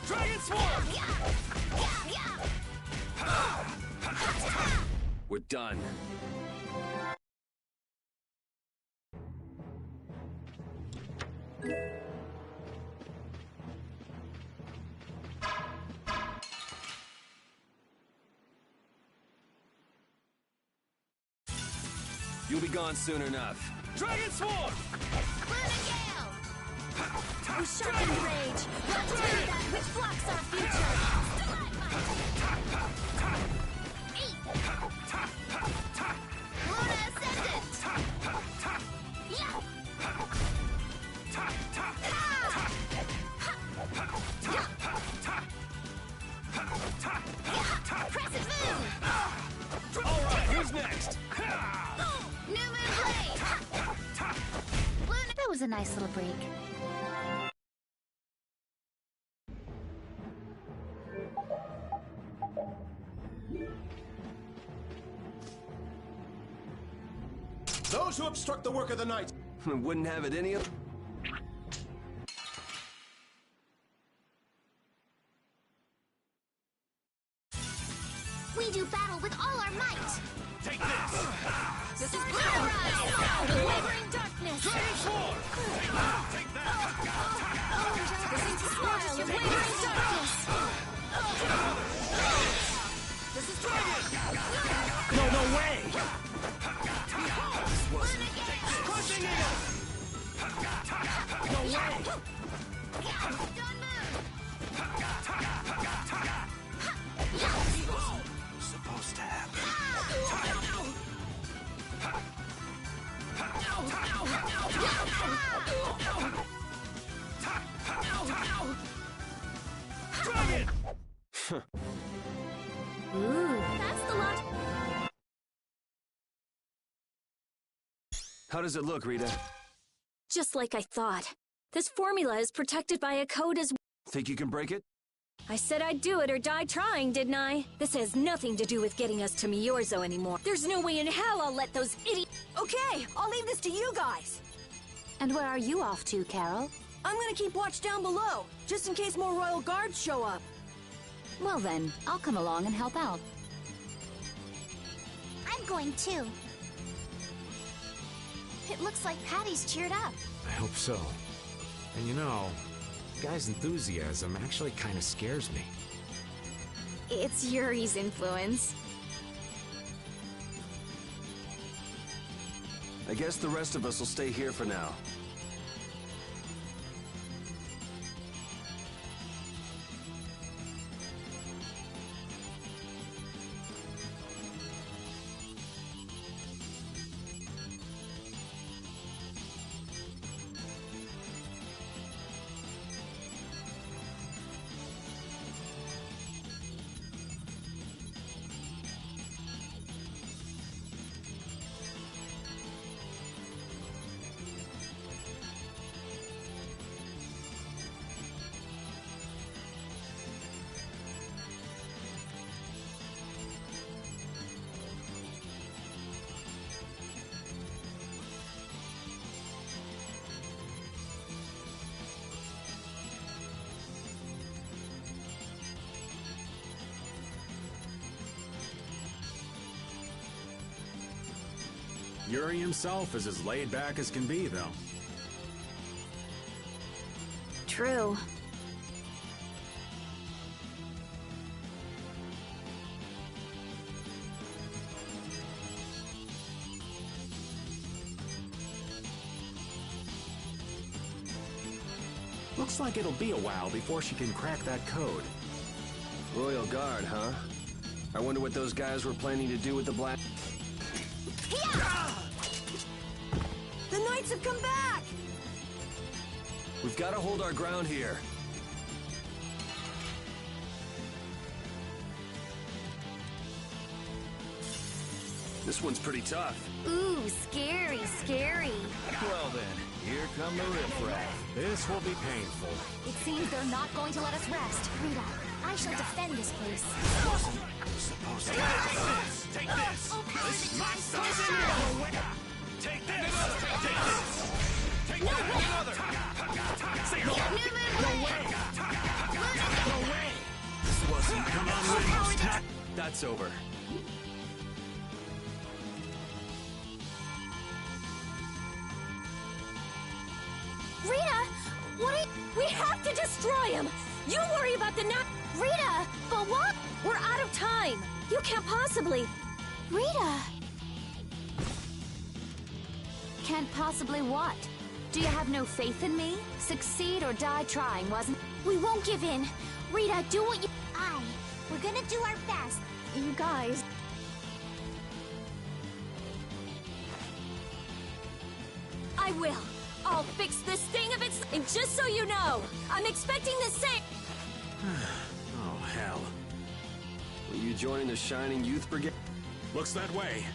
Dragon Sword! We're done. You'll be gone soon enough. Dragon Sword! Oh, sharpened rage! Let's do that which blocks our future! Luna Ascendant! Crescent Moon! Alright, who's next? New Moon Blade! That was a nice little break. Those who obstruct the work of the night. Wouldn't have it any of... We do battle with all our might. Take this! This is Lunarize! Wavering darkness! Dragon Sword! Take that! This is Smile of Wavering darkness! This is Dragon! No way! Crushing Eagle! No way! Supposed to happen. Dragon! Ooh. That's the lot. How does it look, Rita? Just like I thought. This formula is protected by a code as... Think you can break it? I said I'd do it or die trying, didn't I? This has nothing to do with getting us to Miorzo anymore. There's no way in hell I'll let those idiots... Okay, I'll leave this to you guys. And where are you off to, Carol? I'm gonna keep watch down below, just in case more royal guards show up. Well then, I'll come along and help out. I'm going too. It looks like Patty's cheered up. I hope so. And you know, the guy's enthusiasm actually kind of scares me. It's Yuri's influence. I guess the rest of us will stay here for now. Yuri himself is as laid back as can be, though. True. Looks like it'll be a while before she can crack that code. Royal Guard, huh? I wonder what those guys were planning to do with the black... The Knights have come back! We've got to hold our ground here. This one's pretty tough. Ooh, scary, scary. Well then, here come the riffraff. This will be painful. It seems they're not going to let us rest. Rita, I shall defend this place. Take this! Take this! This is my side! Take this! Take this! Take another! Say no! No way! No way! This wasn't... Come on, Wind! That's over. Rita! What are you... We have to destroy him! You worry about the Rita! But what? We're out of time! You can't possibly... Rita! Can't possibly what? Do you have no faith in me? Succeed or die trying, wasn't... We won't give in. Rita, do what you... Aye, we're gonna do our best. You guys... I will. I'll fix this thing if it's... And just so you know, I'm expecting the same... Oh, hell. Are you joining the Shining Youth Brigade? Looks that way.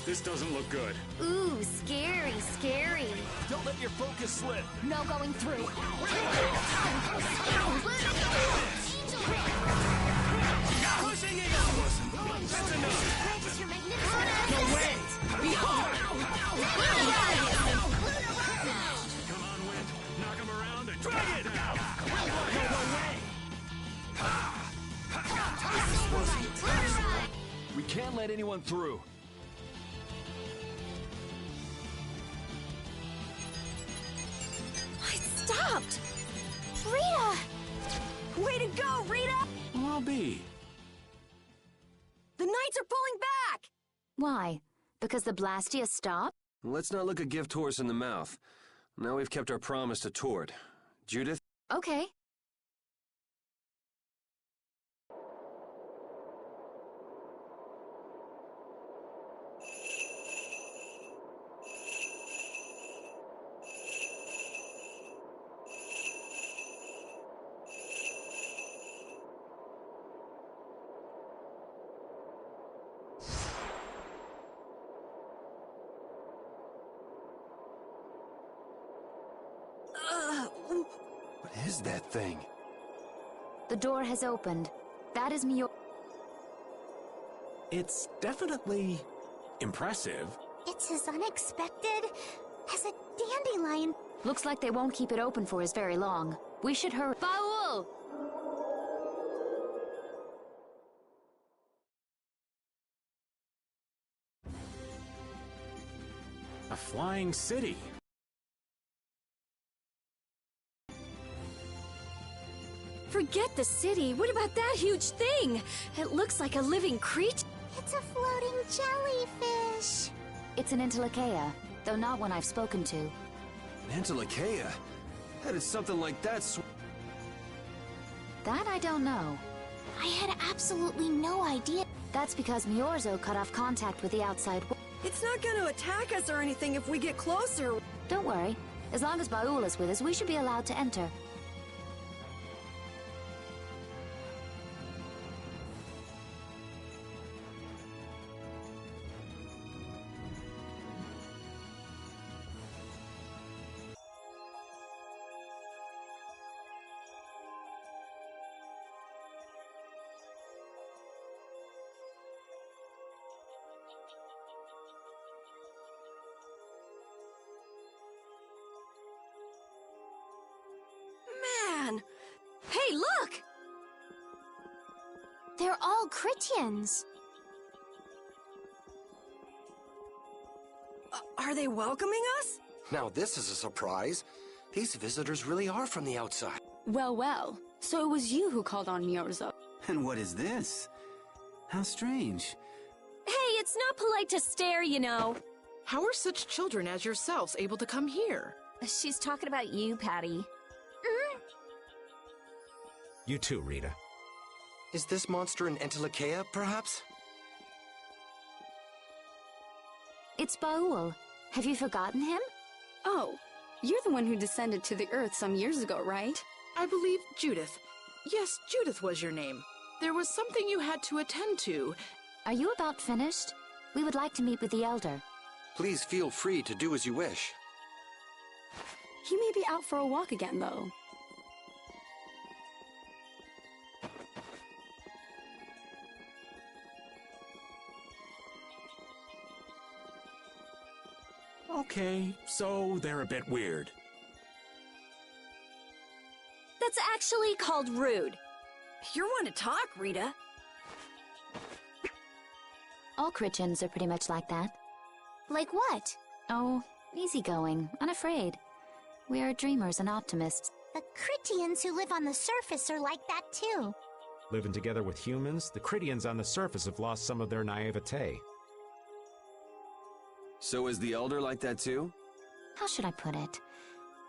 This doesn't look good. Ooh, scary, scary. Don't let your focus slip. No going through. Crushing eagle! That's enough! Practice your magnificent... No way! Behold! Come on, Wind. Knock him around and drag it! No way! We can't let anyone through. I stopped! Rita! Way to go, Rita! I'll be. The Knights are pulling back! Why? Because the Blastia stopped? Let's not look a gift horse in the mouth. Now we've kept our promise to Tord. Judith? Okay. What is that thing? The door has opened. That is Mio... It's definitely impressive. It's as unexpected as a dandelion. Looks like they won't keep it open for us very long. We should hurry. Baul! A flying city. Forget the city. What about that huge thing? It looks like a living creature. It's a floating jellyfish. It's an Entelekea, though not one I've spoken to. An Entelekea? How did something like that That I don't know. I had absolutely no idea. That's because Miorzo cut off contact with the outside world. It's not going to attack us or anything if we get closer. Don't worry. As long as Baul is with us, we should be allowed to enter. Man! Hey, look! They're all Critians. Are they welcoming us? Now this is a surprise. These visitors really are from the outside. Well, well. So it was you who called on Miorzo. And what is this? How strange. Hey, it's not polite to stare, you know. How are such children as yourselves able to come here? She's talking about you, Patty. You too, Rita. Is this monster an Entelekea, perhaps? It's Baul. Have you forgotten him? Oh, you're the one who descended to the Earth some years ago, right? I believe Judith. Yes, Judith was your name. There was something you had to attend to. Are you about finished? We would like to meet with the Elder. Please feel free to do as you wish. He may be out for a walk again, though. Okay, so they're a bit weird. That's actually called rude. You're one to talk, Rita. All Chrittians are pretty much like that. Like what? Oh, easygoing, unafraid. We are dreamers and optimists. The Chrittians who live on the surface are like that too. Living together with humans, the Chrittians on the surface have lost some of their naivete. So is the Elder like that too? How should I put it?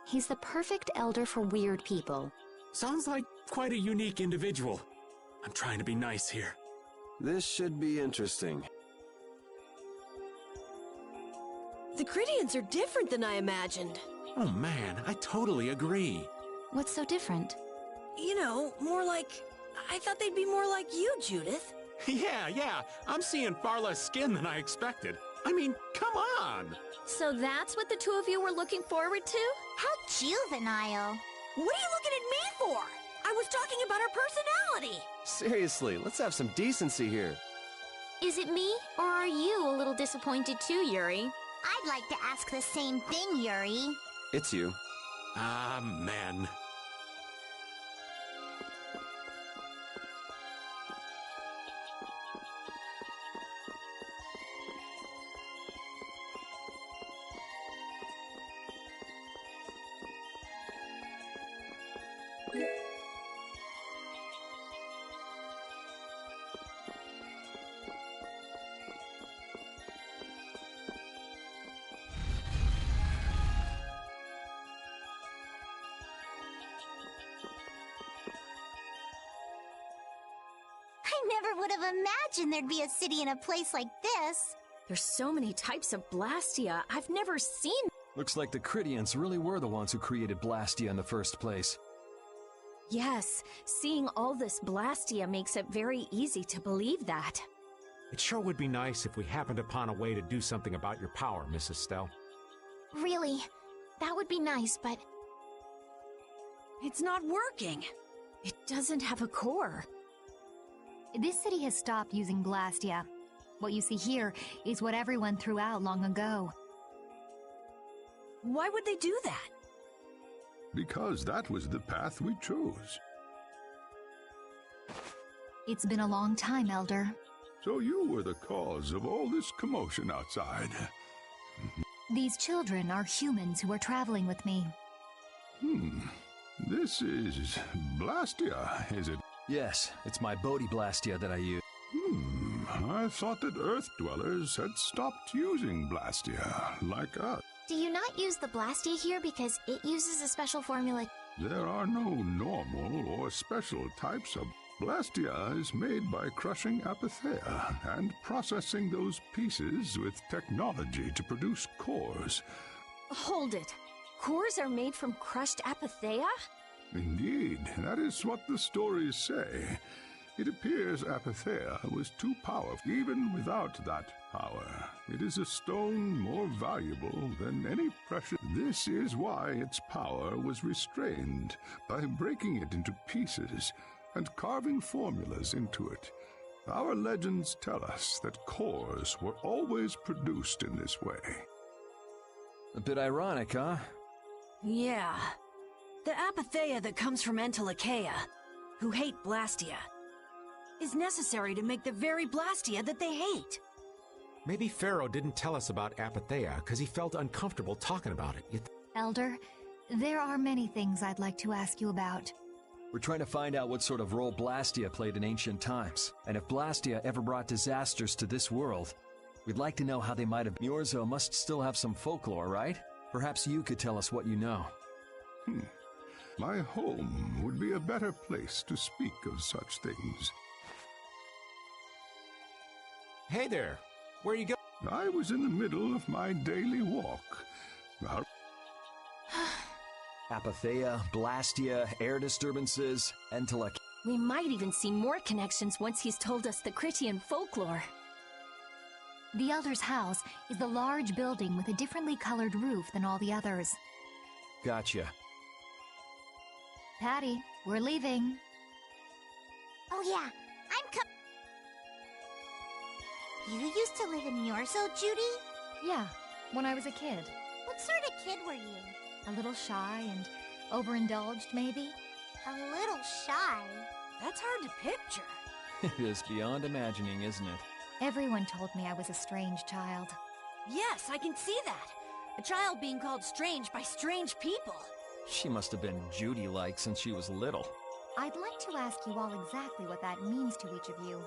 He's the perfect elder for weird people. Sounds like quite a unique individual. I'm trying to be nice here. This should be interesting. The Chrittians are different than I imagined. Oh man, I totally agree. What's so different? You know, more like... I thought they'd be more like you, Judith. Yeah, I'm seeing far less skin than I expected. I mean, come on! So that's what the two of you were looking forward to? How juvenile. What are you looking at me for? I was talking about her personality. Seriously, let's have some decency here. Is it me, or are you a little disappointed too, Yuri? I'd like to ask the same thing, Yuri. It's you. Ah, man. I never would have imagined there'd be a city in a place like this. There's so many types of Blastia I've never seen. Looks like the Chrittians really were the ones who created Blastia in the first place. Yes, seeing all this Blastia makes it very easy to believe that. It sure would be nice if we happened upon a way to do something about your power, Mrs. Stell. Really, that would be nice, but... It's not working. It doesn't have a core. This city has stopped using Blastia. What you see here is what everyone threw out long ago. Why would they do that? Because that was the path we chose. It's been a long time, Elder. So you were the cause of all this commotion outside. These children are humans who are traveling with me. This is Blastia, is it? Yes, it's my Bodhi Blastia that I use. I thought that Earth dwellers had stopped using Blastia, like us. Do you not use the Blastia here because it uses a special formula? There are no normal or special types of Blastia is made by crushing Apatheia and processing those pieces with technology to produce cores. Hold it. Cores are made from crushed Apatheia? Indeed, that is what the stories say. It appears Apatheia was too powerful. Even without that power, it is a stone more valuable than any precious. This is why its power was restrained by breaking it into pieces and carving formulas into it. Our legends tell us that cores were always produced in this way. A bit ironic, huh? Yeah. The Apatheia that comes from Entelikeia, who hate Blastia, is necessary to make the very Blastia that they hate. Maybe Pharaoh didn't tell us about Apatheia because he felt uncomfortable talking about it. Elder, there are many things I'd like to ask you about. We're trying to find out what sort of role Blastia played in ancient times, and if Blastia ever brought disasters to this world. We'd like to know how they might have... Yorzo must still have some folklore, right? Perhaps you could tell us what you know. My home would be a better place to speak of such things. Hey there, where you go? I was in the middle of my daily walk. Apathea, Blastia, air disturbances, Entela... We might even see more connections once he's told us the Critian folklore. The Elder's house is the large building with a differently colored roof than all the others. Gotcha. Patty, we're leaving. Oh yeah, You used to live in Yorzo, Judy? Yeah, when I was a kid. What sort of kid were you? A little shy and overindulged, maybe? A little shy. That's hard to picture. It is beyond imagining, isn't it? Everyone told me I was a strange child. Yes, I can see that. A child being called strange by strange people. She must have been Judy-like since she was little. I'd like to ask you all exactly what that means to each of you.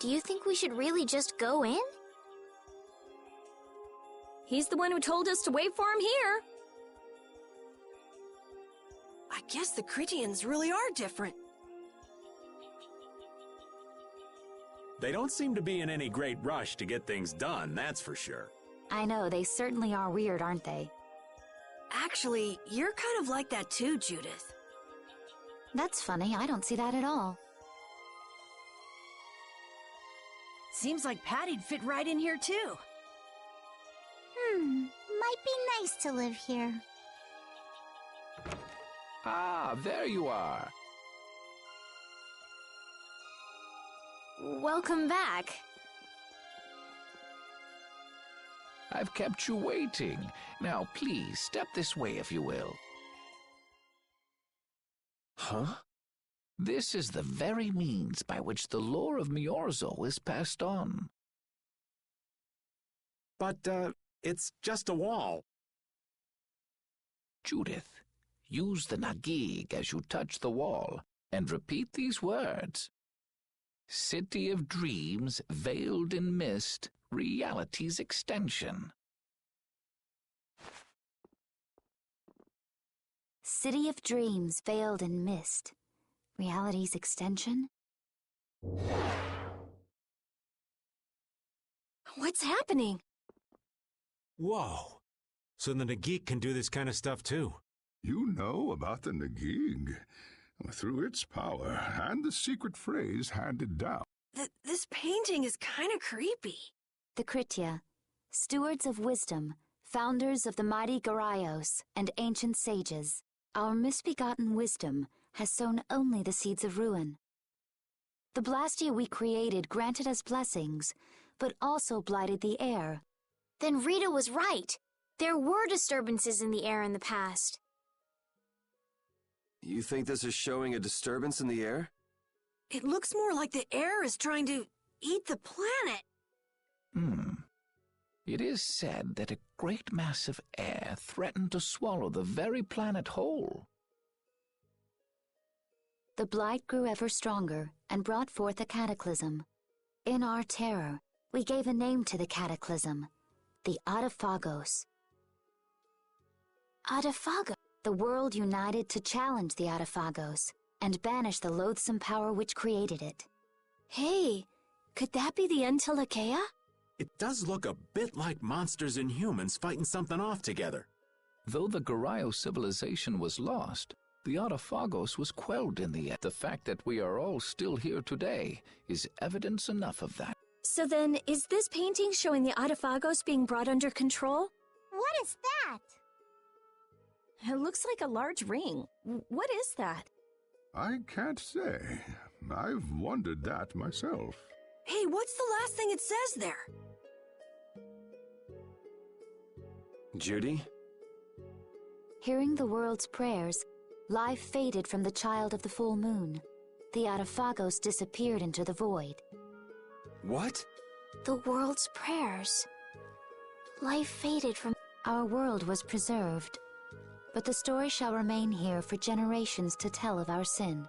Do you think we should really just go in? He's the one who told us to wait for him here. I guess the Critians really are different. They don't seem to be in any great rush to get things done, that's for sure. I know, they certainly are weird, aren't they? Actually, you're kind of like that too, Judith. That's funny, I don't see that at all. Seems like Patty'd fit right in here too. Might be nice to live here. Ah, there you are. Welcome back. I've kept you waiting. Now, please, step this way if you will. Huh? This is the very means by which the lore of Miorzo is passed on. But, it's just a wall. Judith, use the Nagig as you touch the wall, and repeat these words. City of dreams, veiled in mist, reality's extension. City of dreams, veiled in mist, reality's extension? What's happening? Whoa. So the Nagik can do this kind of stuff too. You know about the Nagig. Through its power and the secret phrase handed down. This painting is kind of creepy. The Kritya, stewards of wisdom, founders of the mighty Garayos and ancient sages, our misbegotten wisdom has sown only the seeds of ruin. The Blastia we created granted us blessings, but also blighted the air. Then Rita was right. There were disturbances in the air in the past. You think this is showing a disturbance in the air? It looks more like the air is trying to eat the planet. It is said that a great mass of air threatened to swallow the very planet whole. The blight grew ever stronger and brought forth a cataclysm. In our terror, we gave a name to the cataclysm, the Adaphagos. Adaphagos? The world united to challenge the Adaphagos and banish the loathsome power which created it. Hey, could that be the Entelekea? It does look a bit like monsters and humans fighting something off together. Though the Garayo civilization was lost, the Adaphagos was quelled in the end. The fact that we are all still here today is evidence enough of that. So then, is this painting showing the Adaphagos being brought under control? What is that? It looks like a large ring. What is that? I can't say. I've wondered that myself. Hey, what's the last thing it says there? Judy? Hearing the world's prayers, life faded from the child of the full moon. The Adaphagos disappeared into the void. What? The world's prayers. Life faded from... Our world was preserved, but the story shall remain here for generations to tell of our sin.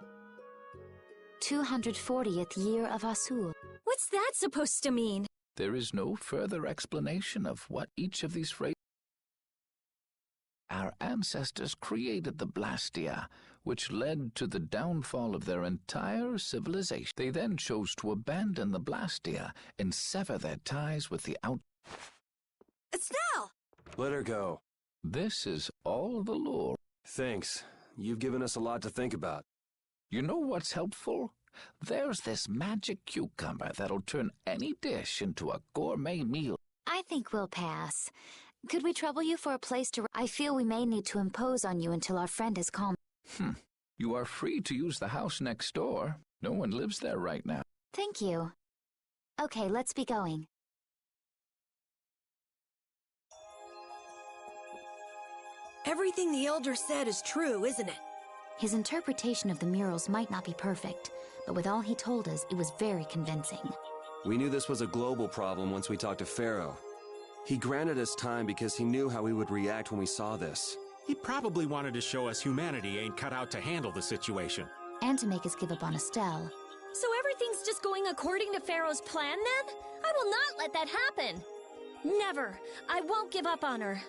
240th year of Asul. What's that supposed to mean? There is no further explanation of what each of these phrases. Our ancestors created the Blastia, which led to the downfall of their entire civilization. They then chose to abandon the Blastia and sever their ties with the out... Estelle! Let her go. This is all the lore. Thanks. You've given us a lot to think about. You know what's helpful? There's this magic cucumber that'll turn any dish into a gourmet meal. I think we'll pass. Could we trouble you for a place to... I feel we may need to impose on you until our friend is calm. You are free to use the house next door. No one lives there right now. Thank you. Okay, let's be going. Everything the Elder said is true, isn't it? His interpretation of the murals might not be perfect, but with all he told us, it was very convincing. We knew this was a global problem once we talked to Pharaoh. He granted us time because he knew how we would react when we saw this. He probably wanted to show us humanity ain't cut out to handle the situation. And to make us give up on Estelle. So everything's just going according to Pharaoh's plan then? I will not let that happen! Never! I won't give up on her.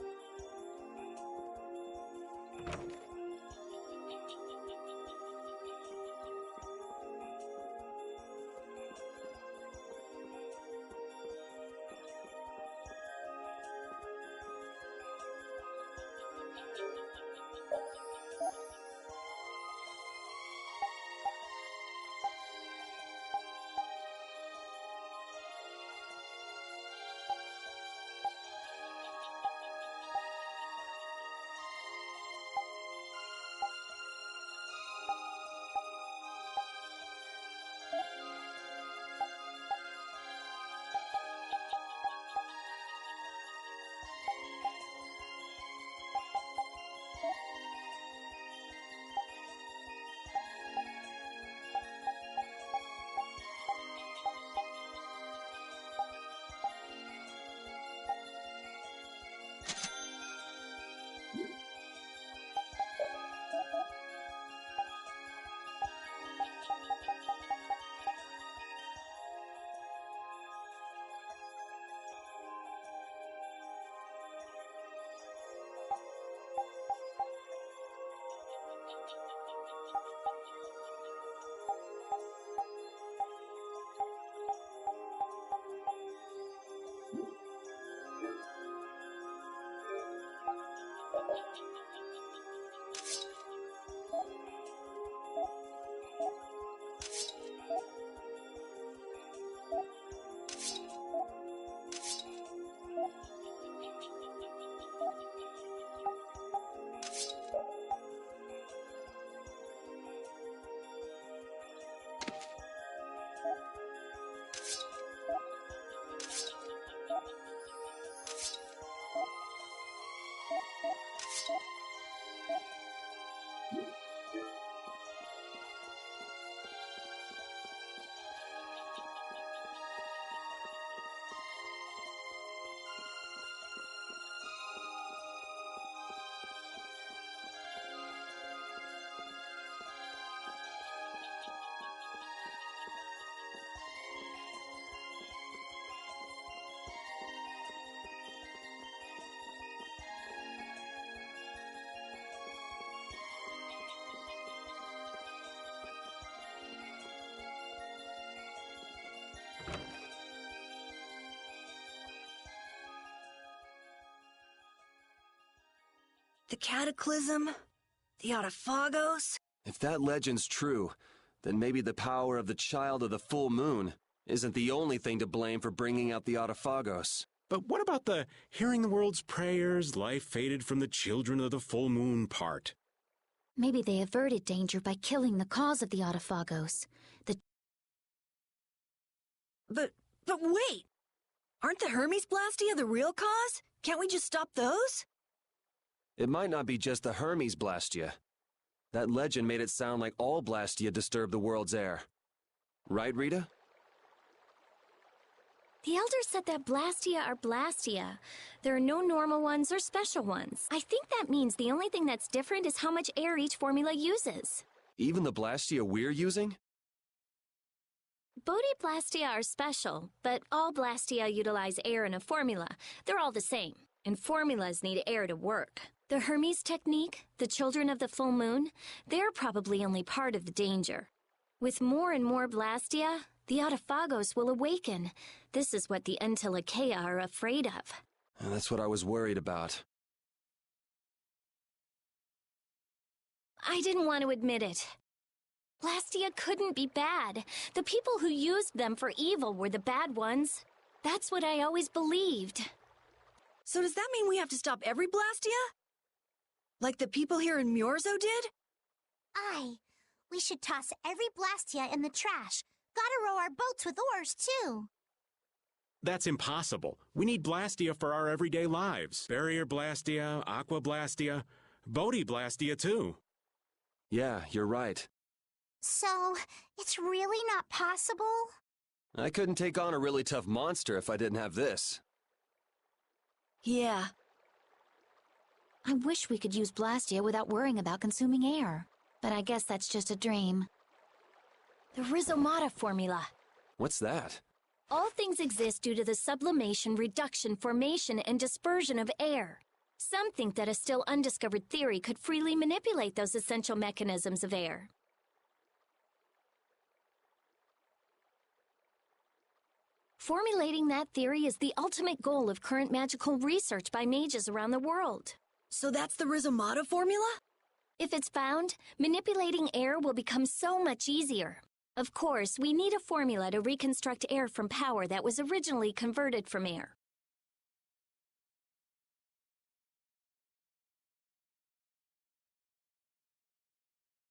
The Cataclysm? The Autophagos? If that legend's true, then maybe the power of the Child of the Full Moon isn't the only thing to blame for bringing out the Autophagos. But what about the hearing the world's prayers, life faded from the children of the full moon part? Maybe they averted danger by killing the cause of the Autophagos. But wait! Aren't the Hermes Blastia the real cause? Can't we just stop those? It might not be just the Hermes Blastia. That legend made it sound like all Blastia disturb the world's air. Right, Rita? The Elder said that Blastia are Blastia. There are no normal ones or special ones. I think that means the only thing that's different is how much air each formula uses. Even the Blastia we're using? Bodhi Blastia are special, but all Blastia utilize air in a formula. They're all the same, and formulas need air to work. The Hermes technique, the children of the full moon, they're probably only part of the danger. With more and more Blastia, the Autophagos will awaken. This is what the Entelekea are afraid of. That's what I was worried about. I didn't want to admit it. Blastia couldn't be bad. The people who used them for evil were the bad ones. That's what I always believed. So does that mean we have to stop every Blastia? Like the people here in Myorzo did? Aye. We should toss every Blastia in the trash. Gotta row our boats with oars, too. That's impossible. We need Blastia for our everyday lives. Barrier Blastia, Aqua Blastia, Bodhi Blastia too. Yeah, you're right. So, it's really not possible? I couldn't take on a really tough monster if I didn't have this. Yeah. I wish we could use Blastia without worrying about consuming air. But I guess that's just a dream. The Rhizomata formula. What's that? All things exist due to the sublimation, reduction, formation, and dispersion of air. Some think that a still undiscovered theory could freely manipulate those essential mechanisms of air. Formulating that theory is the ultimate goal of current magical research by mages around the world. So that's the Rhizomata formula? If it's found, manipulating air will become so much easier. Of course, we need a formula to reconstruct air from power that was originally converted from air.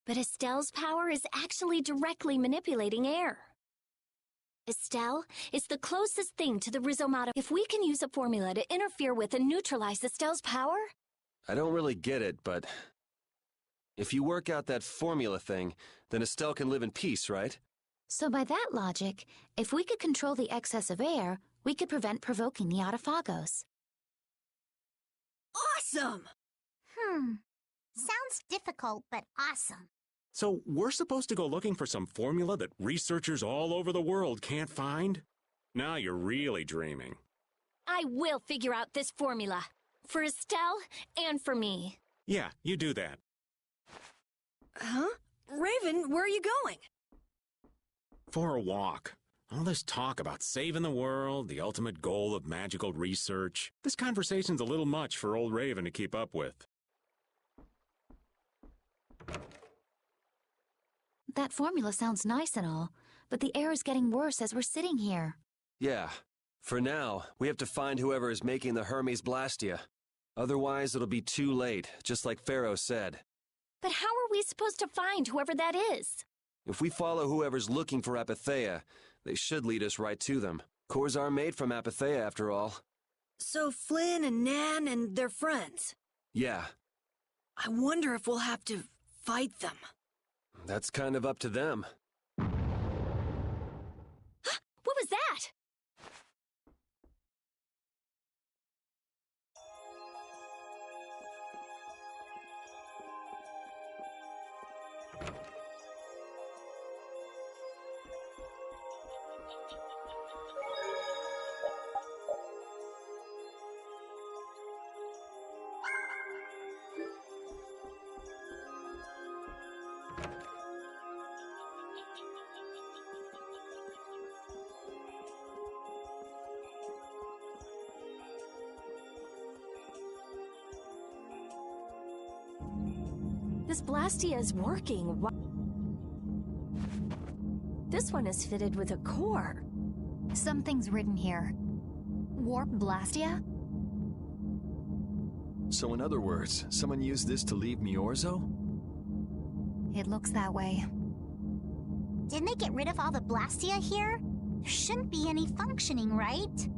But Estelle's power is actually directly manipulating air. Estelle is the closest thing to the Rhizomata. If we can use a formula to interfere with and neutralize Estelle's power... I don't really get it, but... if you work out that formula thing, then Estelle can live in peace, right? So by that logic, if we could control the excess of air, we could prevent provoking the Autophagos. Awesome! Sounds difficult, but awesome. So we're supposed to go looking for some formula that researchers all over the world can't find? Now you're really dreaming. I will figure out this formula. For Estelle and for me. Yeah, you do that. Huh? Raven, where are you going? For a walk. All this talk about saving the world, the ultimate goal of magical research. This conversation's a little much for old Raven to keep up with. That formula sounds nice and all, but the air is getting worse as we're sitting here. Yeah. For now, we have to find whoever is making the Hermes Blastia. Otherwise, it'll be too late, just like Pharaoh said. But how are we supposed to find whoever that is? If we follow whoever's looking for Apatheia, they should lead us right to them. Cores are made from Apatheia, after all. So Flynn and Nan and their friends? Yeah. I wonder if we'll have to fight them. That's kind of up to them. What was that? This Blastia is working. This one is fitted with a core. Something's written here. Warp Blastia? So in other words, someone used this to leave Miorzo? It looks that way. Didn't they get rid of all the Blastia here? There shouldn't be any functioning, right?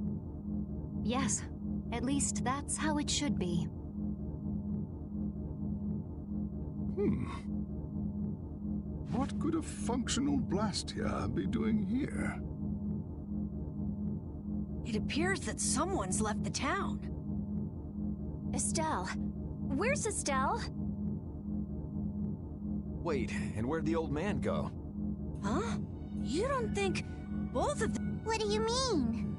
Yes. At least that's how it should be. What could a functional Blastia be doing here? It appears that someone's left the town. Estelle. Where's Estelle? Wait, and where'd the old man go? Huh? You don't think both of them... What do you mean?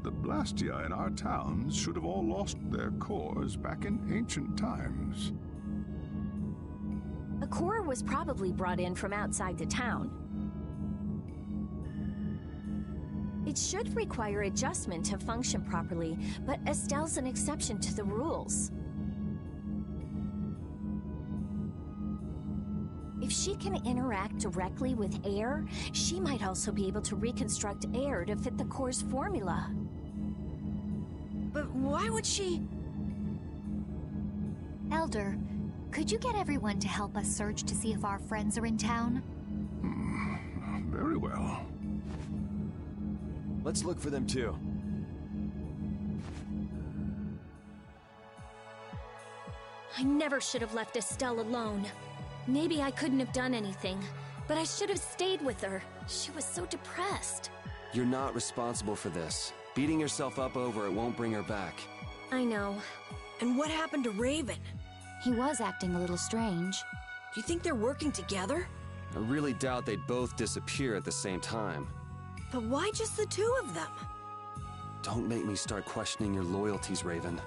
The Blastia in our towns should have all lost their cores back in ancient times. A core was probably brought in from outside the town. It should require adjustment to function properly, but Estelle's an exception to the rules. If she can interact directly with air, she might also be able to reconstruct air to fit the core's formula. But why would she... Elder, could you get everyone to help us search to see if our friends are in town? Very well. Let's look for them too. I never should have left Estelle alone. Maybe I couldn't have done anything, but I should have stayed with her. She was so depressed. You're not responsible for this. Beating yourself up over it won't bring her back. I know. And what happened to Raven? He was acting a little strange. Do you think they're working together? I really doubt they'd both disappear at the same time. But why just the two of them? Don't make me start questioning your loyalties, Raven.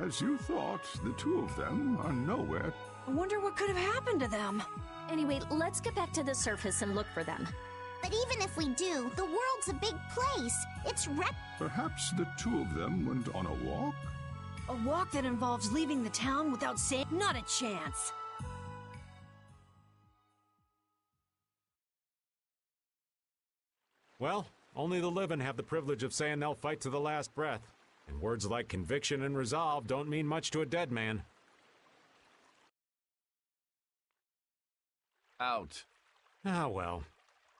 As you thought, the two of them are nowhere. I wonder what could have happened to them. Anyway, let's get back to the surface and look for them. But even if we do, the world's a big place. It's Perhaps the two of them went on a walk? A walk that involves leaving the town without saying... Not a chance. Well, only the living have the privilege of saying they'll fight to the last breath. And words like conviction and resolve don't mean much to a dead man. Out. Ah, well.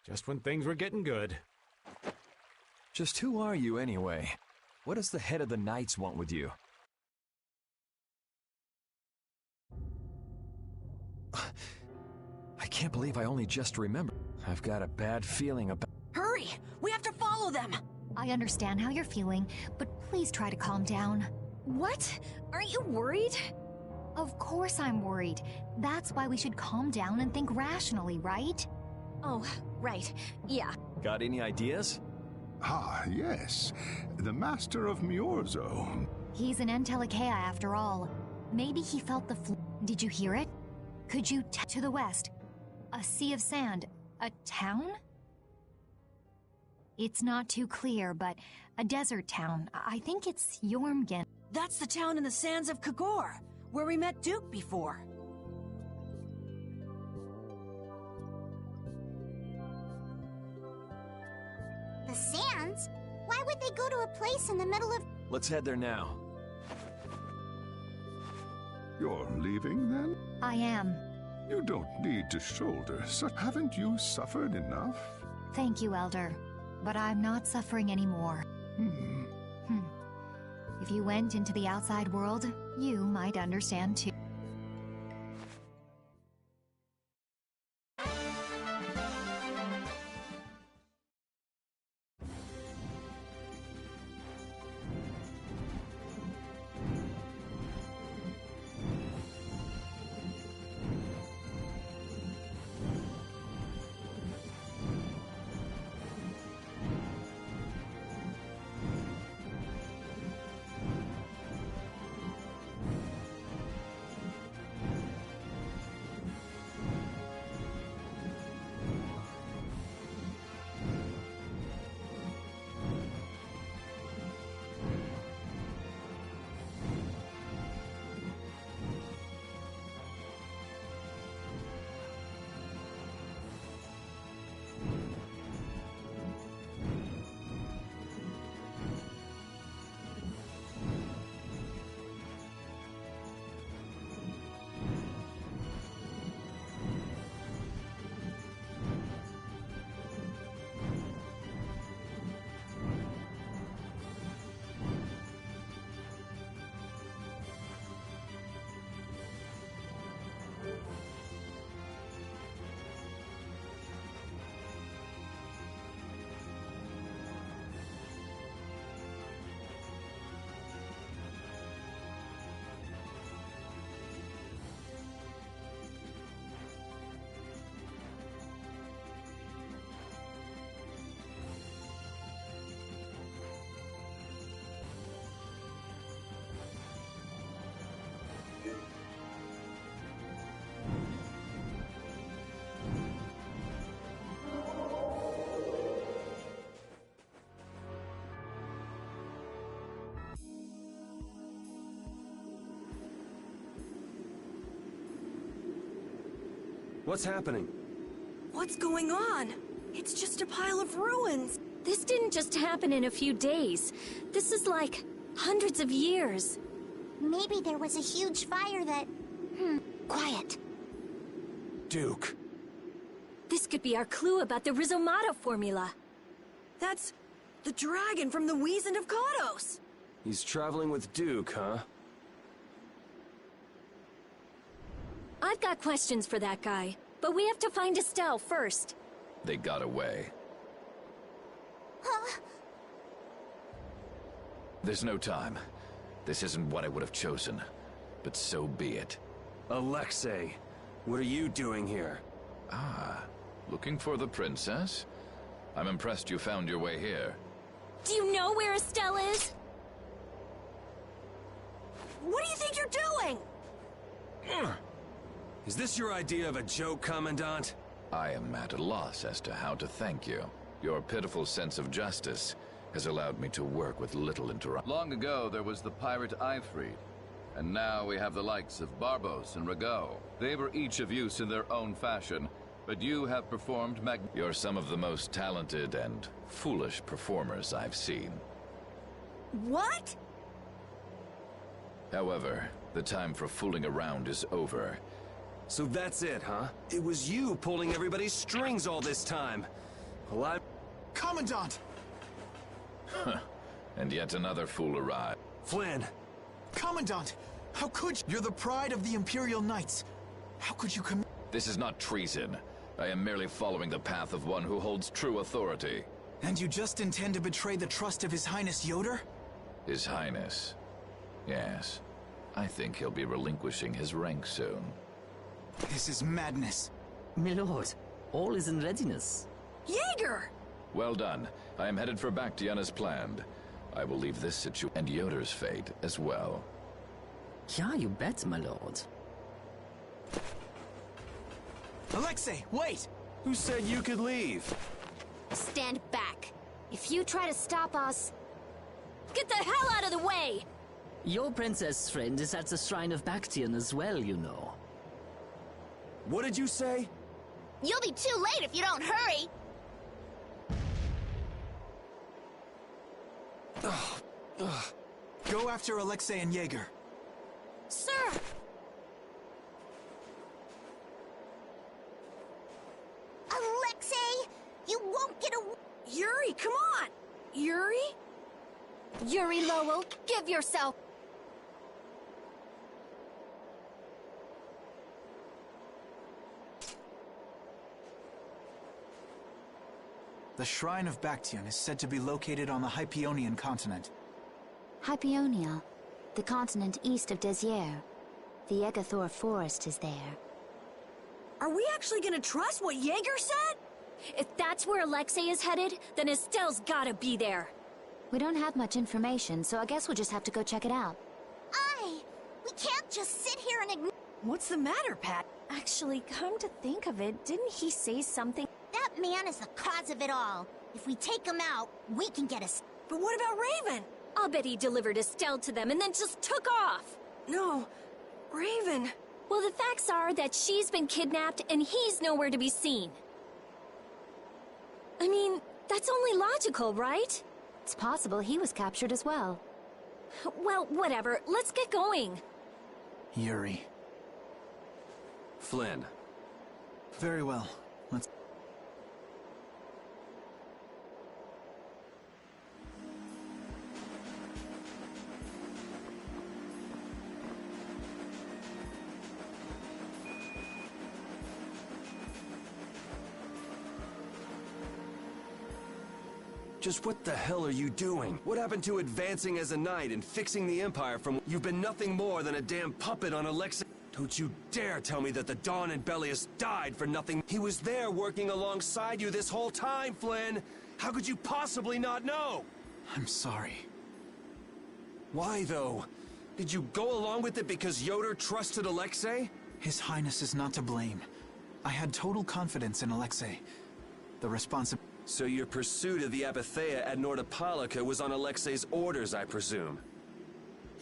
Just when things were getting good. Just who are you, anyway? What does the head of the Knights want with you? I can't believe I only just remembered. I've got a bad feeling about... Hurry! We have to follow them! I understand how you're feeling, but please try to calm down. What? Aren't you worried? Of course I'm worried. That's why we should calm down and think rationally, right? Oh, right. Yeah. Got any ideas? Ah, yes. The Master of Miorzo. He's an Entelekea after all. Maybe he felt the Did you hear it? Could you to the west? A sea of sand. A town? It's not too clear, but a desert town. I think it's Jormungand. That's the town in the sands of Kagor, where we met Duke before. The sands? Why would they go to a place in the middle of... Let's head there now. You're leaving, then? I am. You don't need to shoulder such... Haven't you suffered enough? Thank you, Elder. But I'm not suffering anymore. If you went into the outside world, you might understand too. What's happening? What's going on? It's just a pile of ruins. This didn't just happen in a few days. This is like hundreds of years. Maybe there was a huge fire that... Quiet. Duke. This could be our clue about the Rizomata formula. That's the dragon from the Wizened of Kados. He's traveling with Duke, huh? I've got questions for that guy, but we have to find Estelle first. They got away. There's no time. This isn't what I would have chosen, but so be it. Alexei, what are you doing here? Ah, looking for the princess? I'm impressed you found your way here. Do you know where Estelle is? What do you think you're doing? Is this your idea of a joke, Commandant? I am at a loss as to how to thank you. Your pitiful sense of justice has allowed me to work with little interruption. Long ago, there was the pirate Eifried, and now we have the likes of Barbos and Rago. They were each of use in their own fashion, but you have performed You're some of the most talented and foolish performers I've seen. What? However, the time for fooling around is over. So that's it, huh? It was you pulling everybody's strings all this time. Well, Commandant! And yet another fool arrived. Flynn! Commandant! How could you? You're the pride of the Imperial Knights. How could you commit? This is not treason. I am merely following the path of one who holds true authority. And you just intend to betray the trust of His Highness Yoder? His Highness. Yes. I think he'll be relinquishing his rank soon. This is madness. My lord, all is in readiness. Jaeger! Well done. I am headed for Bactian as planned. I will leave this situation and Yoder's fate as well. Yeah, you bet, my lord. Alexei, wait! Who said you could leave? Stand back. If you try to stop us, get the hell out of the way! Your princess friend is at the shrine of Bactian as well, you know. What did you say? You'll be too late if you don't hurry! Go after Alexei and Jaeger. Sir! Alexei! You won't get away! Yuri, come on! Yuri? Yuri Lowell, give yourself... The Shrine of Bactian is said to be located on the Hypionian continent. Hypionia, the continent east of Desier. The Egathor forest is there. Are we actually gonna trust what Jaeger said? If that's where Alexei is headed, then Estelle's gotta be there. We don't have much information, so I guess we'll just have to go check it out. We can't just sit here and ignore... What's the matter, Pat? Actually, come to think of it, didn't he say something? That man is the cause of it all. If we take him out, we can get us... But what about Raven? I'll bet he delivered Estelle to them and then just took off. No, Raven. Well, the facts are that she's been kidnapped and he's nowhere to be seen. I mean, that's only logical, right? It's possible he was captured as well. Well, whatever. Let's get going. Yuri. Flynn. Very well. Let's... Just what the hell are you doing? What happened to advancing as a knight and fixing the Empire from... You've been nothing more than a damn puppet on Alexei... Don't you dare tell me that the Dawn and Bellius died for nothing. He was there working alongside you this whole time, Flynn. How could you possibly not know? I'm sorry. Why, though? Did you go along with it because Yoder trusted Alexei? His Highness is not to blame. I had total confidence in Alexei. The responsibility... So your pursuit of the Apatheia at Nordopolica was on Alexei's orders, I presume?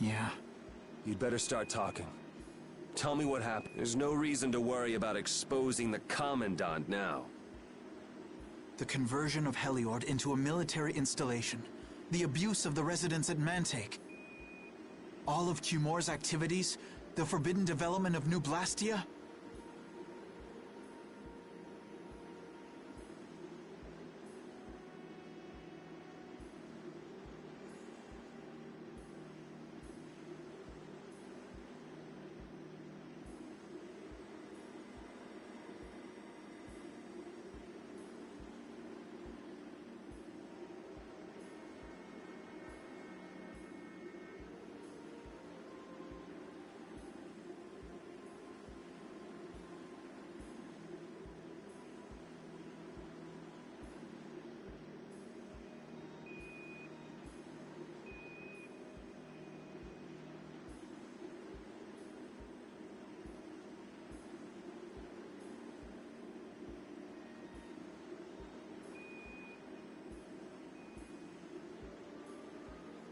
Yeah. You'd better start talking. Tell me what happened. There's no reason to worry about exposing the Commandant now. The conversion of Heliord into a military installation. The abuse of the residents at Mantake. All of Cumor's activities. The forbidden development of New Blastia.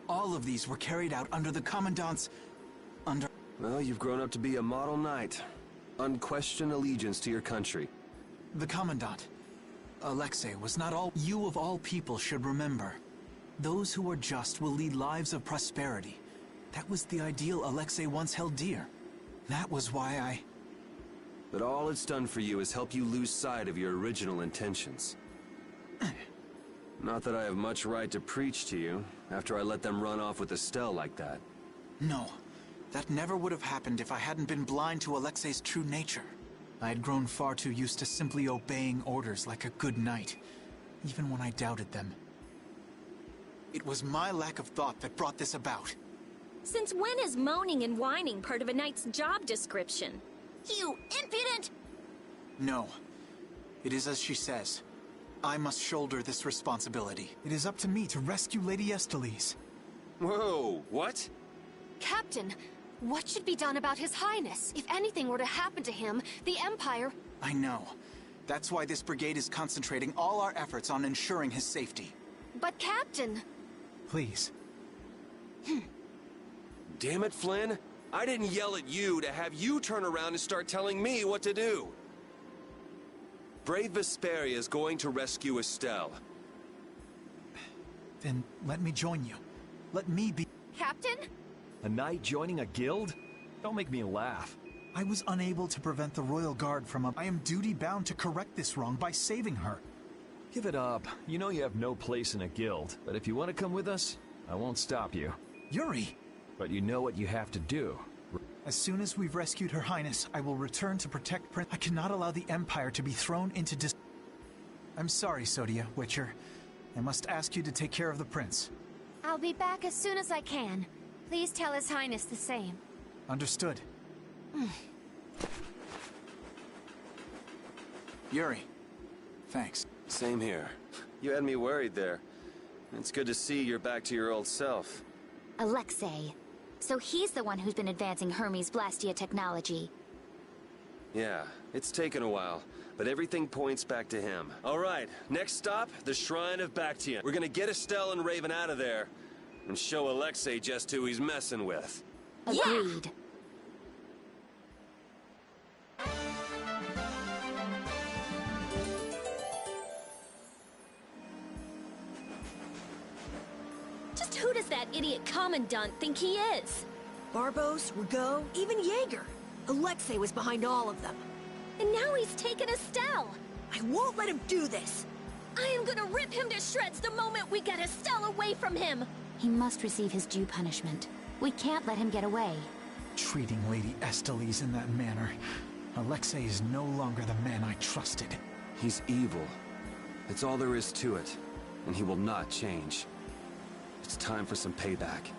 All of these were carried out under the Commandant's... Well, you've grown up to be a model knight. Unquestioned allegiance to your country. The Commandant, Alexei, was not all... You of all people should remember. Those who are just will lead lives of prosperity. That was the ideal Alexei once held dear. That was why I... But all it's done for you is help you lose sight of your original intentions. Not that I have much right to preach to you, after I let them run off with Estelle like that. No. That never would have happened if I hadn't been blind to Alexei's true nature. I had grown far too used to simply obeying orders like a good knight, even when I doubted them. It was my lack of thought that brought this about. Since when is moaning and whining part of a knight's job description? You impudent! No. It is as she says. I must shoulder this responsibility. It is up to me to rescue Lady Estellise. Whoa, what? Captain, what should be done about His Highness? If anything were to happen to him, the Empire... I know. That's why this brigade is concentrating all our efforts on ensuring his safety. But Captain... Please. Damn it, Flynn. I didn't yell at you to have you turn around and start telling me what to do. Brave Vesperia is going to rescue Estelle. Then let me join you. Let me be... Captain? A knight joining a guild? Don't make me laugh. I was unable to prevent the Royal Guard from I am duty-bound to correct this wrong by saving her. Give it up. You know you have no place in a guild. But if you want to come with us, I won't stop you. Yuri! But you know what you have to do. As soon as we've rescued Her Highness, I will return to protect Prince. I cannot allow the Empire to be thrown into I'm sorry, Sodia, Witcher. I must ask you to take care of the Prince. I'll be back as soon as I can. Please tell His Highness the same. Understood. Yuri. Thanks. Same here. You had me worried there. It's good to see you're back to your old self. Alexei. So he's the one who's been advancing Hermes Blastia technology. Yeah, it's taken a while, but everything points back to him. All right, next stop, the Shrine of Bactian. We're gonna get Estelle and Raven out of there, and show Alexei just who he's messing with. Agreed. Just who does that idiot Commandant think he is? Barbos, Rigaud, even Jaeger. Alexei was behind all of them. And now he's taken Estelle. I won't let him do this. I am gonna rip him to shreds the moment we get Estelle away from him. He must receive his due punishment. We can't let him get away. Treating Lady Estellise in that manner. Alexei is no longer the man I trusted. He's evil. It's all there is to it, and he will not change. It's time for some payback.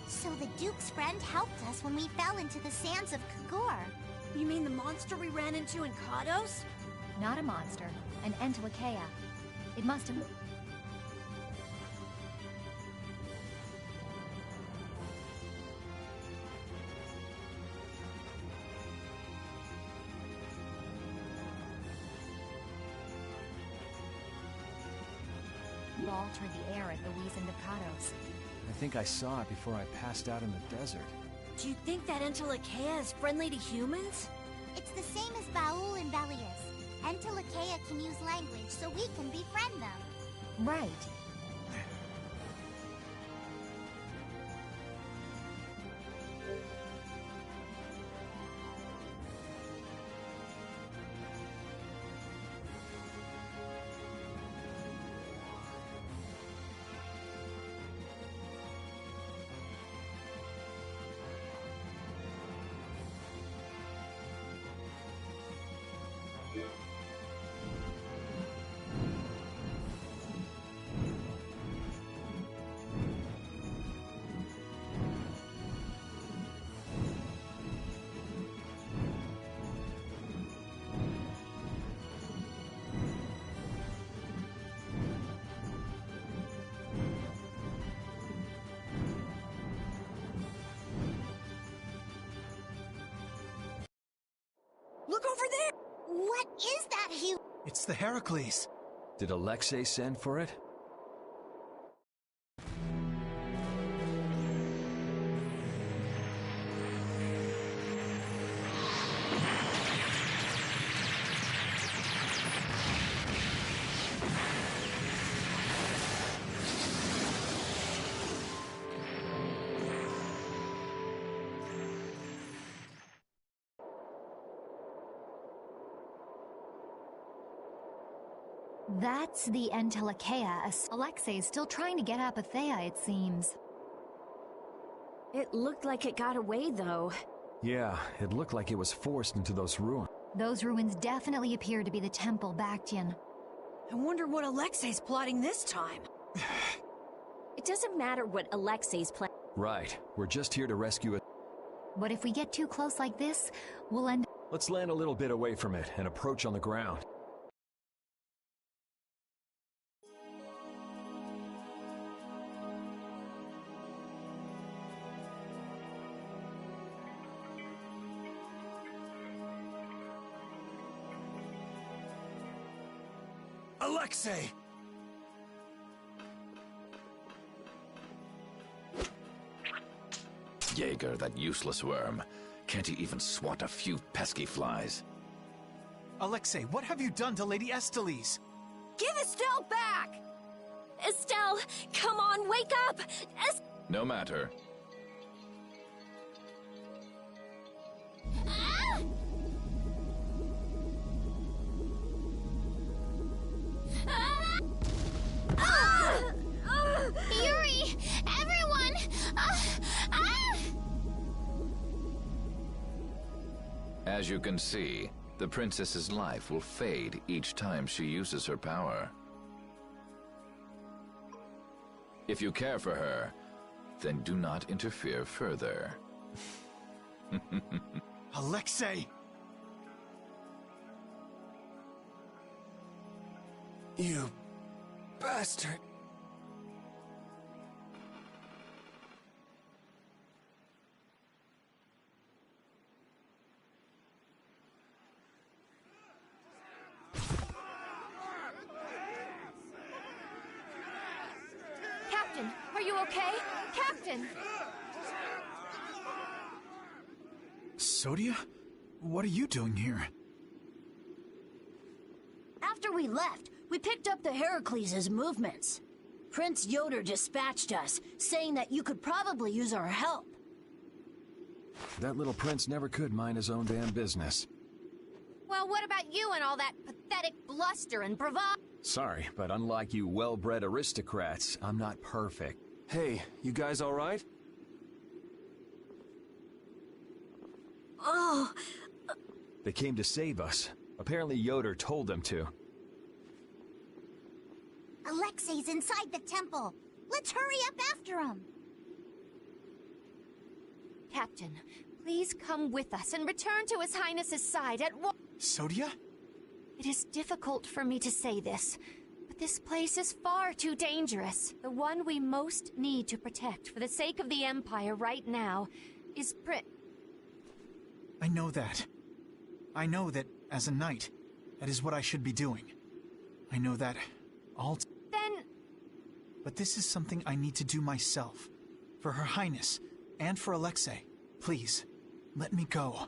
So the Duke's friend helped us when we fell into the sands of Kagor. You mean the monster we ran into in Kados? Not a monster, an Entelekea. It must have... altered the air at Louise and Kados. I think I saw it before I passed out in the desert. Do you think that Entelekea is friendly to humans? It's the same as Baul and Belius. Entelekea can use language, so we can befriend them. Right. Look over there! What is that, Hugh? It's the Heracles. Did Alexei send for it? That's the Entelekea. Alexei's still trying to get Apathea, it seems. It looked like it got away, though. Yeah, it looked like it was forced into those ruins. Those ruins definitely appear to be the Temple Bactian. I wonder what Alexei's plotting this time. It doesn't matter what Alexei's plan. Right, we're just here to rescue it. But if we get too close like this, we'll end... Let's land a little bit away from it and approach on the ground. Alexei! Jaeger, that useless worm. Can't he even swat a few pesky flies? Alexei, what have you done to Lady Estellise? Give Estelle back! Estelle, come on, wake up! No matter. Yuri! Everyone! As you can see, the princess's life will fade each time she uses her power. If you care for her, then do not interfere further. Alexei! You bastard. Captain, are you okay? Captain! Sodia? What are you doing here? After we left, we picked up the Heracles' movements. Prince Yoder dispatched us, saying that you could probably use our help. That little prince never could mind his own damn business. Well, what about you and all that pathetic bluster and bravado? Sorry, but unlike you well-bred aristocrats, I'm not perfect. Hey, you guys all right? Oh! They came to save us. Apparently Yoder told them to. Alexei's inside the temple. Let's hurry up after him. Captain, please come with us and return to His Highness's side at once. Sodia? It is difficult for me to say this, but this place is far too dangerous. The one we most need to protect for the sake of the Empire right now is I know that. I know that, as a knight, that is what I should be doing. I know that all... Then... But this is something I need to do myself. For Her Highness, and for Alexei. Please, let me go.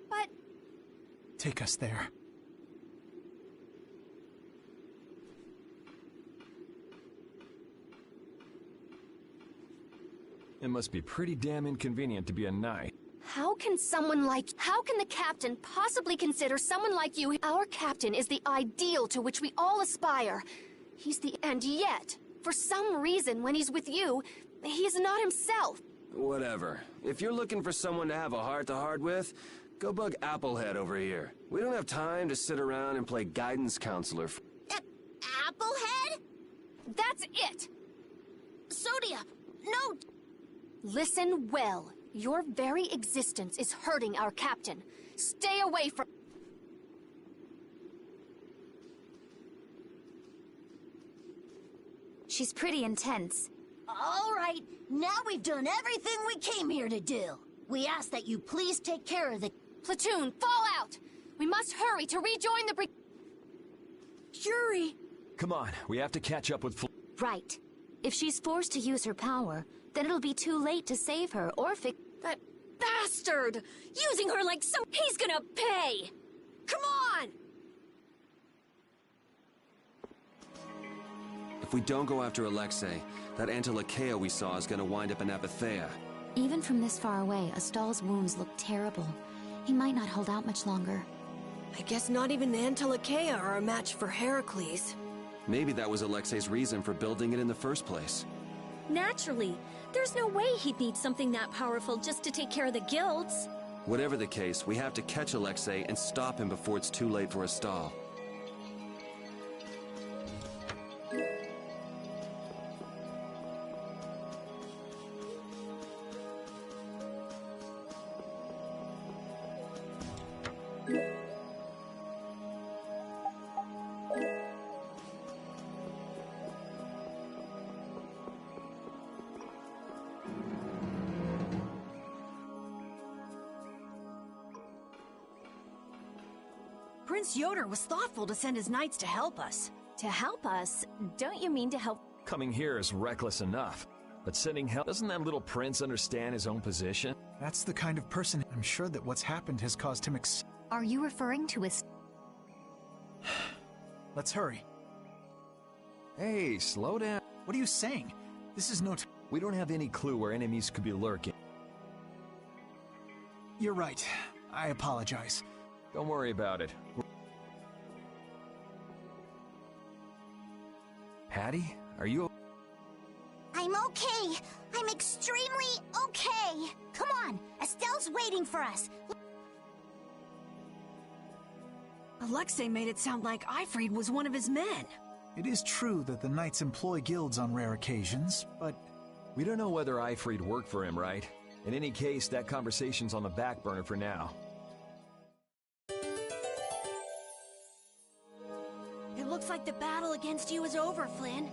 But... take us there. It must be pretty damn inconvenient to be a knight. How can the captain possibly consider someone like you? Our captain is the ideal to which we all aspire. And yet, for some reason, when he's with you, he is not himself. Whatever. If you're looking for someone to have a heart-to-heart with, go bug Applehead over here. We don't have time to sit around and play guidance counselor. Applehead? That's it! Sodia, no! Listen well. Your very existence is hurting our captain. Stay away from... She's pretty intense. All right, now we've done everything we came here to do. We ask that you please take care of the... Platoon, fall out! We must hurry to rejoin the Yuri! Come on, we have to catch up with Right. If she's forced to use her power, then it'll be too late to save her or fix... That bastard! Using her like some... He's gonna pay! Come on! If we don't go after Alexei, that Antilakea we saw is gonna wind up in Apatheia. Even from this far away, Astal's wounds look terrible. He might not hold out much longer. I guess not even the Antilakea are a match for Heracles. Maybe that was Alexei's reason for building it in the first place. Naturally. There's no way he'd need something that powerful just to take care of the guilds. Whatever the case, we have to catch Alexei and stop him before it's too late for Astal. Prince Yoder was thoughtful to send his knights to help us. To help us? Don't you mean to help? Coming here is reckless enough. But sending help, doesn't that little prince understand his own position? That's the kind of person. I'm sure that what's happened has caused him Are you referring to his... Let's hurry. Hey, slow down. What are you saying? This is no We don't have any clue where enemies could be lurking. You're right. I apologize. Don't worry about it. Patty, are you... I'm okay. I'm extremely okay. Come on, Estelle's waiting for us. Alexei made it sound like Ifrid was one of his men. It is true that the knights employ guilds on rare occasions, but... We don't know whether Ifrid worked for him, right? In any case, that conversation's on the back burner for now. It looks like the battle against you is over, Flynn.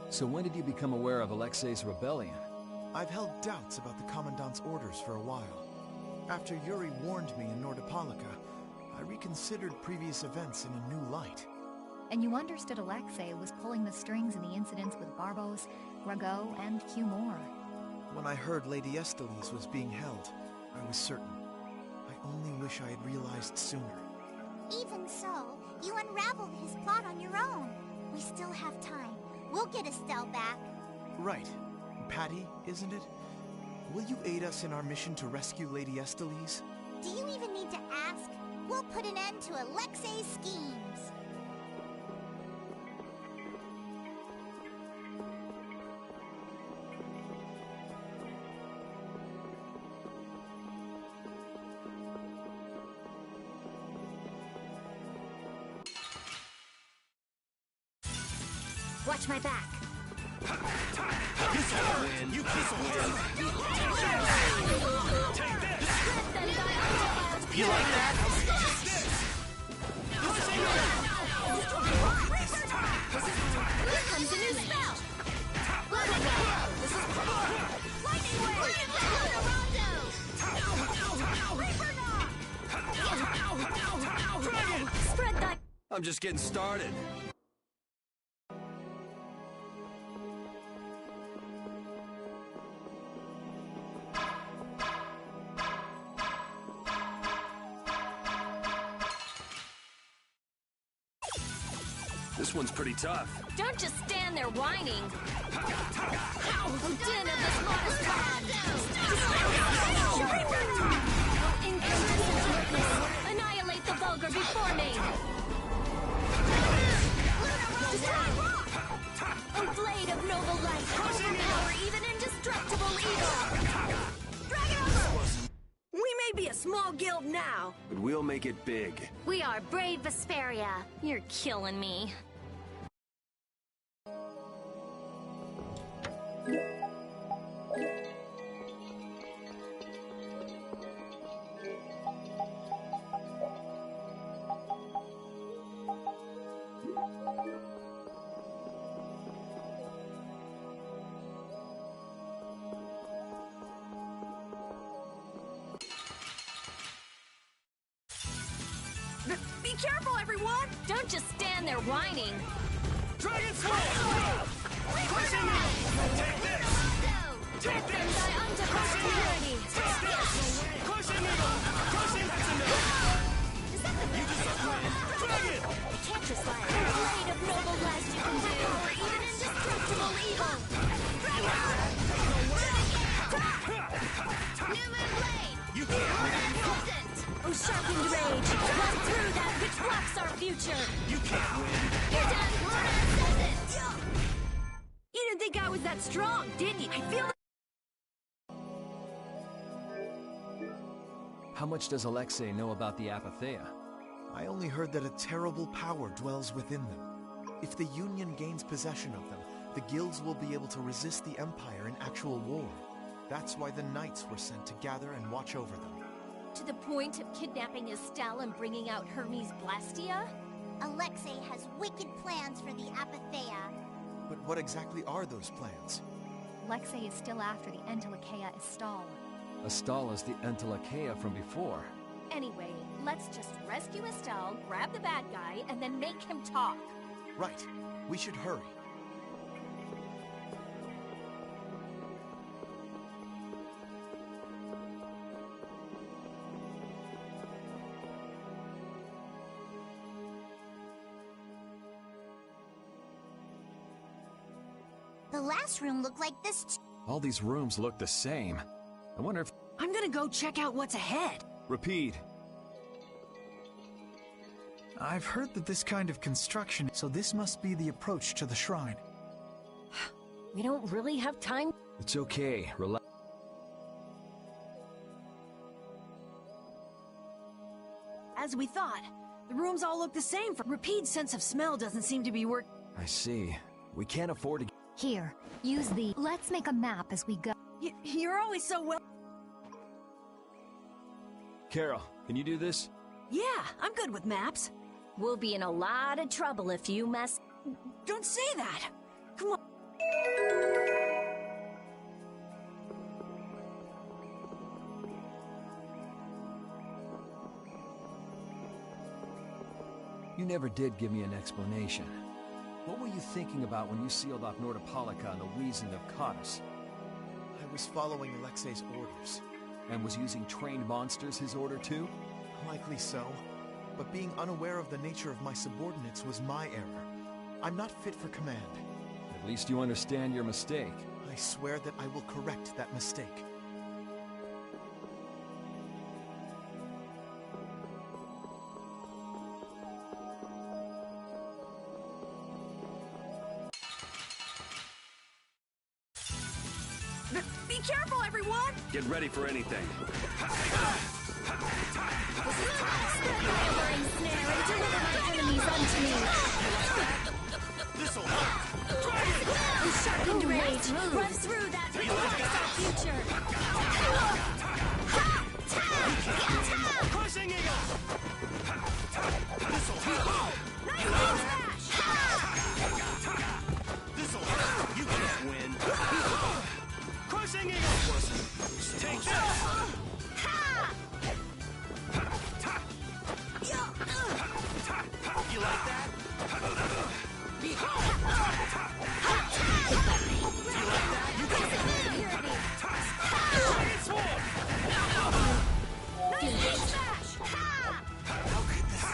So when did you become aware of Alexei's rebellion? I've held doubts about the Commandant's orders for a while. After Yuri warned me in Nordopolica, I reconsidered previous events in a new light. And you understood Alexei was pulling the strings in the incidents with Barbos, Rago, and Cumore. When I heard Lady Estellise was being held, I was certain. I only wish I had realized sooner. Even so, you unraveled his plot on your own. We still have time. We'll get Estelle back. Right. Patty, isn't it? Will you aid us in our mission to rescue Lady Estellise? Do you even need to ask? We'll put an end to Alexei's schemes. Watch my back. This'll win. You this'll win. Take this. You like that? Here comes a new spell. This is Lightning Wave. Spread that. I'm just getting started. This one's pretty tough. Don't just stand there whining. Din of this modest god! Incandescent witness! Annihilate the vulgar before me! O blade of noble light, overpower even indestructible evil! Drag it over! We may be a small guild now, But we'll make it big. We are brave Vesperia. You're killing me. Be careful, everyone! Don't just stand there whining. Dragon Sword! Crushing Eagle! Take this! Take this! Thy unto prosperity! Take this! Crushing Eagle! Crushing, that's enough! Is that the best? Dragon! Can't just lie. Blade of noble blast you can do. Or even indestructible evil. New Moon Blade! You can't! Oh, sharpened rage! Run through that which blocks our future! You can't win! You're done! You didn't think I was that strong, did you? I feel How much does Alexei know about the Apatheia? I only heard that a terrible power dwells within them. If the Union gains possession of them, the guilds will be able to resist the Empire in actual war. That's why the knights were sent to gather and watch over them. To the point of kidnapping Estelle and bringing out Hermes Blastia? Alexei has wicked plans for the Apatheia. But what exactly are those plans? Alexei is still after the Entelikeia Estelle. Estelle is the Entelikeia from before. Anyway, let's just rescue Estelle, grab the bad guy, and then make him talk. Right. We should hurry. The last room looked like this too. All these rooms look the same. I wonder if... I'm gonna go check out what's ahead. Repeat. I've heard that this kind of construction, so this must be the approach to the shrine. We don't really have time. It's okay. Relax. As we thought, the rooms all look the same. Repeat's sense of smell doesn't seem to be working. I see. We can't afford to... Here, use the... Let's make a map as we go. You're always so well... Carol, can you do this? Yeah, I'm good with maps. We'll be in a lot of trouble if you mess... Don't say that! Come on. You never did give me an explanation. What were you thinking about when you sealed off Nordopolica and the Weezand of Cottus? I was following Alexei's orders. And was using trained monsters his order too? Likely so. But being unaware of the nature of my subordinates was my error. I'm not fit for command. At least you understand your mistake. I swear that I will correct that mistake. Be careful, everyone! Get ready for anything. Hammering snare and deliver my enemies unto me. This'll hurt! The sharpened rage runs through that which blocks our future. Crushing Eagle! This'll hurt! This'll hurt! You can't win! Crushing Eagle! Take this! You like that? Do you like that? You can't win! Giant Sword! Nice smash! How could this...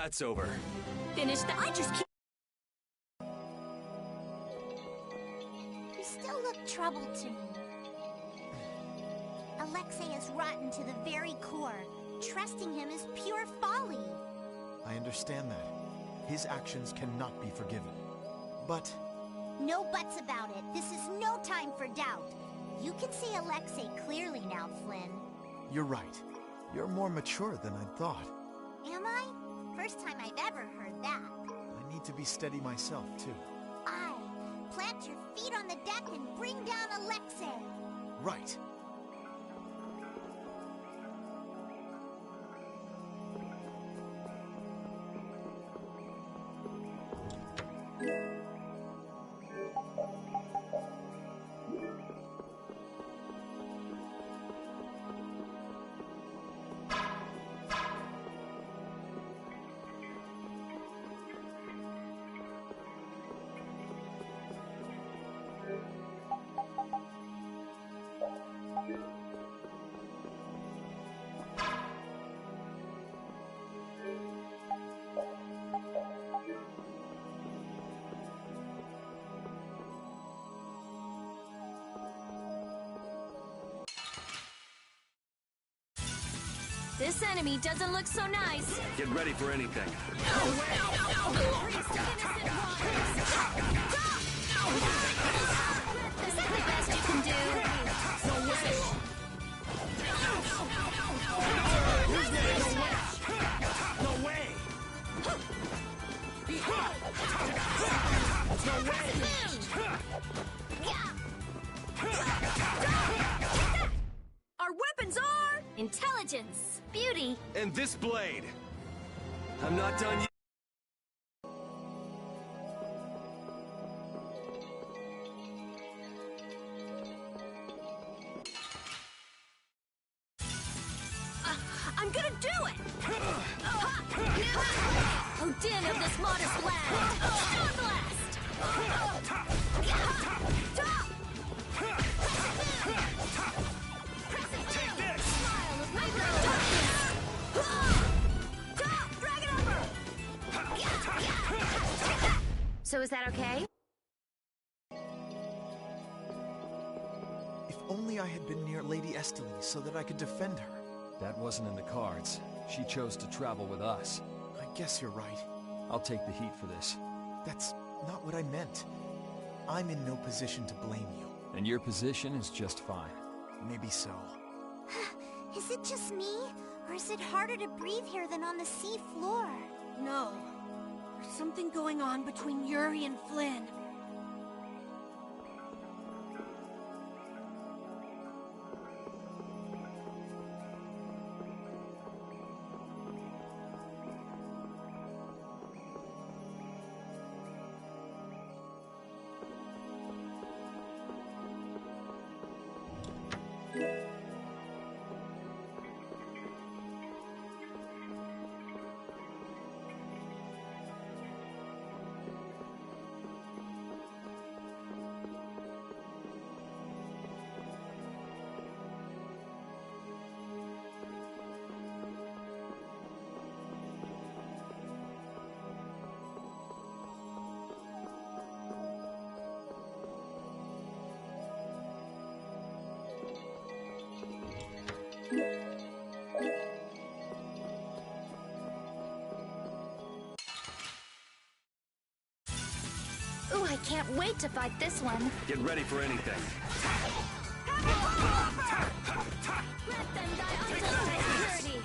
that's over. Finish that. I just keep. You still look troubled to me. Alexei is rotten to the very core. Trusting him is pure folly. I understand that. His actions cannot be forgiven. But... No buts about it. This is no time for doubt. You can see Alexei clearly now, Flynn. You're right. You're more mature than I'd thought. Am I? First time I've ever heard that. I need to be steady myself, too. Aye. Plant your feet on the deck and bring down Alexei. Right. This enemy doesn't look so nice. Get ready for anything. Is that the best you can do? No way! No way! No way! Our weapons are intelligence, beauty, And this blade! I'm not done yet. I'm gonna do it! Odin of this modest land! Star Blast! Take this! So is that okay? If only I had been near Lady Estelle so that I could defend her. That wasn't in the cards. She chose to travel with us. I guess you're right. I'll take the heat for this. That's not what I meant. I'm in no position to blame you. And your position is just fine. Maybe so. Is it just me? Or is it harder to breathe here than on the sea floor? No. There's something going on between Yuri and Flynn. Ooh, I can't wait to fight this one. Get ready for anything. Let them die unto security!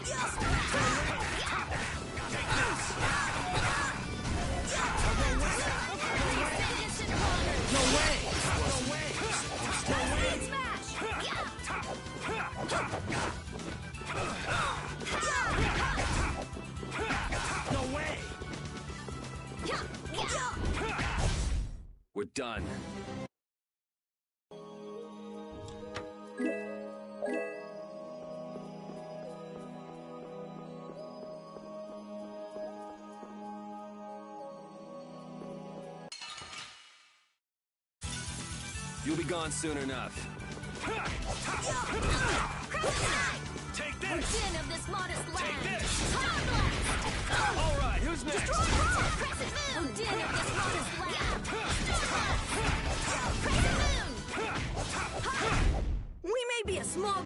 No way! No way! No way! No way! We're done. You'll be gone soon enough. Take this! Odin of this modest land! Take this! Power blast! All right, who's next? Destroy world! Crescent moon! Odin of this modest land! Crescent moon! We may be a small...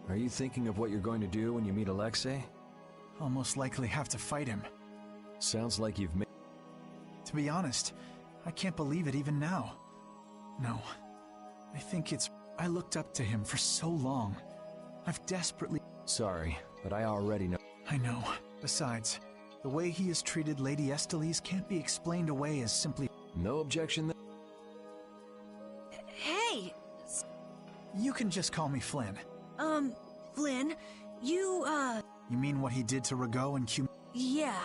Are you thinking of what you're going to do when you meet Alexei? I'll most likely have to fight him. Sounds like you've made... To be honest, I can't believe it even now. No. I think it's... I looked up to him for so long. I've desperately... Sorry, but I already know... I know. Besides, the way he has treated Lady Estellise can't be explained away as simply... No objection there? Hey! You can just call me Flynn. Flynn, you, You mean what he did to Rago and Q... Yeah.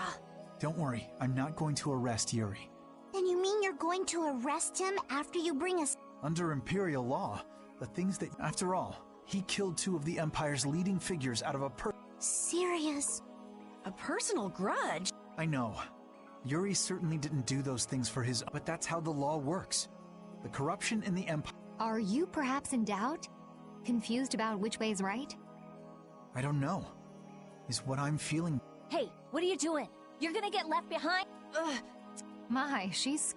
Don't worry, I'm not going to arrest Yuri. Then you mean you're going to arrest him after you bring us... Under Imperial law, the things that... After all, he killed two of the Empire's leading figures out of a Serious? A personal grudge? I know. Yuri certainly didn't do those things for his... But that's how the law works. The corruption in the Empire... Are you perhaps in doubt? Confused about which way's right? I don't know. Is what I'm feeling... Hey, what are you doing? You're gonna get left behind? My, she's...